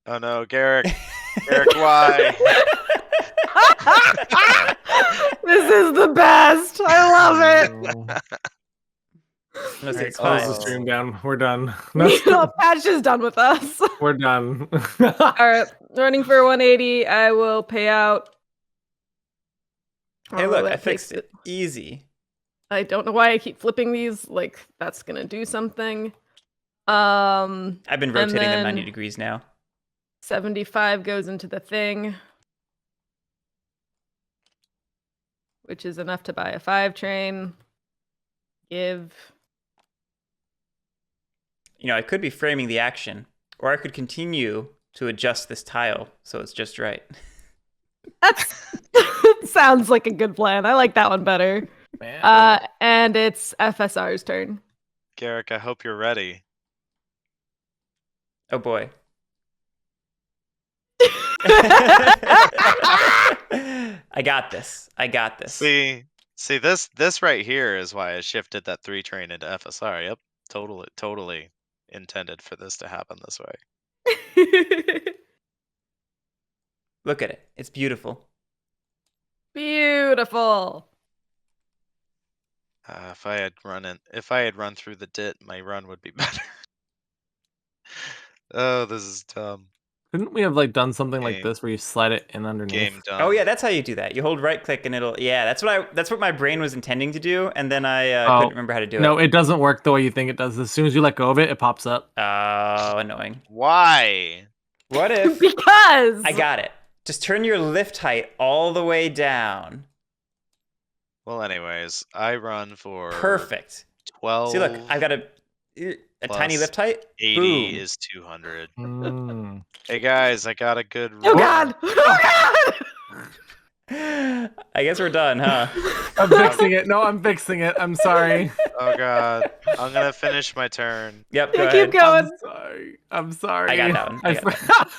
Oh no, Garrick. Garrick, why? This is the best. I love it. No, Alright, it's close fine. the stream down. We're done. Patch is done with us. We're done. All right, running for 180. I will pay out. Hey, Oh, look, that I fixed takes it. Easy. I don't know why I keep flipping these. Like that's gonna do something. I've been rotating them then- 90 degrees now. 75 goes into the thing, which is enough to buy a 5 train. Give. You know, I could be framing the action, or I could continue to adjust this tile so it's just right. That's sounds like a good plan. I like that one better. Man. And it's FSR's turn. Garrick, I hope you're ready. Oh boy. I got this. I got this. See this right here is why I shifted that 3 train into FSR. Yep, totally intended for this to happen this way. Look at it. It's beautiful. Beautiful. If I had run through the dit, my run would be better. Oh, this is dumb. Couldn't we have like done something like Game. this where you slide it in underneath? Game done. Oh yeah, that's how you do that. You hold right click and it'll. Yeah, that's what my brain was intending to do, and then I couldn't remember how to do it. No, it doesn't work the way you think it does. As soon as you let go of it, it pops up. Oh, annoying. Why? What if Because I got it? Just turn your lift height all the way down. Well, anyways, I run for Perfect. 12. See, look, I've got a tiny plus lift height. 80 Boom. is 200. Mm. Hey guys, I got a good. Oh run. god! Oh god! I guess we're done, huh? I'm fixing it. No, I'm fixing it. I'm sorry. Oh god, I'm gonna finish my turn. Yep, go Keep ahead. going. I'm sorry. I'm sorry. I got that one. I got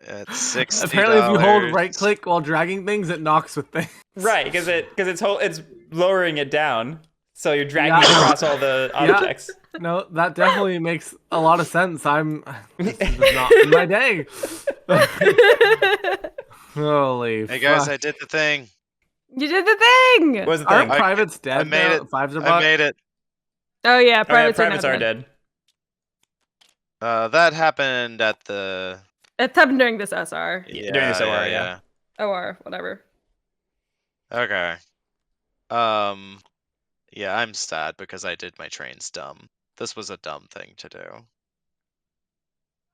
It's $60. Apparently, if you hold right click while dragging things, it knocks with things. Right, because it's lowering it down, so you're dragging Yeah. it across all the objects. No, that definitely makes a lot of sense. This is just not my day. Holy Hey guys, fuck. I did the thing. You did the thing! What was the Aren't thing? privates dead? I made now? it. Fives are I bought? made it. Oh yeah, Oh yeah, privates, privates are are now dead. dead. That happened at the. It happened during this SR. Yeah, during this OR, yeah. OR, whatever. Okay. Yeah, I'm sad because I did my trains dumb. This was a dumb thing to do.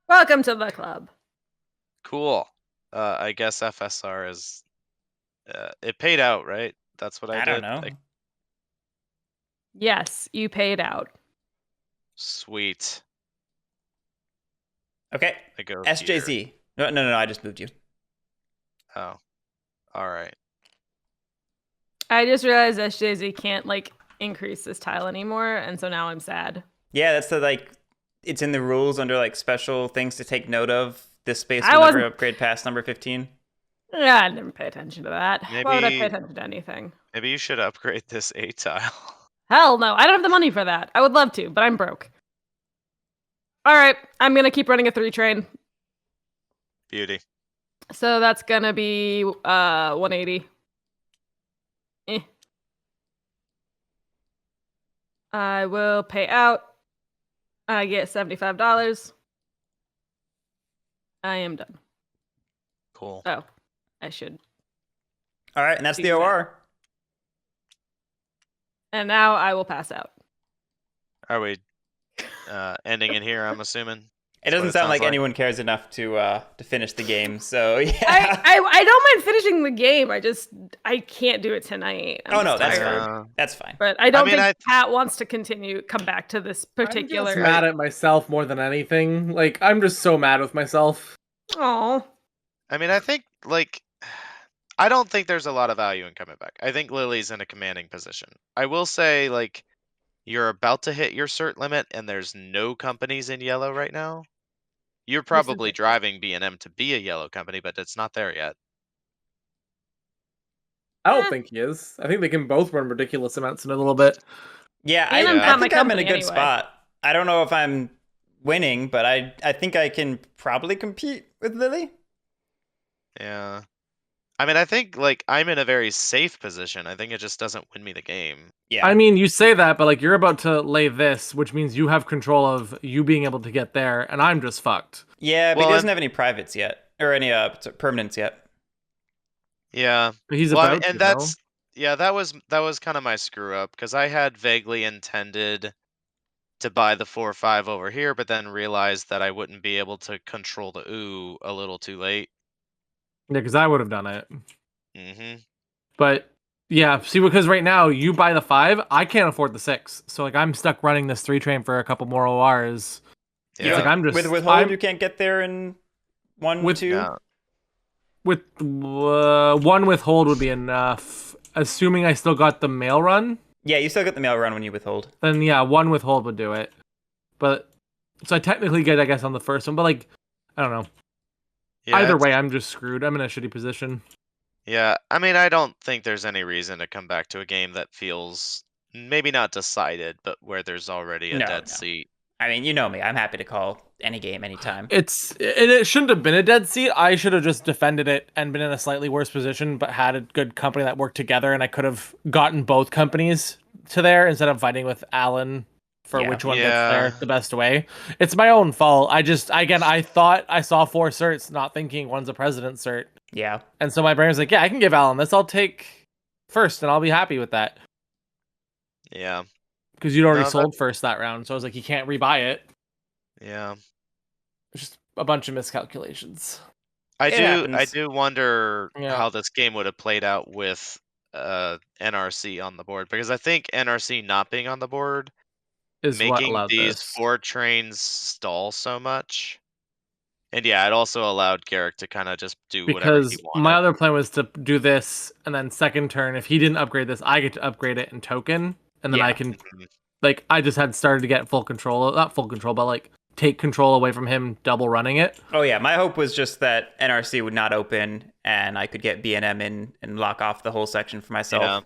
Welcome to the club. Cool. I guess FSR is. It paid out, right? That's what I I did. don't know. Yes, you paid out. Sweet. Okay. I go SJZ. here. No, I just moved you. Oh. Alright. I just realized SJZ can't like increase this tile anymore, and so now I'm sad. Yeah, that's the like. It's in the rules under like special things to take note of. This space I will never wasn't- upgrade past number 15. Yeah, I didn't pay attention to that. Why would I pay Maybe- attention to anything? Maybe you should upgrade this A tile. Hell no, I don't have the money for that. I would love to, but I'm broke. Alright, I'm gonna keep running a 3 train. Beauty. So that's gonna be 180. I will pay out. I get $75. I am done. Cool. Oh, I should. All right, and that's the Do that. OR. And now I will pass out. Are we ending it here, I'm assuming? It That's what doesn't it sound sounds like like. anyone cares enough to finish the game. So yeah. I don't mind finishing the game. I can't do it tonight. I'm Oh, no, just that's tired. fine. That's fine. But I don't mean, think Pat wants to come back to this particular. I'm just mad at myself more than anything. Like, I'm just so mad with myself. Oh, I mean, I think, like, I don't think there's a lot of value in coming back. I think Lily's in a commanding position. I will say, like, you're about to hit your cert limit, and there's no companies in yellow right now. You're probably driving B&M to be a yellow company, but it's not there yet. I don't think he is. I think they can both run ridiculous amounts in a little bit. Yeah, And I'm I not think my I'm in a company good anyway. spot. I don't know if I'm winning, but I think I can probably compete with Lily. Yeah. I mean, I think, like, I'm in a very safe position. I think it just doesn't win me the game. Yeah. I mean, you say that, but like you're about to lay this, which means you have control of you being able to get there, and I'm just fucked. Yeah, but Well, he doesn't have any privates yet, or any permanents yet. Yeah. But he's Well, I about mean, to, and that's yeah, that was kind of my screw up because I had vaguely intended to buy the 4-5 over here, but then realized that I wouldn't be able to control the ooh a little too late. Yeah, because I would have done it. Mm-hmm. But yeah, see, because right now you buy the 5, I can't afford the 6, so like I'm stuck running this 3 train for a couple more ORs. Yeah. It's like I'm just With withhold, you can't get there in 1, With- 2. Yeah. with 1 withhold would be enough, assuming I still got the mail run. Yeah, you still get the mail run when you withhold. Then yeah, 1 withhold would do it. But so I technically get, I guess, on the first one, but like I don't know. Yeah, Either it's- way, I'm just screwed. I'm in a shitty position. Yeah, I mean, I don't think there's any reason to come back to a game that feels maybe not decided, but where there's already a No, dead no. seat. I mean, you know me. I'm happy to call any game anytime. It shouldn't have been a dead seat. I should have just defended it and been in a slightly worse position, but had a good company that worked together, and I could have gotten both companies to there instead of fighting with Alan for Yeah. which one Yeah. gets there the best way. It's my own fault. I thought I saw 4 certs, not thinking one's a president cert. Yeah. And so my brain was like, yeah, I can give Alan this. I'll take first, and I'll be happy with that. Yeah, Because you'd already No, sold first that round. So I was like, you can't rebuy it. yeah. It's just a bunch of miscalculations. I It do happens. wonder Yeah. how this game would have played out with NRC on the board, because I think NRC not being on the board Is what making allowed these this. 4 trains stall so much. And yeah, it also allowed Garrick to kind of just do whatever he Because wanted. my other plan was to do this, and then second turn, if he didn't upgrade this, I get to upgrade it in token, and then Yeah. I can, Mhm. like, I just had started to get full control, not full control, but like take control away from him, double running it. Oh yeah, my hope was just that NRC would not open and I could get B&M in and lock off the whole section for myself. Yeah.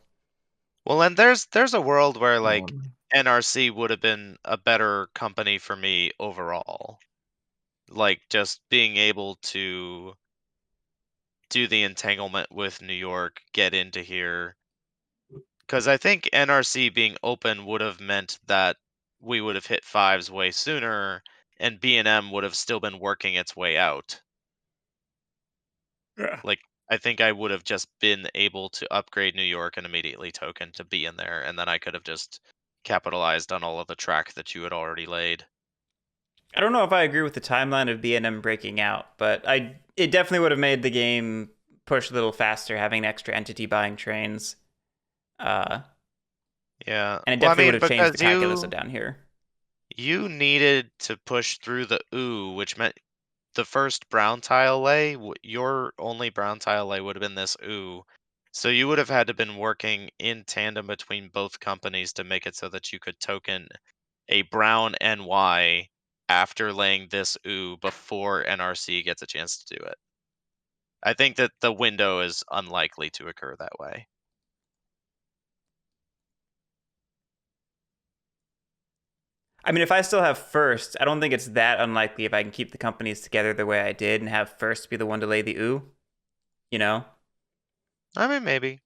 Well, and there's a world where like Um, NRC would have been a better company for me overall. Like just being able to do the entanglement with New York, get into here. Because I think NRC being open would have meant that we would have hit 5s way sooner, and B&M would have still been working its way out. Yeah. Like, I think I would have just been able to upgrade New York and immediately token to be in there, and then I could have just capitalized on all of the track that you had already laid. I don't know if I agree with the timeline of B&M breaking out, but it definitely would have made the game push a little faster having an extra entity buying trains. Yeah. And it Well, I definitely would mean, have changed the because calculus of down here. you needed to push through the ooh, which meant the first brown tile lay, your only brown tile lay would have been this ooh. So you would have had to been working in tandem between both companies to make it so that you could token a brown NY after laying this ooh before NRC gets a chance to do it. I think that the window is unlikely to occur that way. I mean, if I still have first, I don't think it's that unlikely if I can keep the companies together the way I did and have first be the one to lay the ooh. You know? I mean, maybe.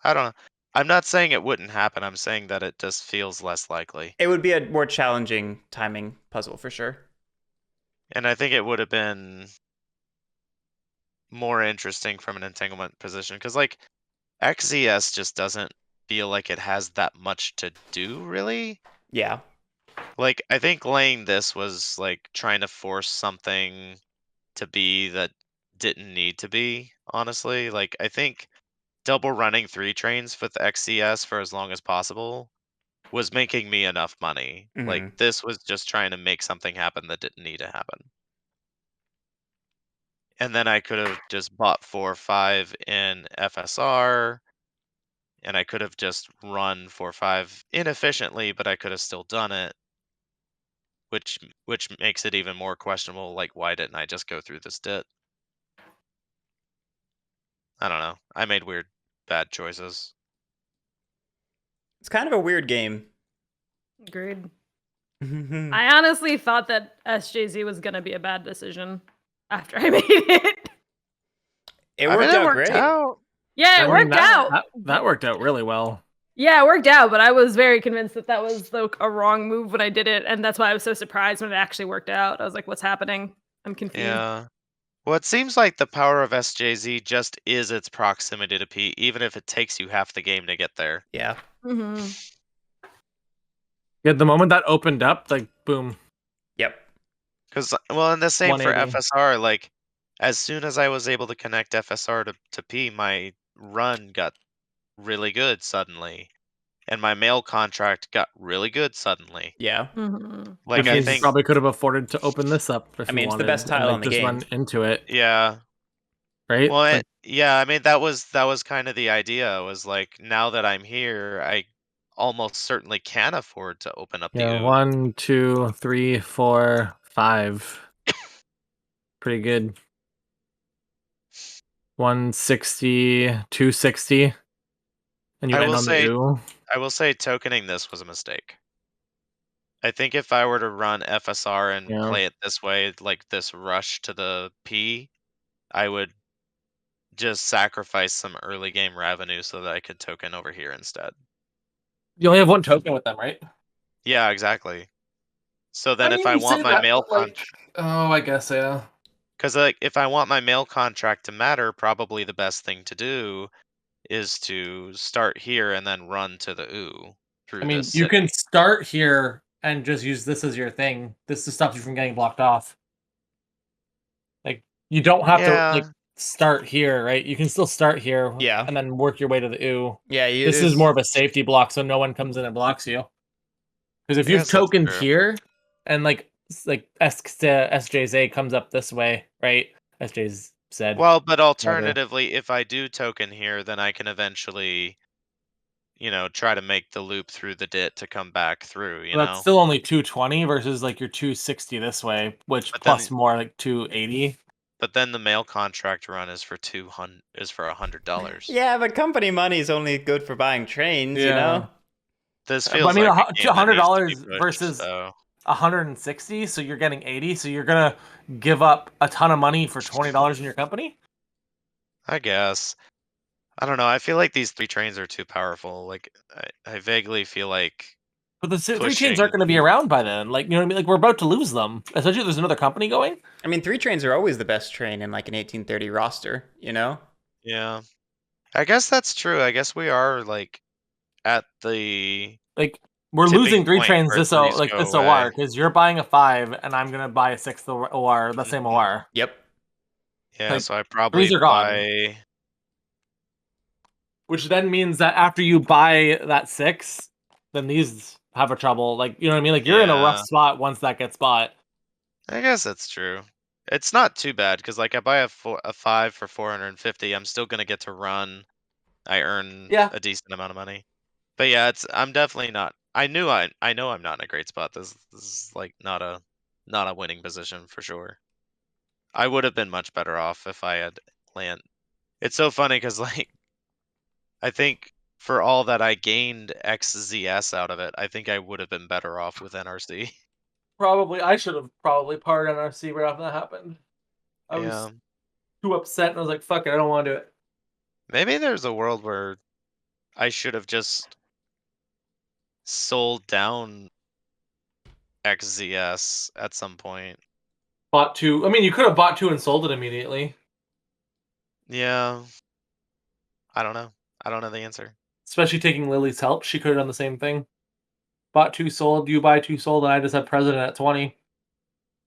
I don't know. I'm not saying it wouldn't happen. I'm saying that it just feels less likely. It would be a more challenging timing puzzle for sure. And I think it would have been more interesting from an entanglement position because, like, XZS just doesn't feel like it has that much to do, really. Yeah. Like, I think laying this was like trying to force something to be that didn't need to be, honestly. Like, I think double running 3 trains with XCS for as long as possible was making me enough money. Like, Mm-hmm. this was just trying to make something happen that didn't need to happen. And then I could have just bought 4 or 5 in FSR, and I could have just run 4 or 5 inefficiently, but I could have still done it, which makes it even more questionable, like, why didn't I just go through this dit? I don't know. I made weird, bad choices. It's kind of a weird game. Agreed. It I honestly thought that SJZ was gonna be a bad decision after I made it. I worked mean, it out worked great. out. Yeah, it worked out. That worked out really well. Yeah, it worked out, but I was very convinced that that was a wrong move when I did it, and that's why I was so surprised when it actually worked out. I was like, "What's happening? I'm confused." Yeah. Well, it seems like the power of SJZ just is its proximity to P, even if it takes you half the game to get there. Yeah. Mm-hmm. Yeah, the moment that opened up, like boom. Yep. Because, well, and the same for 180. FSR. Like, as soon as I was able to connect FSR to P, my run got really good suddenly, and my mail contract got really good suddenly. Yeah. Mm-hmm. Like, Which I means you think, probably could have afforded to open this up if I you mean, it's the wanted, best tile and like on the just game. run into it, yeah. right? Well, Like, yeah. I mean, that was kind of the idea. Was like, now that I'm here, I almost certainly can afford to open up the yeah, ooh. 1, 2, 3, 4, 5. Pretty good. 160, 260, and you I end will on the say, ooh. tokening this was a mistake. I think if I were to run FSR and Yeah. play it this way, like this rush to the P, I would just sacrifice some early game revenue so that I could token over here instead. You only have one token with them, right? Yeah, exactly. So then if mean, I you want say my that, mail but, like, oh, I guess, yeah. because like if I want my mail contract to matter, probably the best thing to do is to start here and then run to the ooh I through this mean, you can city. start here and just use this as your thing. This to stop you from getting blocked off. Like, you don't have to, like, Yeah, start here, right? You can still start here Yeah. and then work your way to the ooh. Yeah. This is more of a safety block, so no one comes in and blocks you. Because if I you've guess that's tokened true. here, and like SJZ comes up this way, right? SJ's said. Well, but Whatever. alternatively, if I do token here, then I can eventually, try to make the loop through the dit to come back through, Well, that's still only 220 versus like your 260 this way, which But plus then more like 280. but then the mail contract run is for $100. Yeah, but company money is only good for buying trains, you Yeah. know? This But I feels mean, like a game that needs to be $100 pushed, versus though. 160, so you're getting 80. So you're gonna give up a ton of money for $20 in your company. I guess. I don't know. I feel like these 3 trains are too powerful. Like I vaguely feel like But the three chains pushing. aren't going to be around by then. Like, you know what I mean? Like, we're about to lose them. Especially if there's another company going. I mean, 3 trains are always the best train in like an 1830 roster, you know? Yeah. I guess that's true. I guess we are like at the Like, we're tipping losing 3 point trains where this threes like go this away. OR because you're buying a 5 and I'm gonna buy a 6th OR, the same Mhm. OR. Yep. Yeah, Like, so I threes probably are gone. buy. Which then means that after you buy that 6, then these have a trouble. Like, you know what I mean? Like, you're in a rough Yeah, spot once that gets bought. I guess that's true. It's not too bad because like I buy a 5 for 450. I'm still gonna get to run. I earn Yeah. a decent amount of money. But yeah, I'm definitely not. I know I'm not in a great spot. This is like not a winning position for sure. I would have been much better off if I had land. It's so funny because like I think for all that I gained XZS out of it, I think I would have been better off with NRC. Probably. I should have probably parred NRC right after that happened. I Yeah. was too upset and I was like, fuck it, I don't want to do it. Maybe there's a world where I should have just sold down XZS at some point. Bought 2. I mean, you could have bought 2 and sold it immediately. Yeah. I don't know. I don't know the answer. Especially taking Lily's help. She could have done the same thing. Bought 2, sold, you buy 2, sold, and I just had president at 20.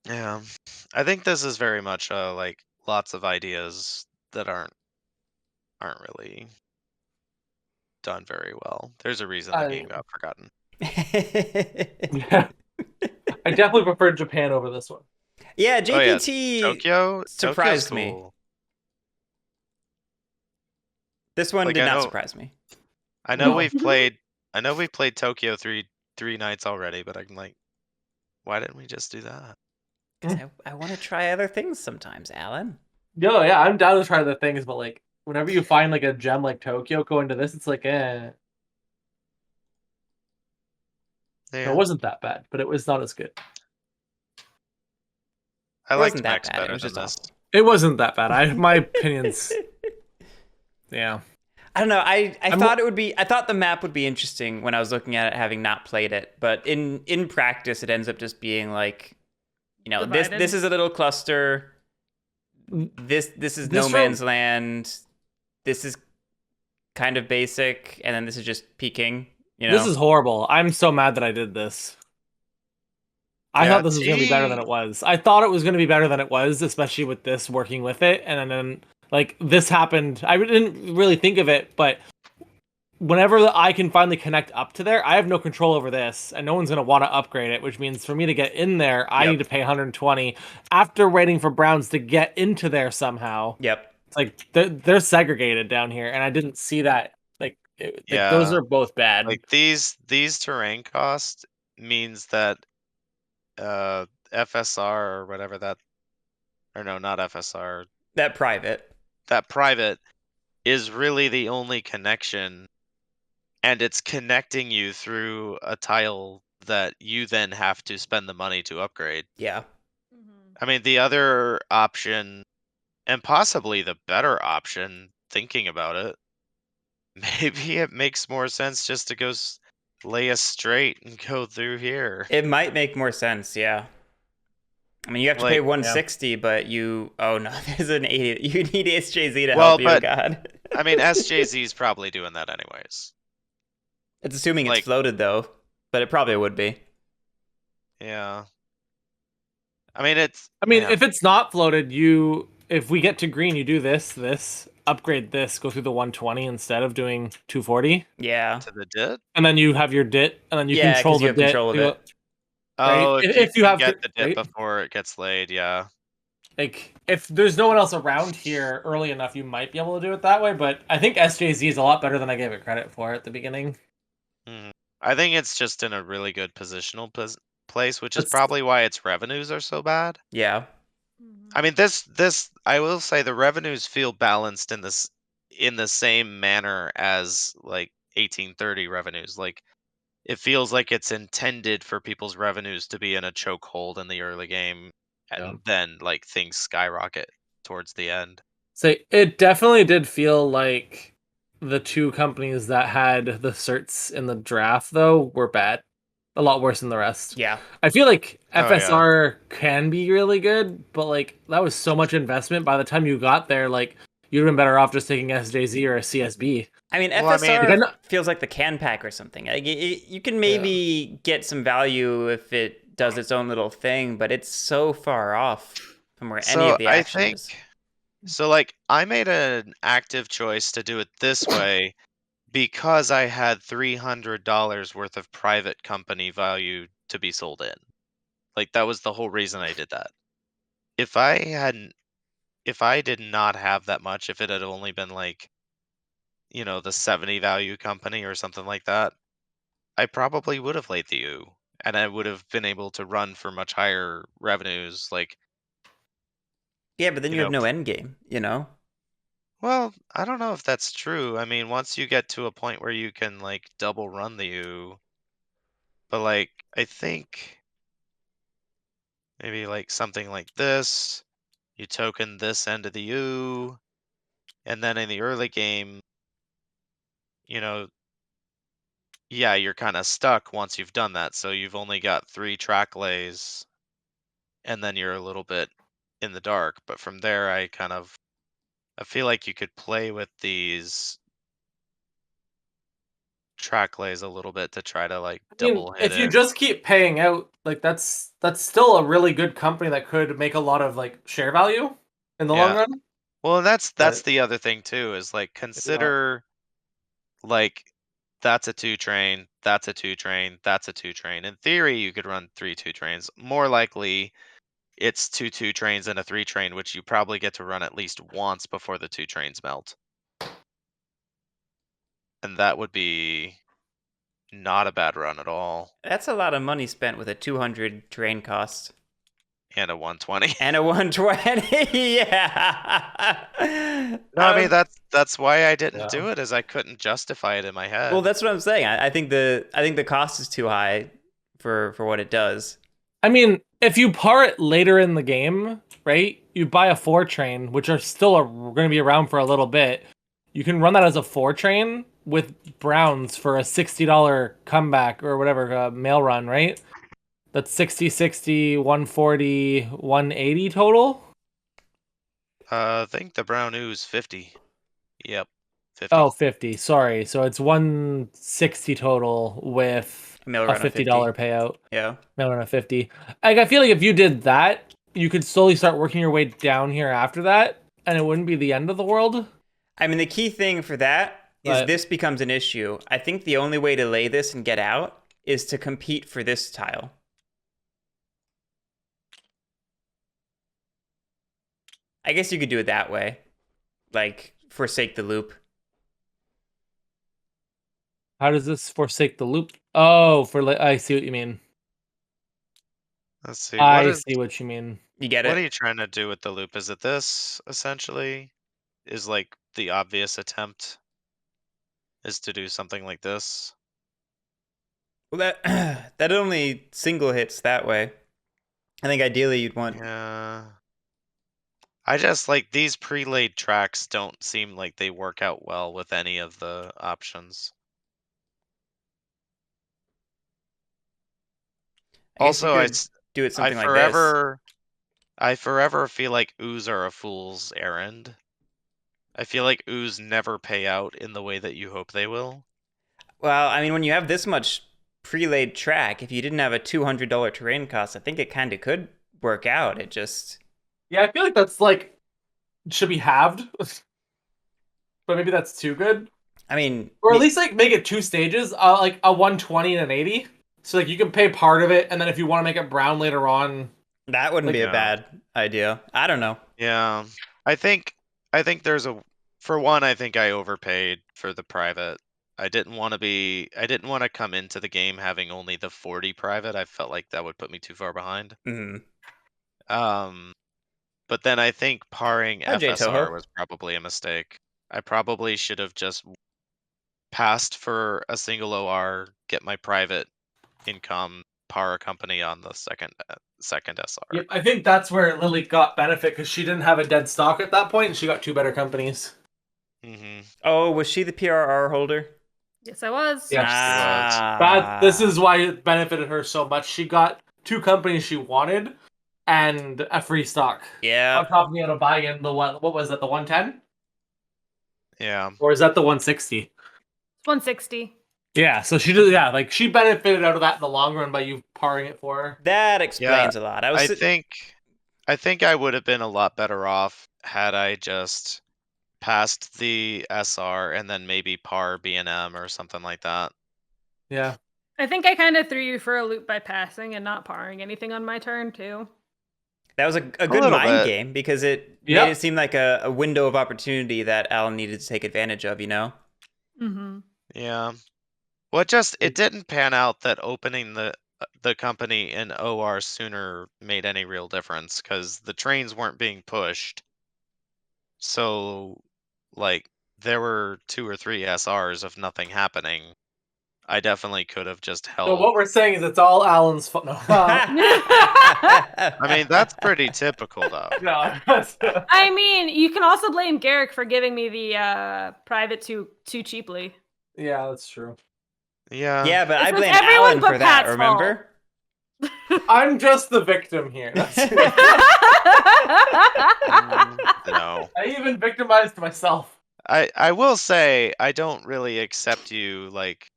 Yeah. I think this is very much like lots of ideas that aren't really done very well. There's a reason the game got forgotten. Yeah. I definitely preferred Japan over this one. Yeah, Oh yeah, JPT Tokyo's surprised me. cool. This one Like, did I not know- surprise me. I know No. we've played Tokyo three nights already, but I'm like, why didn't we just do that? Because I want to try other things sometimes, Alan. No, yeah, I'm down to try the things, but like whenever you find like a gem like Tokyo go into this, it's like Yeah. It wasn't that bad, but it was not as good. I It liked wasn't that Mechs bad, it better was than just this. awful. It wasn't that bad. My opinions. Yeah. I don't know. I thought the map would be interesting when I was looking at it, having not played it. But in practice, it ends up just being like, you know, this Divided. is a little cluster. This is no This man's land. This is kind of basic, and then this is just peaking. You know, This is horrible. I'm so mad that I did this. I Yeah, thought this was going to be better than it was. I thought it was going to be better than it was, especially with this working with it. And then, like, this happened. I didn't really think of it, but whenever I can finally connect up to there, I have no control over this, and no one's going to want to upgrade it, which means for me to get in there, I Yep. need to pay 120 after waiting for Browns to get into there somehow. Yep. It's like they're segregated down here, and I didn't see that. Like, Yeah. those are both bad. Like these terrain cost means that FSR or whatever that, or no, not FSR, That private. that private is really the only connection, and it's connecting you through a tile that you then have to spend the money to upgrade. Yeah. I mean, the other option, and possibly the better option, thinking about it, maybe it makes more sense just to go lay us straight and go through here. It might make more sense. Yeah. I mean, you have to pay Like, 160, but you. Oh no, there's an 80. You need SJZ to Well, help you. but- God. I mean, SJZ is probably doing that anyways. It's assuming it's like- floated though, but it probably would be. Yeah. I mean, it's. I mean, yeah. if it's not floated, if we get to green, you do this, upgrade this, go through the 120 instead of doing 240, Yeah. to the dit. and then you have your dit, and then you Yeah, control 'cause you the have dit. control of You go- it. Oh, Right? if, If you you have get to- the dit right? before it gets laid, yeah. Like, if there's no one else around here early enough, you might be able to do it that way. But I think SJZ is a lot better than I gave it credit for at the beginning. Mhm. I think it's just in a really good positional place, which is That's- probably why its revenues are so bad. Yeah. I mean, this I will say the revenues feel balanced in the same manner as like 1830 revenues. Like it feels like it's intended for people's revenues to be in a chokehold in the early game, and Yeah. then like things skyrocket towards the end. So it definitely did feel like the 2 companies that had the certs in the draft, though, were bad. a lot worse than the rest. Yeah. I feel like Oh, yeah. FSR can be really good, but like that was so much investment. By the time you got there, like you'd have been better off just taking SJZ or a CSB. I mean, Well, I mean- FSR Like, I know- feels like the can pack or something. Like, you can maybe get some value if it does its own little thing, but it's so far off from where any So of the I action think, is. so like I made an active choice to do it this way because I had $300 worth of private company value to be sold in. Like that was the whole reason I did that. If I did not have that much, if it had only been like, the 70 value company or something like that, I probably would have laid the U and I would have been able to run for much higher revenues. Like, Yeah, but then you you have know, no end game, you know? well, I don't know if that's true. I mean, once you get to a point where you can like double run the U, but like, I think maybe like something like this, you token this end of the U, and then in the early game, you know, yeah, you're kind of stuck once you've done that. So you've only got 3 track lays, and then you're a little bit in the dark. But from there, I feel like you could play with these track lays a little bit to try to like I mean, double hit if you it. just keep paying out, like that's still a really good company that could make a lot of like share value in the long Yeah. run. Well, and that's But the other thing too, is like maybe not. consider like that's a 2 train, that's a 2 train, that's a 2 train. In theory, you could run 3 2 trains. More likely, it's 2 2 trains and a 3 train, which you probably get to run at least once before the 2 trains melt. And that would be not a bad run at all. That's a lot of money spent with a 200 terrain cost. And a 120. And a 120, yeah. No, I mean that's why I didn't Yeah. do it, is I couldn't justify it in my head. Well, that's what I'm saying. I think the cost is too high for what it does. I mean, if you par it later in the game, right? You buy a 4 train, which are still going to be around for a little bit. You can run that as a 4 train with Browns for a $60 comeback or whatever mail run, right? That's 60, 60, 140, 180 total. I think the brown ooze 50. Yep. 50. Oh, 50. Sorry. So it's 160 total with Mail a run of $50 50. payout. Yeah. Mail run of 50. Like, I feel like if you did that, you could slowly start working your way down here after that, and it wouldn't be the end of the world. I mean, the key thing for that is But- this becomes an issue. I think the only way to lay this and get out is to compete for this tile. I guess you could do it that way. Like, forsake the loop. How does this forsake the loop? Oh, I see what you mean. Let's see. I see what you mean. You get What are it? you trying to do with the loop? Is it this essentially? Is like the obvious attempt is to do something like this? Well, that that only single hits that way. I think ideally you'd want. Yeah. I just like these pre-laid tracks don't seem like they work out well with any of the options. I guess Also, you could do it something like I forever feel like ooze are a fool's errand. I feel like ooze never pay out in the way that you hope they will. Well, I mean, when you have this much pre-laid track, if you didn't have a $200 terrain cost, I think it kind of could work out. It just. Yeah, I feel like that's like should be halved. But maybe that's too good. I mean, Or at least like make it 2 stages, like a 120 and an 80. So like you can pay part of it, and then if you want to make it brown later on, that wouldn't be a Yeah. bad idea. I don't know. Yeah. I think there's for one, I think I overpaid for the private. I didn't want to come into the game having only the 40 private. I felt like that would put me too far behind. Hmm. But then I think parring Hi, Jay FSR Toho. was probably a mistake. I probably should have just passed for a single OR, get my private income, par a company on the second SR. yep, I think that's where Lily got benefit because she didn't have a dead stock at that point, and she got 2 better companies. Mm-hmm. Oh, was she the PRR holder? Yes, I was. Yes. This is why it benefited her so much. She got 2 companies she wanted and a free stock. Yeah. On top of being able to buy in the what was that, the 110? Yeah. Or is that the 160? 160. Yeah, so she did. Yeah, like she benefited out of that in the long run by you parring it for her. That explains a lot. I think I would have been a lot better off had I just passed the SR and then maybe par B&M or something like that. Yeah. I think I kind of threw you for a loop by passing and not parring anything on my turn, too. That was a good little mind bit. game because it made it seem like a window of opportunity that Alan needed to take advantage of, you know? Mm-hmm. Yeah. Well, it didn't pan out that opening the company in OR sooner made any real difference because the trains weren't being pushed. So, like, there were 2 or 3 SRs of nothing happening. I definitely could have just So held. what we're saying is it's all Alan's fault. No. I mean, that's pretty typical, though. No. I mean, you can also blame Garrick for giving me the private too cheaply. Yeah, that's true. Yeah. Yeah, but I This was blame everyone Alan but for that, Pat's remember? I'm just the victim here. No. I even victimized myself. I will say I don't really accept you like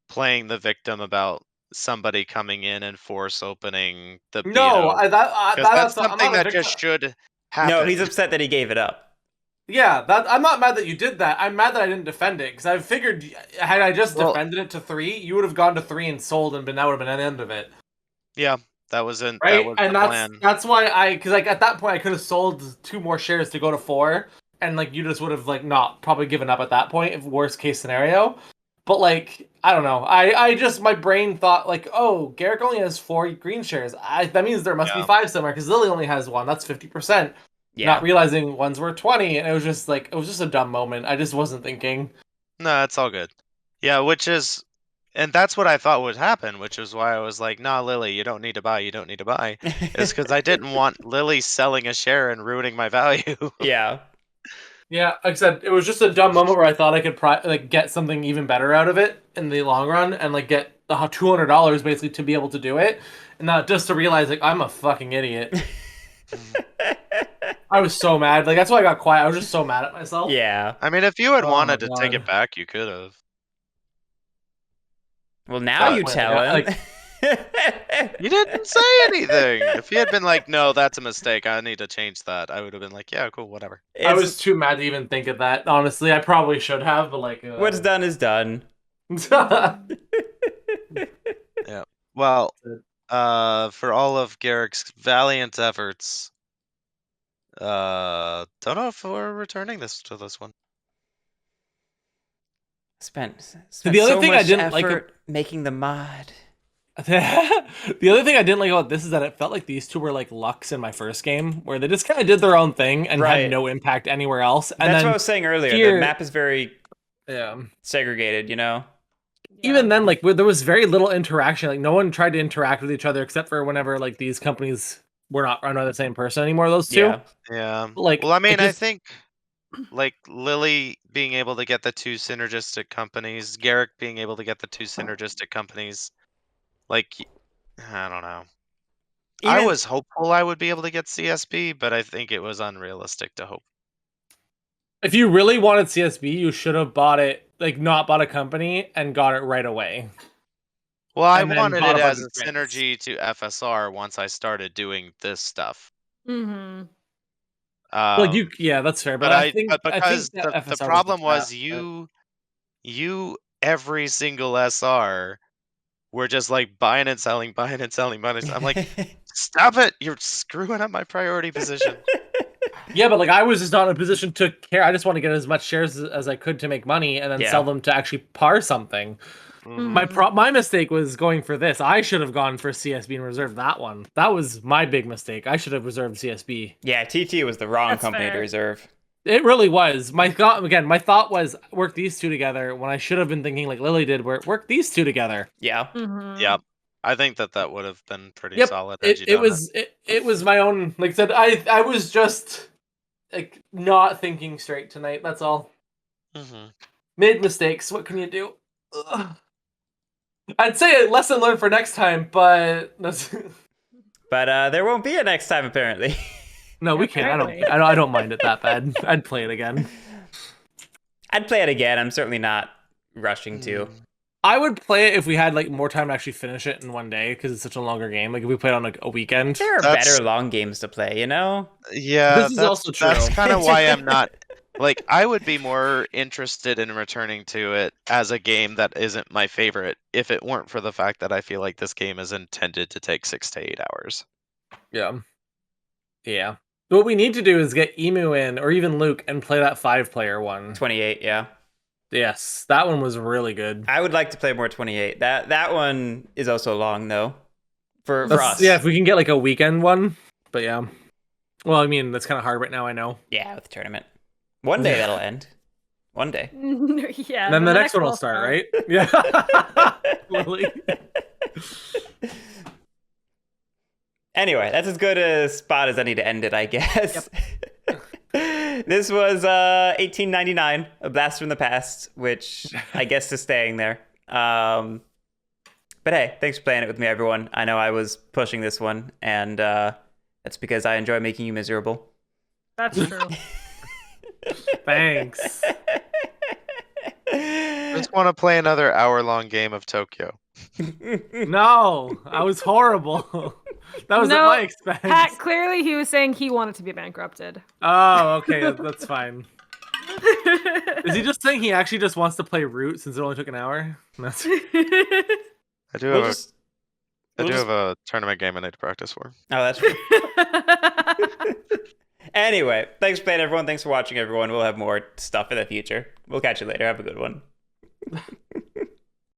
playing the victim about somebody coming in and force opening the No, because that's I'm something not a that victim. just should No, happen. he's upset that he gave it up. Yeah, I'm not mad that you did that. I'm mad that I didn't defend it because I figured had I just defended it to 3, you would have gone to 3 and sold, and that would have been the end of it. Yeah, that was Right, the plan. that's why because like at that point I could have sold 2 more shares to go to 4, and like you just would have like not probably given up at that point if worst case scenario. But like I don't know, I just my brain thought like, oh, Garrick only has 4 green shares. That means there must be 5 somewhere because Lily only has 1. That's 50%. Yeah. Not realizing one's worth 20, and it was just a dumb moment. I just wasn't thinking. No, it's all good. Yeah, and that's what I thought would happen, which is why I was like, nah, Lily, you don't need to buy, is because I didn't want Lily selling a share and ruining my value. Yeah. Yeah, like I said, it was just a dumb moment where I thought I could get something even better out of it in the long run, and like get the $200 basically to be able to do it, and not just to realize like I'm a fucking idiot. I was so mad. Like that's why I got quiet. I was just so mad at myself. Yeah. I mean, if you had Oh wanted my to take God. it back, you could have. Well, now But- you tell like- him. You didn't say anything. If he had been like, no, that's a mistake, I need to change that, I would have been like, yeah, cool, whatever. I was too mad to even think of that. Honestly, I probably should have, but like What's done is done. Well, for all of Garrick's valiant efforts, don't know if we're returning this to this one. Spent The other so thing I much didn't like effort making the mod. The other thing I didn't like about this is that it felt like these 2 were like Lux in my first game, where they just kind of did their own thing and Right. had no impact anywhere else. And That's then what I was saying earlier. here- The map is very yeah. segregated, you know? Even then, like there was very little interaction. Like no one tried to interact with each other except for whenever like these companies were not run by the same person anymore. Those 2. Yeah. Yeah. Like, well, I mean, it I just- think like Lily being able to get the 2 synergistic companies, Garrick being able to get the 2 synergistic companies, like I don't know. I Even- was hopeful I would be able to get CSB, but I think it was unrealistic to hope. If you really wanted CSB, you should have bought it, like not bought a company and got it right away. Well, I And then wanted bought it a bunch as a of credits. synergy to FSR once I started doing this stuff. Mm-hmm. Yeah, that's fair. But I think but I because think that the FSR problem was was the trap, you every single SR were just like buying and selling, buying and selling, buying and selling. I'm like, stop it! You're screwing up my priority position. Yeah, but like I was just not in a position to care. I just want to get as much shares as I could to make money and then Yeah. sell them to actually par something. Mhm. My mistake was going for this. I should have gone for CSB and reserved that one. That was my big mistake. I should have reserved CSB. Yeah, TT was the wrong That's company to fair. reserve. It really was. My thought was work these 2 together when I should have been thinking like Lily did, work these 2 together. Yeah. Mm-hmm. Yep. I think that would have been pretty Yep. solid had you It done was it was my own, like I said, I was just like not thinking straight tonight. That's all. Mhm. Made mistakes. What can you do? I'd say a lesson learned for next time, but But there won't be a next time, apparently. no, we can't. Apparently. I don't mind it that bad. I'd play it again. I'd play it again. I'm certainly not rushing to. I would play it if we had like more time to actually finish it in one day because it's such a longer game. Like if we played on like a weekend. There are That's- better long games to play, you know? Yeah, This is that's, also true. That's kind of why I'm not like I would be more interested in returning to it as a game that isn't my favorite if it weren't for the fact that I feel like this game is intended to take 6 to 8 hours. Yeah. Yeah. What we need to do is get Emu in, or even Luke, and play that 5-player one. 28, yeah. Yes, that one was really good. I would like to play more 28. That one is also long, though. For us. Yeah, if we can get like a weekend one. But yeah. Well, I mean, that's kind of hard right now, I know. Yeah, with the tournament. One day that'll end. One day. Yeah. And then the next one will start, right? Yeah. Lily. Anyway, that's as good a spot as I need to end it, I guess. This was 1899, A Blast from the Past, which I guess is staying there. But hey, thanks for playing it with me, everyone. I know I was pushing this one, and that's because I enjoy making you miserable. That's true. Thanks. I just want to play another hour-long game of Tokyo. No, I was horrible. That was at No, my expense. Pat, clearly he was saying he wanted to be bankrupted. Oh, okay, that's fine. Is he just saying he actually just wants to play Root since it only took an hour? That's... I do We'll have just- I we'll do just- have a tournament game I need to practice for. Oh, that's true. Anyway, thanks for playing, everyone. Thanks for watching, everyone. We'll have more stuff in the future. We'll catch you later. Have a good one.